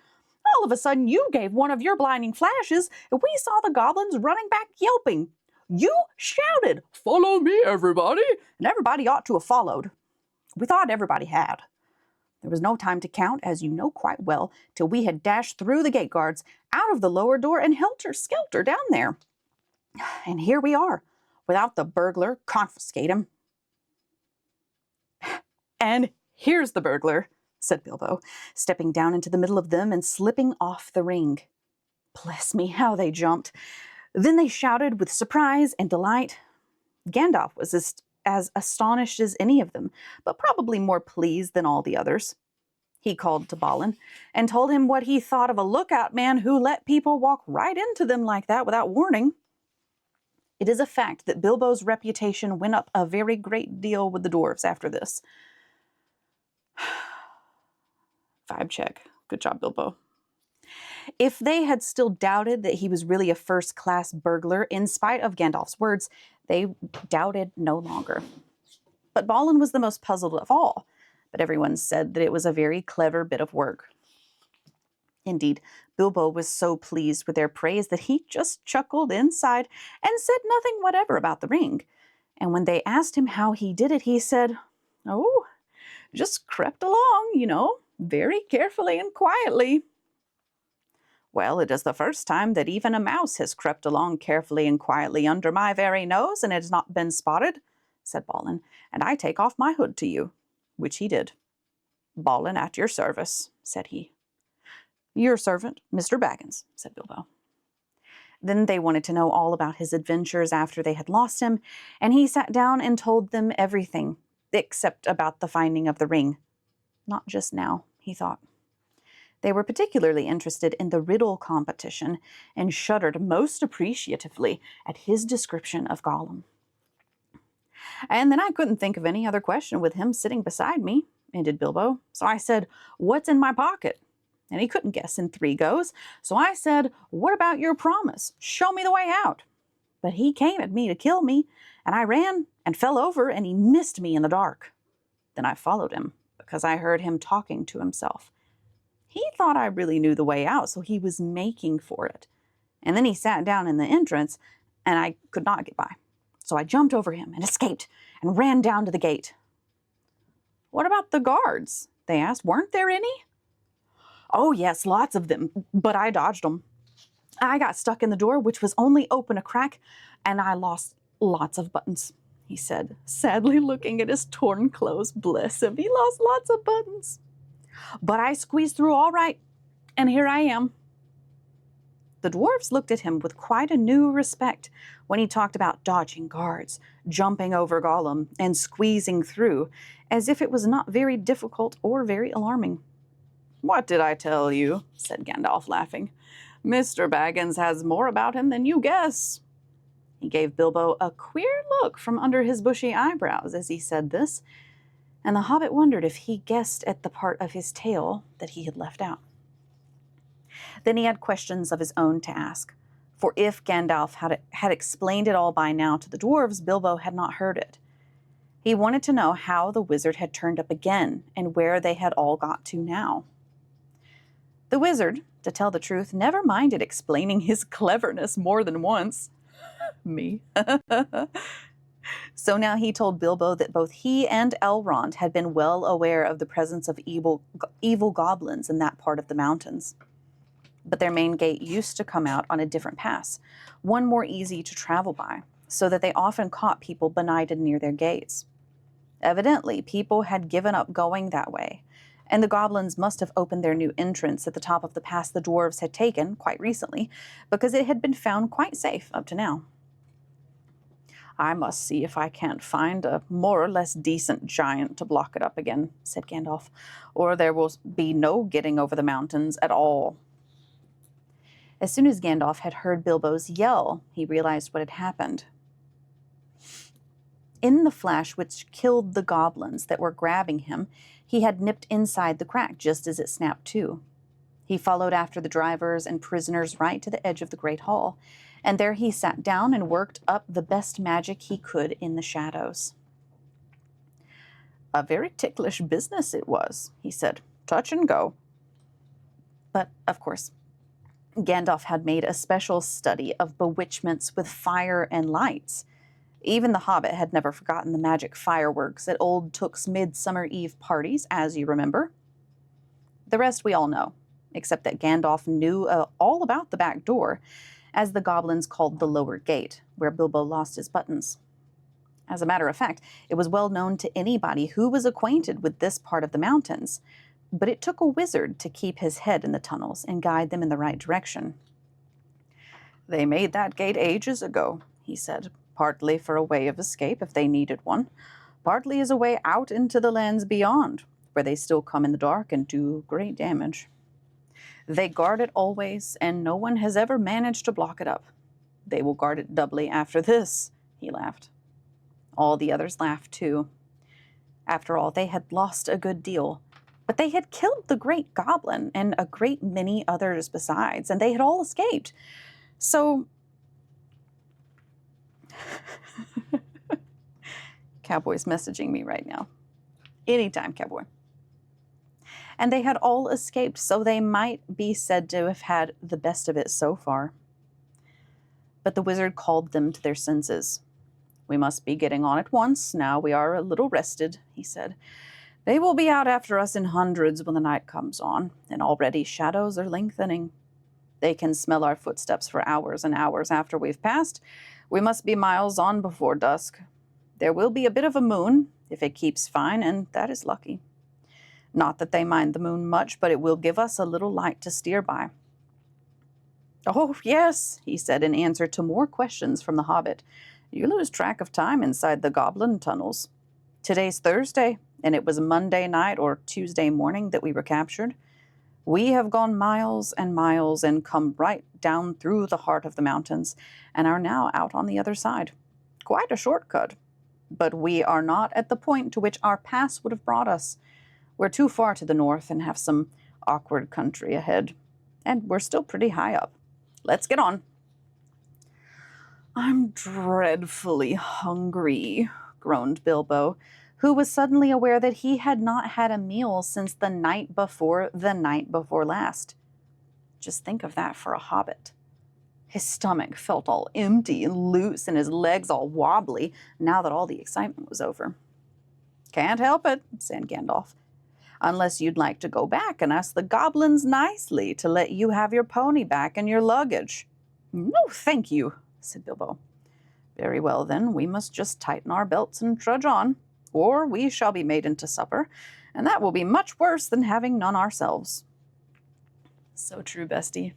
All of a sudden you gave one of your blinding flashes, and we saw the goblins running back yelping. You shouted, 'Follow me, everybody!' and everybody ought to have followed. We thought everybody had. There was no time to count, as you know quite well, till we had dashed through the gate guards, out of the lower door, and helter-skelter down there. And here we are, without the burglar. Confiscate him." "And here's the burglar," said Bilbo, stepping down into the middle of them and slipping off the ring. Bless me, how they jumped. Then they shouted with surprise and delight. Gandalf was as astonished as any of them, but probably more pleased than all the others. He called to Balin and told him what he thought of a lookout man who let people walk right into them like that without warning. It is a fact that Bilbo's reputation went up a very great deal with the dwarves after this. Vibe check. Good job, Bilbo. If they had still doubted that he was really a first-class burglar, in spite of Gandalf's words, they doubted no longer. But Balin was the most puzzled of all, but everyone said that it was a very clever bit of work. Indeed, Bilbo was so pleased with their praise that he just chuckled inside and said nothing whatever about the ring. And when they asked him how he did it, he said, "Oh, just crept along, very carefully and quietly." "Well, it is the first time that even a mouse has crept along carefully and quietly under my very nose, and it has not been spotted," said Balin, "and I take off my hood to you," which he did. "Balin, at your service," said he. "Your servant, Mr. Baggins," said Bilbo. Then they wanted to know all about his adventures after they had lost him, and he sat down and told them everything, except about the finding of the ring. Not just now, he thought. They were particularly interested in the riddle competition and shuddered most appreciatively at his description of Gollum. "And then I couldn't think of any other question with him sitting beside me," ended Bilbo. "So I said, 'What's in my pocket?' And he couldn't guess in 3 goes. So I said, 'What about your promise? Show me the way out.' But he came at me to kill me, and I ran and fell over, and he missed me in the dark. Then I followed him, because I heard him talking to himself. He thought I really knew the way out, so he was making for it. And then he sat down in the entrance, and I could not get by. So I jumped over him and escaped and ran down to the gate." "What about the guards?" they asked. "Weren't there any?" "Oh, yes, lots of them, but I dodged them. I got stuck in the door, which was only open a crack, and I lost lots of buttons," he said, sadly looking at his torn clothes. Bless him, he lost lots of buttons. "But I squeezed through all right, and here I am." The dwarfs looked at him with quite a new respect when he talked about dodging guards, jumping over Gollum, and squeezing through, as if it was not very difficult or very alarming. "What did I tell you?" said Gandalf, laughing. "Mr. Baggins has more about him than you guess." He gave Bilbo a queer look from under his bushy eyebrows as he said this, and the hobbit wondered if he guessed at the part of his tale that he had left out. Then he had questions of his own to ask, for if Gandalf had explained it all by now to the dwarves, Bilbo had not heard it. He wanted to know how the wizard had turned up again and where they had all got to now. The wizard, to tell the truth, never minded explaining his cleverness more than once. Me. So now he told Bilbo that both he and Elrond had been well aware of the presence of evil goblins in that part of the mountains. But their main gate used to come out on a different pass, one more easy to travel by, so that they often caught people benighted near their gates. Evidently, people had given up going that way, and the goblins must have opened their new entrance at the top of the pass the dwarves had taken quite recently, because it had been found quite safe up to now. "I must see if I can't find a more or less decent giant to block it up again," said Gandalf, "or there will be no getting over the mountains at all." As soon as Gandalf had heard Bilbo's yell, he realized what had happened. In the flash which killed the goblins that were grabbing him, he had nipped inside the crack just as it snapped to. He followed after the drivers and prisoners right to the edge of the great hall, and there he sat down and worked up the best magic he could in the shadows. "A very ticklish business it was," he said. "Touch and go." But, of course, Gandalf had made a special study of bewitchments with fire and lights. Even the Hobbit had never forgotten the magic fireworks at Old Took's Midsummer Eve parties, as you remember. The rest we all know, except that Gandalf knew all about the back door, as the goblins called the lower gate, where Bilbo lost his buttons. As a matter of fact, it was well known to anybody who was acquainted with this part of the mountains, but it took a wizard to keep his head in the tunnels and guide them in the right direction. "They made that gate ages ago," he said, "partly for a way of escape if they needed one, partly as a way out into the lands beyond, where they still come in the dark and do great damage. They guard it always, and no one has ever managed to block it up. They will guard it doubly after this," he laughed. All the others laughed too. After all, they had lost a good deal, but they had killed the great goblin and a great many others besides, and they had all escaped. So... Cowboy's messaging me right now. Anytime, Cowboy. And they had all escaped, so they might be said to have had the best of it so far. But the wizard called them to their senses. "We must be getting on at once, now we are a little rested," he said. "They will be out after us in hundreds when the night comes on, and already shadows are lengthening. They can smell our footsteps for hours and hours after we've passed. We must be miles on before dusk. There will be a bit of a moon, if it keeps fine, and that is lucky. Not that they mind the moon much, but it will give us a little light to steer by." "Oh, yes," he said in answer to more questions from the Hobbit. "You lose track of time inside the goblin tunnels. Today's Thursday, and it was Monday night or Tuesday morning that we were captured. We have gone miles and miles and come right down through the heart of the mountains, and are now out on the other side. Quite a shortcut. But we are not at the point to which our pass would have brought us. We're too far to the north and have some awkward country ahead. And we're still pretty high up. Let's get on." "I'm dreadfully hungry," groaned Bilbo, who was suddenly aware that he had not had a meal since the night before last. Just think of that for a hobbit. His stomach felt all empty and loose and his legs all wobbly now that all the excitement was over. "Can't help it," said Gandalf. "Unless you'd like to go back and ask the goblins nicely to let you have your pony back and your luggage." "No, thank you," said Bilbo. "Very well, then, we must just tighten our belts and trudge on, or we shall be made into supper, and that will be much worse than having none ourselves." So true, bestie.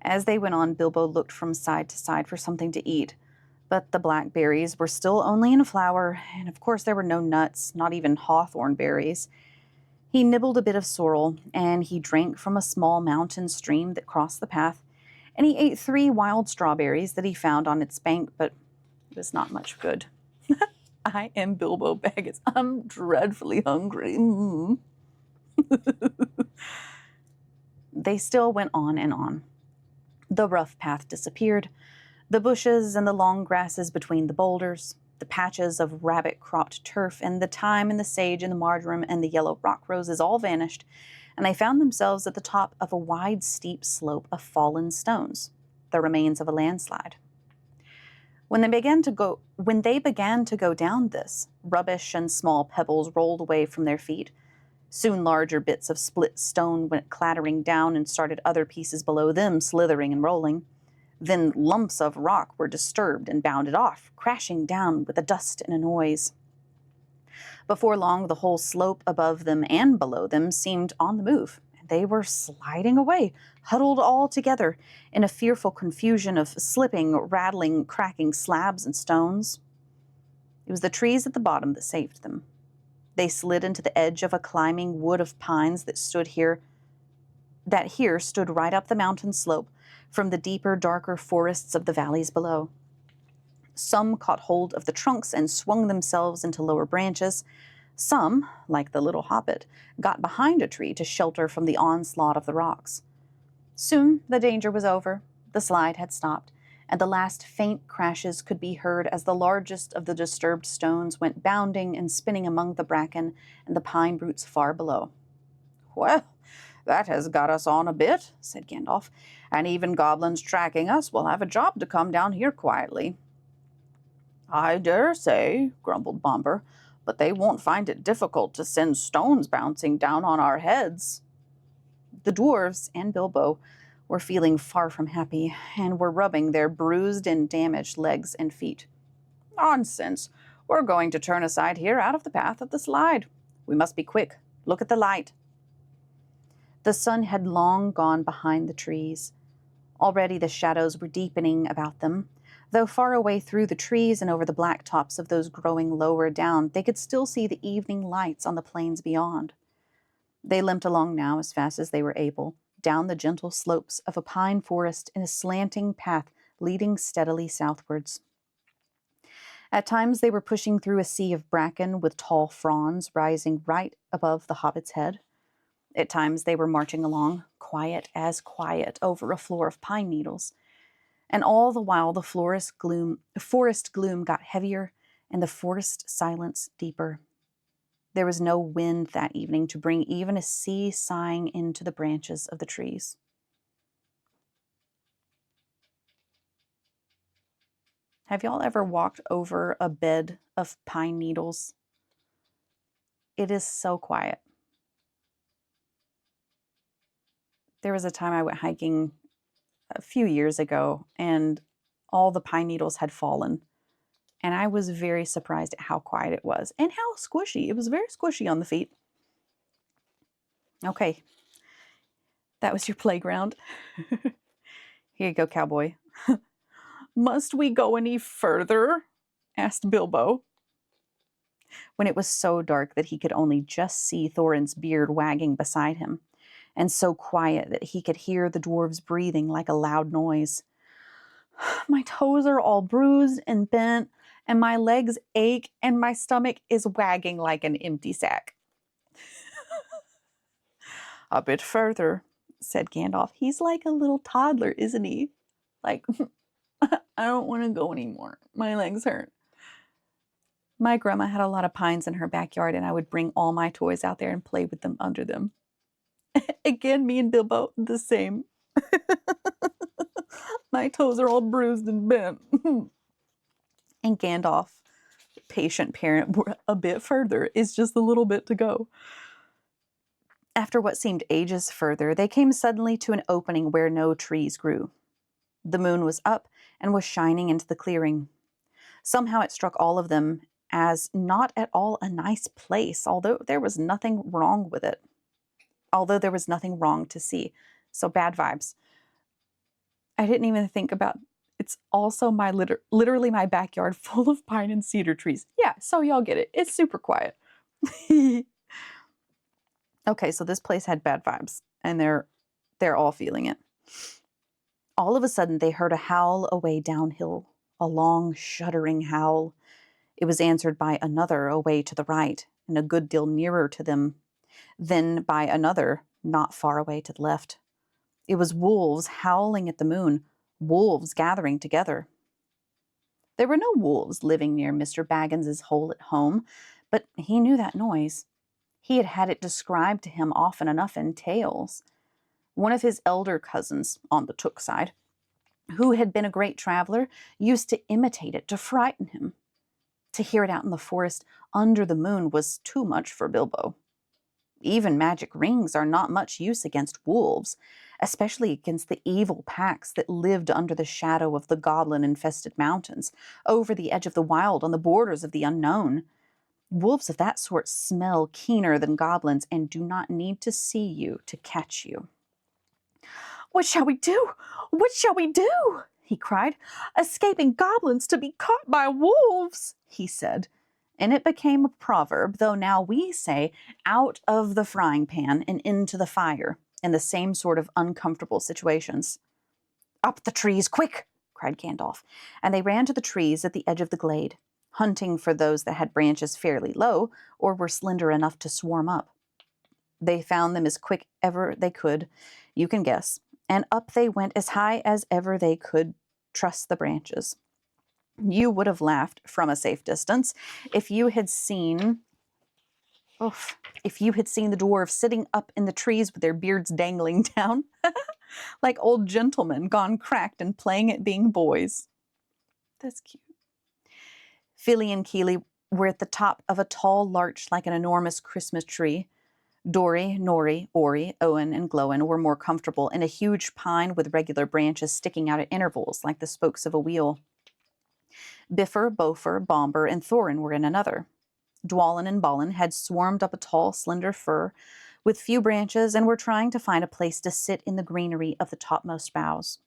As they went on, Bilbo looked from side to side for something to eat, but the blackberries were still only in flower, and of course there were no nuts, not even hawthorn berries. He nibbled a bit of sorrel, and he drank from a small mountain stream that crossed the path, and he ate 3 wild strawberries that he found on its bank, but it was not much good. I am Bilbo Baggins. I'm dreadfully hungry. They still went on and on. The rough path disappeared. The bushes and the long grasses between the boulders, the patches of rabbit-cropped turf, and the thyme and the sage and the marjoram and the yellow rock roses all vanished, and they found themselves at the top of a wide, steep slope of fallen stones, the remains of a landslide. When they began to go down this, rubbish and small pebbles rolled away from their feet. Soon larger bits of split stone went clattering down and started other pieces below them slithering and rolling. Then lumps of rock were disturbed and bounded off, crashing down with a dust and a noise. Before long, the whole slope above them and below them seemed on the move, and they were sliding away, huddled all together in a fearful confusion of slipping, rattling, cracking slabs and stones. It was the trees at the bottom that saved them. They slid into the edge of a climbing wood of pines that here stood right up the mountain slope from the deeper, darker forests of the valleys below. Some caught hold of the trunks and swung themselves into lower branches. Some, like the little hobbit, got behind a tree to shelter from the onslaught of the rocks. Soon the danger was over. The slide had stopped, and the last faint crashes could be heard as the largest of the disturbed stones went bounding and spinning among the bracken and the pine roots far below. "Well, that has got us on a bit," said Gandalf, "and even goblins tracking us will have a job to come down here quietly." "I dare say," grumbled Bombur, "but they won't find it difficult to send stones bouncing down on our heads." The dwarves and Bilbo were feeling far from happy, and were rubbing their bruised and damaged legs and feet. "Nonsense! We're going to turn aside here out of the path of the slide. We must be quick. Look at the light." The sun had long gone behind the trees. Already the shadows were deepening about them. Though far away through the trees and over the black tops of those growing lower down, they could still see the evening lights on the plains beyond. They limped along now as fast as they were able, down the gentle slopes of a pine forest in a slanting path leading steadily southwards. At times they were pushing through a sea of bracken with tall fronds rising right above the hobbit's head. At times they were marching along, quiet as quiet, over a floor of pine needles. And all the while the forest gloom got heavier and the forest silence deeper. There was no wind that evening to bring even a sea sighing into the branches of the trees. Have y'all ever walked over a bed of pine needles? It is so quiet. There was a time I went hiking a few years ago, and all the pine needles had fallen. And I was very surprised at how quiet it was and how squishy. It was very squishy on the feet. Okay, that was your playground. Here you go, cowboy. "Must we go any further?" asked Bilbo. When it was so dark that he could only just see Thorin's beard wagging beside him, and so quiet that he could hear the dwarves breathing like a loud noise. "My toes are all bruised and bent, and my legs ache, and my stomach is wagging like an empty sack." "A bit further," said Gandalf. He's like a little toddler, isn't he? Like, "I don't want to go anymore. My legs hurt." My grandma had a lot of pines in her backyard, and I would bring all my toys out there and play with them under them. Again, me and Bilbo, the same. My toes are all bruised and bent. And Gandalf, patient parent, we're a bit further. It's just a little bit to go. After what seemed ages further, they came suddenly to an opening where no trees grew. The moon was up and was shining into the clearing. Somehow it struck all of them as not at all a nice place, although there was nothing wrong with it. Although there was nothing wrong to see. So bad vibes. I didn't even think about it's also my literally my backyard full of pine and cedar trees. Yeah, so y'all get it. It's super quiet. Okay, so this place had bad vibes, and they're all feeling it. All of a sudden, they heard a howl away downhill, a long, shuddering howl. It was answered by another away to the right, and a good deal nearer to them, then by another not far away to the left. It was wolves howling at the moon, wolves gathering together. There were no wolves living near Mr. Baggins's hole at home, but he knew that noise. He had had it described to him often enough in tales. One of his elder cousins, on the Took side, who had been a great traveler, used to imitate it to frighten him. To hear it out in the forest under the moon was too much for Bilbo. Even magic rings are not much use against wolves, especially against the evil packs that lived under the shadow of the goblin-infested mountains, over the edge of the wild, on the borders of the unknown. Wolves of that sort smell keener than goblins and do not need to see you to catch you. "What shall we do? What shall we do?" he cried. "Escaping goblins to be caught by wolves," he said. And it became a proverb, though now we say, out of the frying pan and into the fire, in the same sort of uncomfortable situations. "Up the trees, quick!" cried Gandalf, and they ran to the trees at the edge of the glade, hunting for those that had branches fairly low or were slender enough to swarm up. They found them as quick ever they could, you can guess, and up they went as high as ever they could trust the branches. You would have laughed from a safe distance if you had seen the dwarves sitting up in the trees with their beards dangling down, like old gentlemen gone cracked and playing at being boys. That's cute. Philly and Keely were at the top of a tall larch like an enormous Christmas tree. Dory, Nori, Ori, Owen, and Glowin were more comfortable in a huge pine with regular branches sticking out at intervals like the spokes of a wheel. Biffer, Bofer, Bomber, and Thorin were in another. Dwalin and Balin had swarmed up a tall, slender fir with few branches and were trying to find a place to sit in the greenery of the topmost boughs.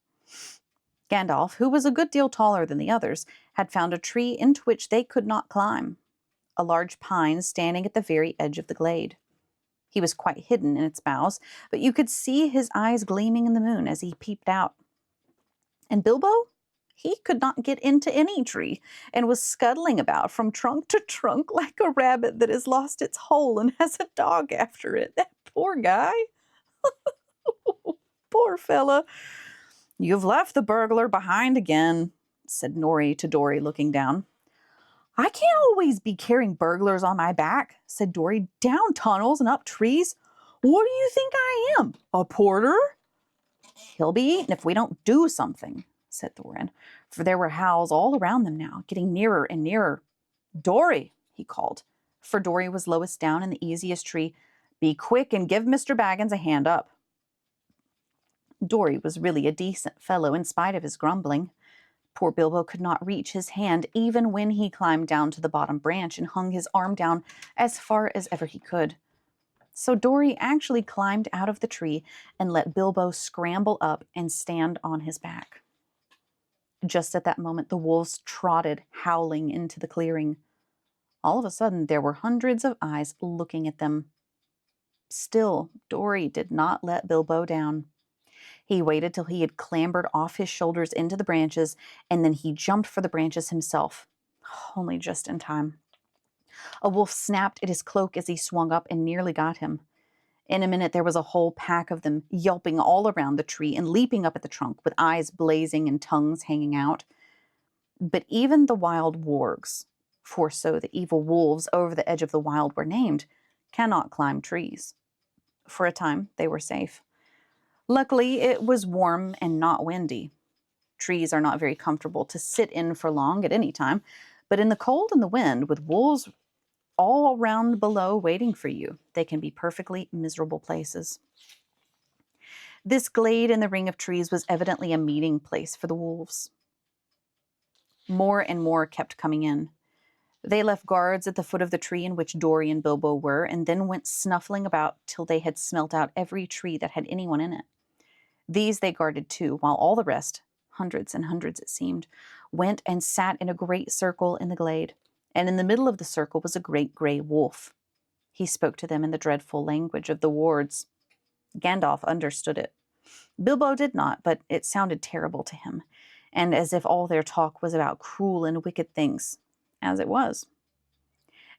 Gandalf, who was a good deal taller than the others, had found a tree into which they could not climb, a large pine standing at the very edge of the glade. He was quite hidden in its boughs, but you could see his eyes gleaming in the moon as he peeped out. And Bilbo? He could not get into any tree and was scuttling about from trunk to trunk like a rabbit that has lost its hole and has a dog after it. That poor guy. Poor fella. "You've left the burglar behind again," said Nori to Dory, looking down. "I can't always be carrying burglars on my back," said Dory, "down tunnels and up trees. What do you think I am, a porter?" "He'll be eaten if we don't do something," said Thorin, for there were howls all around them now, getting nearer and nearer. "Dory," he called, for Dory was lowest down in the easiest tree. "Be quick and give Mr. Baggins a hand up." Dory was really a decent fellow in spite of his grumbling. Poor Bilbo could not reach his hand even when he climbed down to the bottom branch and hung his arm down as far as ever he could. So Dory actually climbed out of the tree and let Bilbo scramble up and stand on his back. Just at that moment, the wolves trotted, howling, into the clearing. All of a sudden, there were hundreds of eyes looking at them. Still, Dory did not let Bilbo down. He waited till he had clambered off his shoulders into the branches, and then he jumped for the branches himself, only just in time. A wolf snapped at his cloak as he swung up and nearly got him. In a minute, there was a whole pack of them yelping all around the tree and leaping up at the trunk with eyes blazing and tongues hanging out. But even the wild wargs, for so the evil wolves over the edge of the wild were named, cannot climb trees. For a time, they were safe. Luckily, it was warm and not windy. Trees are not very comfortable to sit in for long at any time, but in the cold and the wind, with wolves all around below waiting for you, they can be perfectly miserable places. This glade in the ring of trees was evidently a meeting place for the wolves. More and more kept coming in. They left guards at the foot of the tree in which Dory and Bilbo were, and then went snuffling about till they had smelt out every tree that had anyone in it. These they guarded too, while all the rest, hundreds and hundreds it seemed, went and sat in a great circle in the glade, and in the middle of the circle was a great grey wolf. He spoke to them in the dreadful language of the wards. Gandalf understood it. Bilbo did not, but it sounded terrible to him, and as if all their talk was about cruel and wicked things, as it was.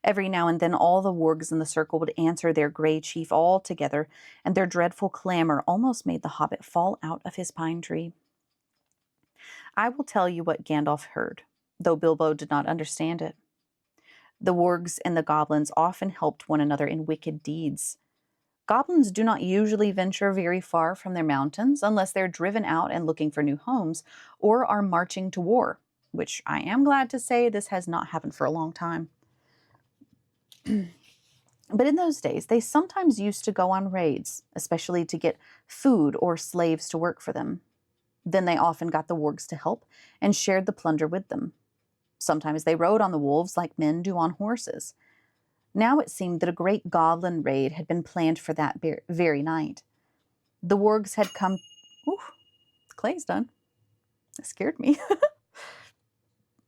Every now and then all the wargs in the circle would answer their grey chief all together, and their dreadful clamour almost made the hobbit fall out of his pine tree. I will tell you what Gandalf heard, though Bilbo did not understand it. The wargs and the goblins often helped one another in wicked deeds. Goblins do not usually venture very far from their mountains unless they're driven out and looking for new homes, or are marching to war, which I am glad to say this has not happened for a long time. But in those days, they sometimes used to go on raids, especially to get food or slaves to work for them. Then they often got the wargs to help and shared the plunder with them. Sometimes they rode on the wolves like men do on horses. Now it seemed that a great goblin raid had been planned for that very night. The wargs had come... Ooh, clay's done. That scared me.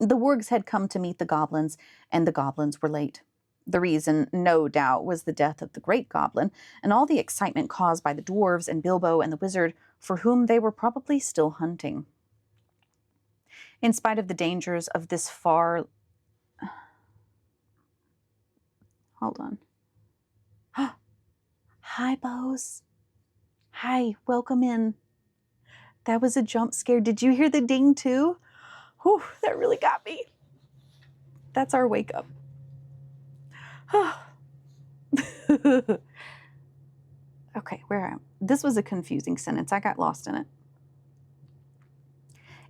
The wargs had come to meet the goblins, and the goblins were late. The reason, no doubt, was the death of the great goblin and all the excitement caused by the dwarves and Bilbo and the wizard, for whom they were probably still hunting. In spite of the dangers of this far... Hold on. Hi, Bose. Hi, welcome in. That was a jump scare. Did you hear the ding too? Whew, that really got me. That's our wake up. Okay, where am I? This was a confusing sentence. I got lost in it.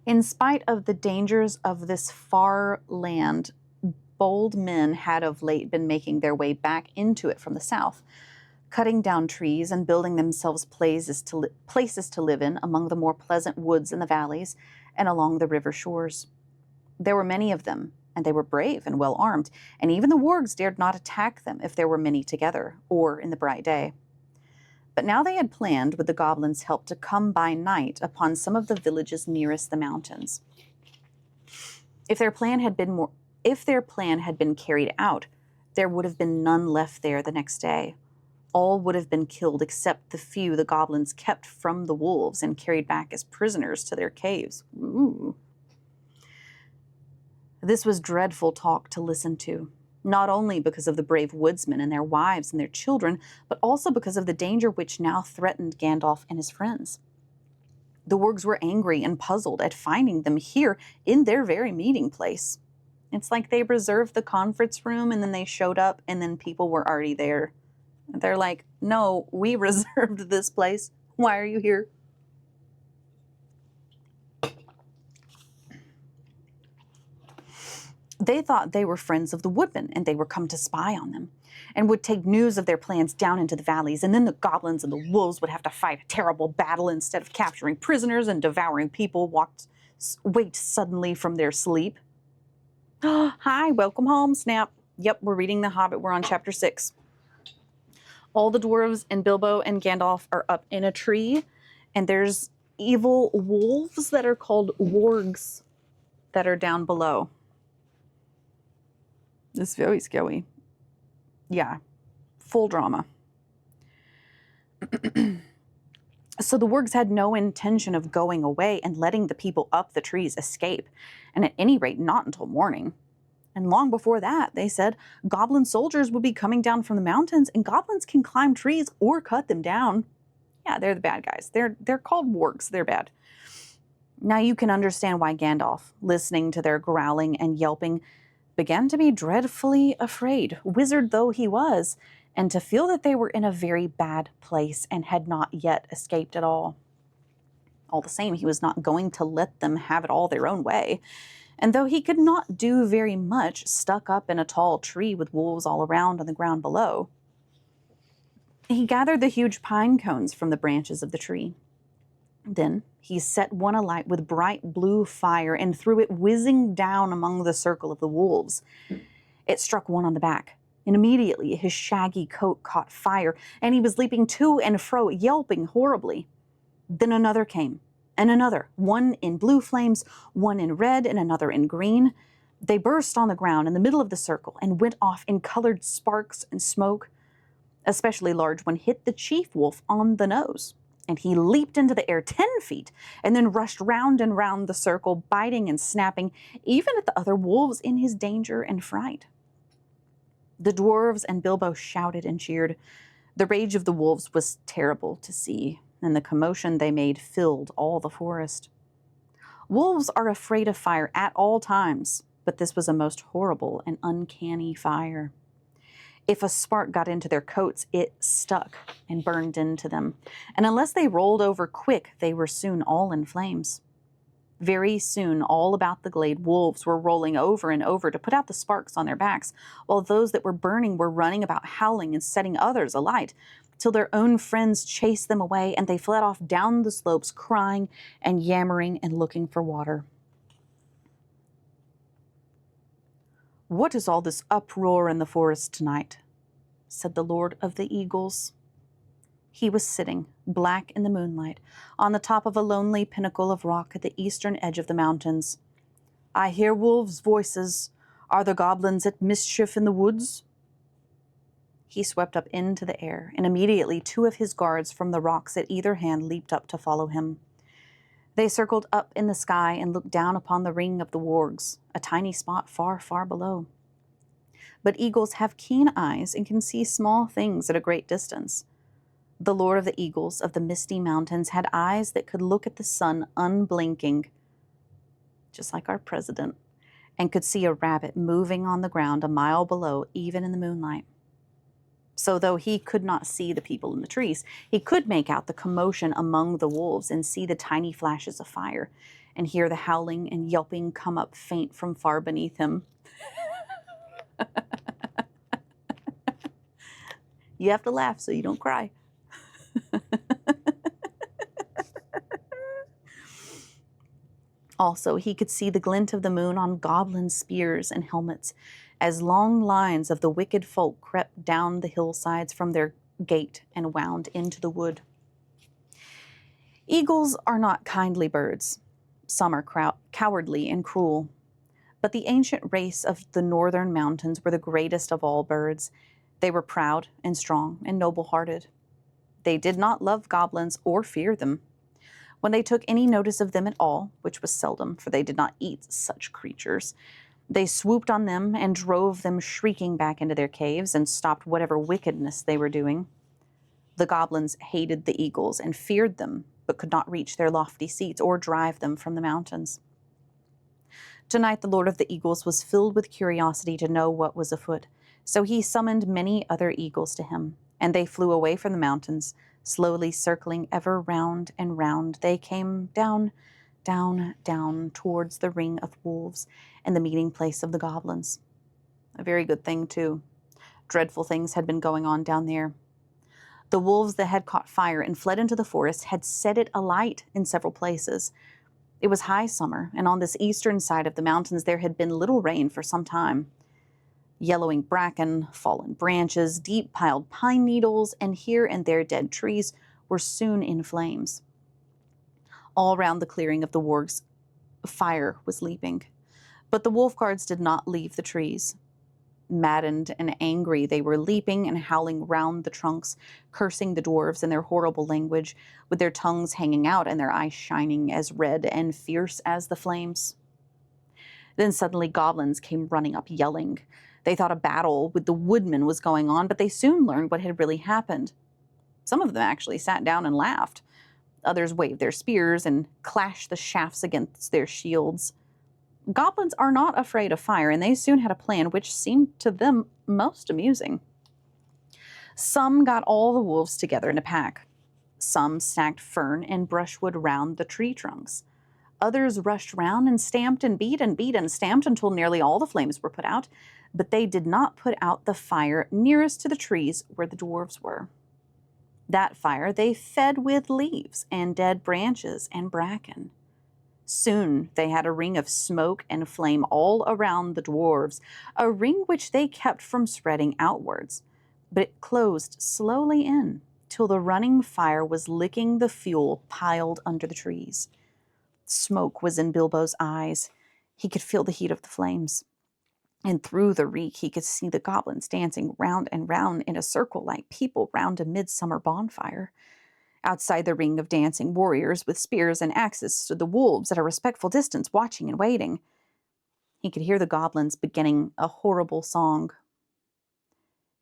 In spite of the dangers of this far land, bold men had of late been making their way back into it from the south, cutting down trees and building themselves places to live in among the more pleasant woods in the valleys and along the river shores. There were many of them, and they were brave and well armed, and even the wargs dared not attack them if there were many together, or in the bright day. But now they had planned, with the goblins' help, to come by night upon some of the villages nearest the mountains. If their plan had been carried out, there would have been none left there the next day. All would have been killed except the few the goblins kept from the wolves and carried back as prisoners to their caves. Ooh. This was dreadful talk to listen to, not only because of the brave woodsmen and their wives and their children, but also because of the danger which now threatened Gandalf and his friends. The wargs were angry and puzzled at finding them here in their very meeting place. It's like they reserved the conference room and then they showed up and then people were already there. They're like, no, we reserved this place. Why are you here? They thought they were friends of the woodmen, and they were come to spy on them, and would take news of their plans down into the valleys, and then the goblins and the wolves would have to fight a terrible battle instead of capturing prisoners and devouring people waked suddenly from their sleep. Hi, welcome home, Snap. Yep, we're reading The Hobbit. We're on chapter 6. All the dwarves and Bilbo and Gandalf are up in a tree, and there's evil wolves that are called wargs that are down below. It's very scary. Yeah, full drama. So the wargs had no intention of going away and letting the people up the trees escape, and at any rate not until morning. And long before that, they said, goblin soldiers would be coming down from the mountains, and goblins can climb trees or cut them down. Yeah, they're the bad guys. They're called wargs. They're bad. Now you can understand why Gandalf, listening to their growling and yelping, began to be dreadfully afraid, wizard though he was, and to feel that they were in a very bad place and had not yet escaped at all. All the same, he was not going to let them have it all their own way. And though he could not do very much, stuck up in a tall tree with wolves all around on the ground below, he gathered the huge pine cones from the branches of the tree. Then he set one alight with bright blue fire and threw it whizzing down among the circle of the wolves. It struck one on the back, and immediately his shaggy coat caught fire, and he was leaping to and fro, yelping horribly. Then another came, and another, one in blue flames, one in red, and another in green. They burst on the ground in the middle of the circle and went off in colored sparks and smoke. Especially large one hit the chief wolf on the nose, and he leaped into the air 10 feet and then rushed round and round the circle, biting and snapping, even at the other wolves in his danger and fright. The dwarves and Bilbo shouted and cheered. The rage of the wolves was terrible to see, and the commotion they made filled all the forest. Wolves are afraid of fire at all times, but this was a most horrible and uncanny fire. If a spark got into their coats, it stuck and burned into them, and unless they rolled over quick, they were soon all in flames. Very soon, all about the glade, wolves were rolling over and over to put out the sparks on their backs, while those that were burning were running about howling and setting others alight, till their own friends chased them away, and they fled off down the slopes, crying and yammering and looking for water. "What is all this uproar in the forest tonight?" said the Lord of the Eagles. He was sitting, black in the moonlight, on the top of a lonely pinnacle of rock at the eastern edge of the mountains. "I hear wolves' voices. Are the goblins at mischief in the woods?" He swept up into the air, and immediately 2 of his guards from the rocks at either hand leaped up to follow him. They circled up in the sky and looked down upon the ring of the wargs, a tiny spot far, far below. But eagles have keen eyes and can see small things at a great distance. The Lord of the Eagles of the misty mountains had eyes that could look at the sun unblinking, just like our president, and could see a rabbit moving on the ground a mile below, even in the moonlight. So though he could not see the people in the trees, he could make out the commotion among the wolves and see the tiny flashes of fire and hear the howling and yelping come up faint from far beneath him. You have to laugh so you don't cry. Also, he could see the glint of the moon on goblin spears and helmets, as long lines of the wicked folk crept down the hillsides from their gate and wound into the wood. Eagles are not kindly birds. Some are cowardly and cruel. But the ancient race of the northern mountains were the greatest of all birds. They were proud and strong and noble-hearted. They did not love goblins or fear them. When they took any notice of them at all, which was seldom, for they did not eat such creatures, they swooped on them and drove them shrieking back into their caves and stopped whatever wickedness they were doing. The goblins hated the eagles and feared them, but could not reach their lofty seats or drive them from the mountains. Tonight the Lord of the Eagles was filled with curiosity to know what was afoot, so he summoned many other eagles to him, and they flew away from the mountains, slowly circling ever round and round. They came down, down, down towards the ring of wolves and the meeting place of the goblins. A very good thing, too. Dreadful things had been going on down there. The wolves that had caught fire and fled into the forest had set it alight in several places. It was high summer, and on this eastern side of the mountains there had been little rain for some time. Yellowing bracken, fallen branches, deep-piled pine needles, and here and there dead trees were soon in flames. All round the clearing of the wargs, fire was leaping. But the wolf guards did not leave the trees. Maddened and angry, they were leaping and howling round the trunks, cursing the dwarves in their horrible language, with their tongues hanging out and their eyes shining as red and fierce as the flames. Then suddenly goblins came running up, yelling. They thought a battle with the woodmen was going on, but they soon learned what had really happened. Some of them actually sat down and laughed. Others waved their spears and clashed the shafts against their shields. Goblins are not afraid of fire, and they soon had a plan which seemed to them most amusing. Some got all the wolves together in a pack. Some snagged fern and brushwood round the tree trunks. Others rushed round and stamped and beat and stamped until nearly all the flames were put out, but they did not put out the fire nearest to the trees where the dwarves were. That fire they fed with leaves and dead branches and bracken. Soon they had a ring of smoke and flame all around the dwarves, a ring which they kept from spreading outwards, but it closed slowly in, till the running fire was licking the fuel piled under the trees. Smoke was in Bilbo's eyes. He could feel the heat of the flames. And through the reek, he could see the goblins dancing round and round in a circle like people round a midsummer bonfire. Outside the ring of dancing warriors with spears and axes stood the wolves at a respectful distance, watching and waiting. He could hear the goblins beginning a horrible song.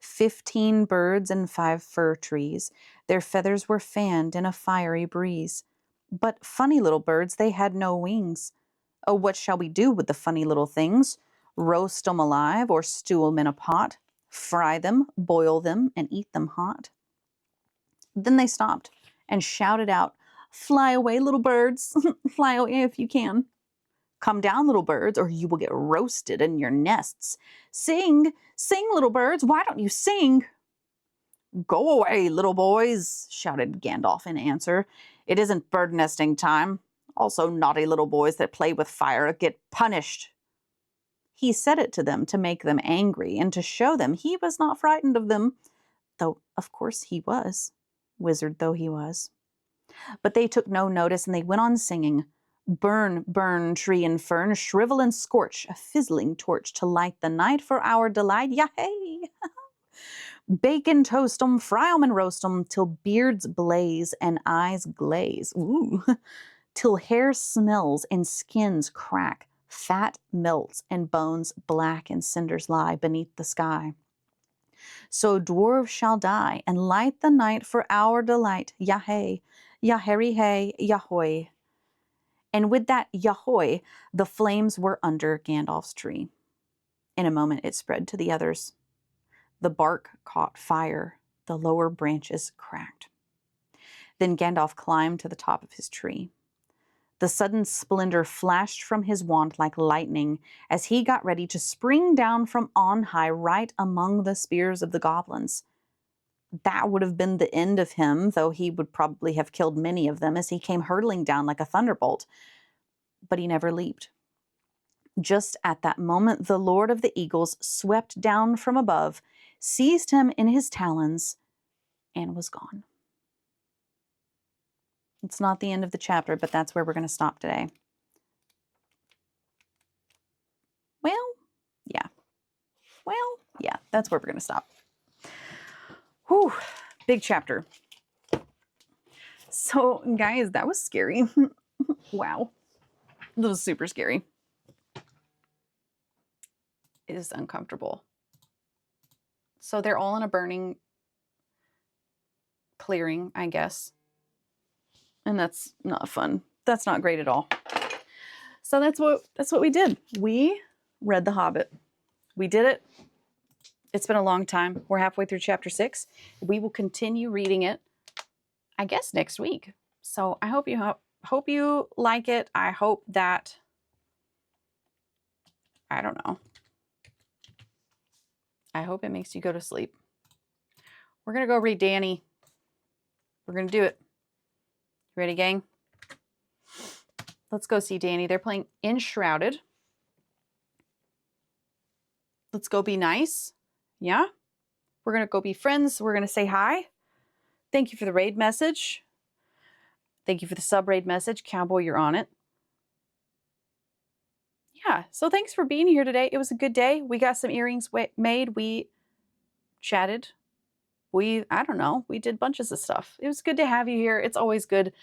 15 birds and 5 fir trees, their feathers were fanned in a fiery breeze. But funny little birds, they had no wings. Oh, what shall we do with the funny little things? Roast 'em alive or stew 'em in a pot? Fry them, boil them, and eat them hot? Then they stopped and shouted out, "Fly away, little birds, fly away if you can. Come down, little birds, or you will get roasted in your nests. Sing, sing, little birds, why don't you sing?" "Go away, little boys," shouted Gandalf in answer. "It isn't bird nesting time. Also, naughty little boys that play with fire get punished." He said it to them to make them angry and to show them he was not frightened of them, though of course he was, wizard though he was. But they took no notice, and they went on singing. "Burn, burn, tree and fern, shrivel and scorch, a fizzling torch to light the night for our delight, yah-hey! Bake and toast 'em, fry 'em and roast 'em, till beards blaze and eyes glaze, ooh, till hair smells and skins crack, fat melts and bones black and cinders lie beneath the sky. So dwarves shall die and light the night for our delight, yah-hey, yah-harry-hey, yah-hoy." And with that yah-hoy, the flames were under Gandalf's tree. In a moment it spread to the others. The bark caught fire. The lower branches cracked. Then Gandalf climbed to the top of his tree. The sudden splendor flashed from his wand like lightning as he got ready to spring down from on high right among the spears of the goblins. That would have been the end of him, though he would probably have killed many of them as he came hurtling down like a thunderbolt. But he never leaped. Just at that moment, the Lord of the Eagles swept down from above, seized him in his talons, and was gone. It's not the end of the chapter, but that's where we're going to stop today. Yeah, that's where we're going to stop. Whew, big chapter. So, guys, that was scary. Wow. That was super scary. It is uncomfortable. So they're all in a burning clearing, I guess. And that's not fun. That's not great at all. So that's what we did. We read The Hobbit. We did it. It's been a long time. We're halfway through chapter 6. We will continue reading it, I guess, next week. So I hope you like it. I hope that, I don't know. I hope it makes you go to sleep. We're going to go read Danny. We're going to do it. Ready, gang? Let's go see Danny. They're playing Enshrouded. Let's go be nice. Yeah? We're going to go be friends. We're going to say hi. Thank you for the raid message. Thank you for the sub raid message. Cowboy, you're on it. Yeah, so thanks for being here today. It was a good day. We got some earrings made. We chatted. I don't know, we did bunches of stuff. It was good to have you here. It's always good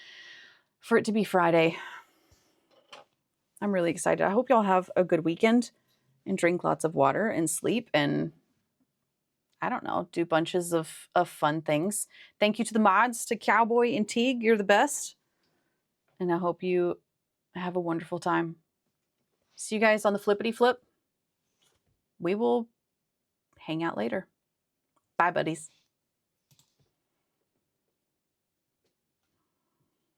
for it to be Friday. I'm really excited. I hope y'all have a good weekend and drink lots of water and sleep and, I don't know, do bunches of fun things. Thank you to the mods, to Cowboy and Teague. You're the best. And I hope you have a wonderful time. See you guys on the flippity flip. We will hang out later. Bye, buddies.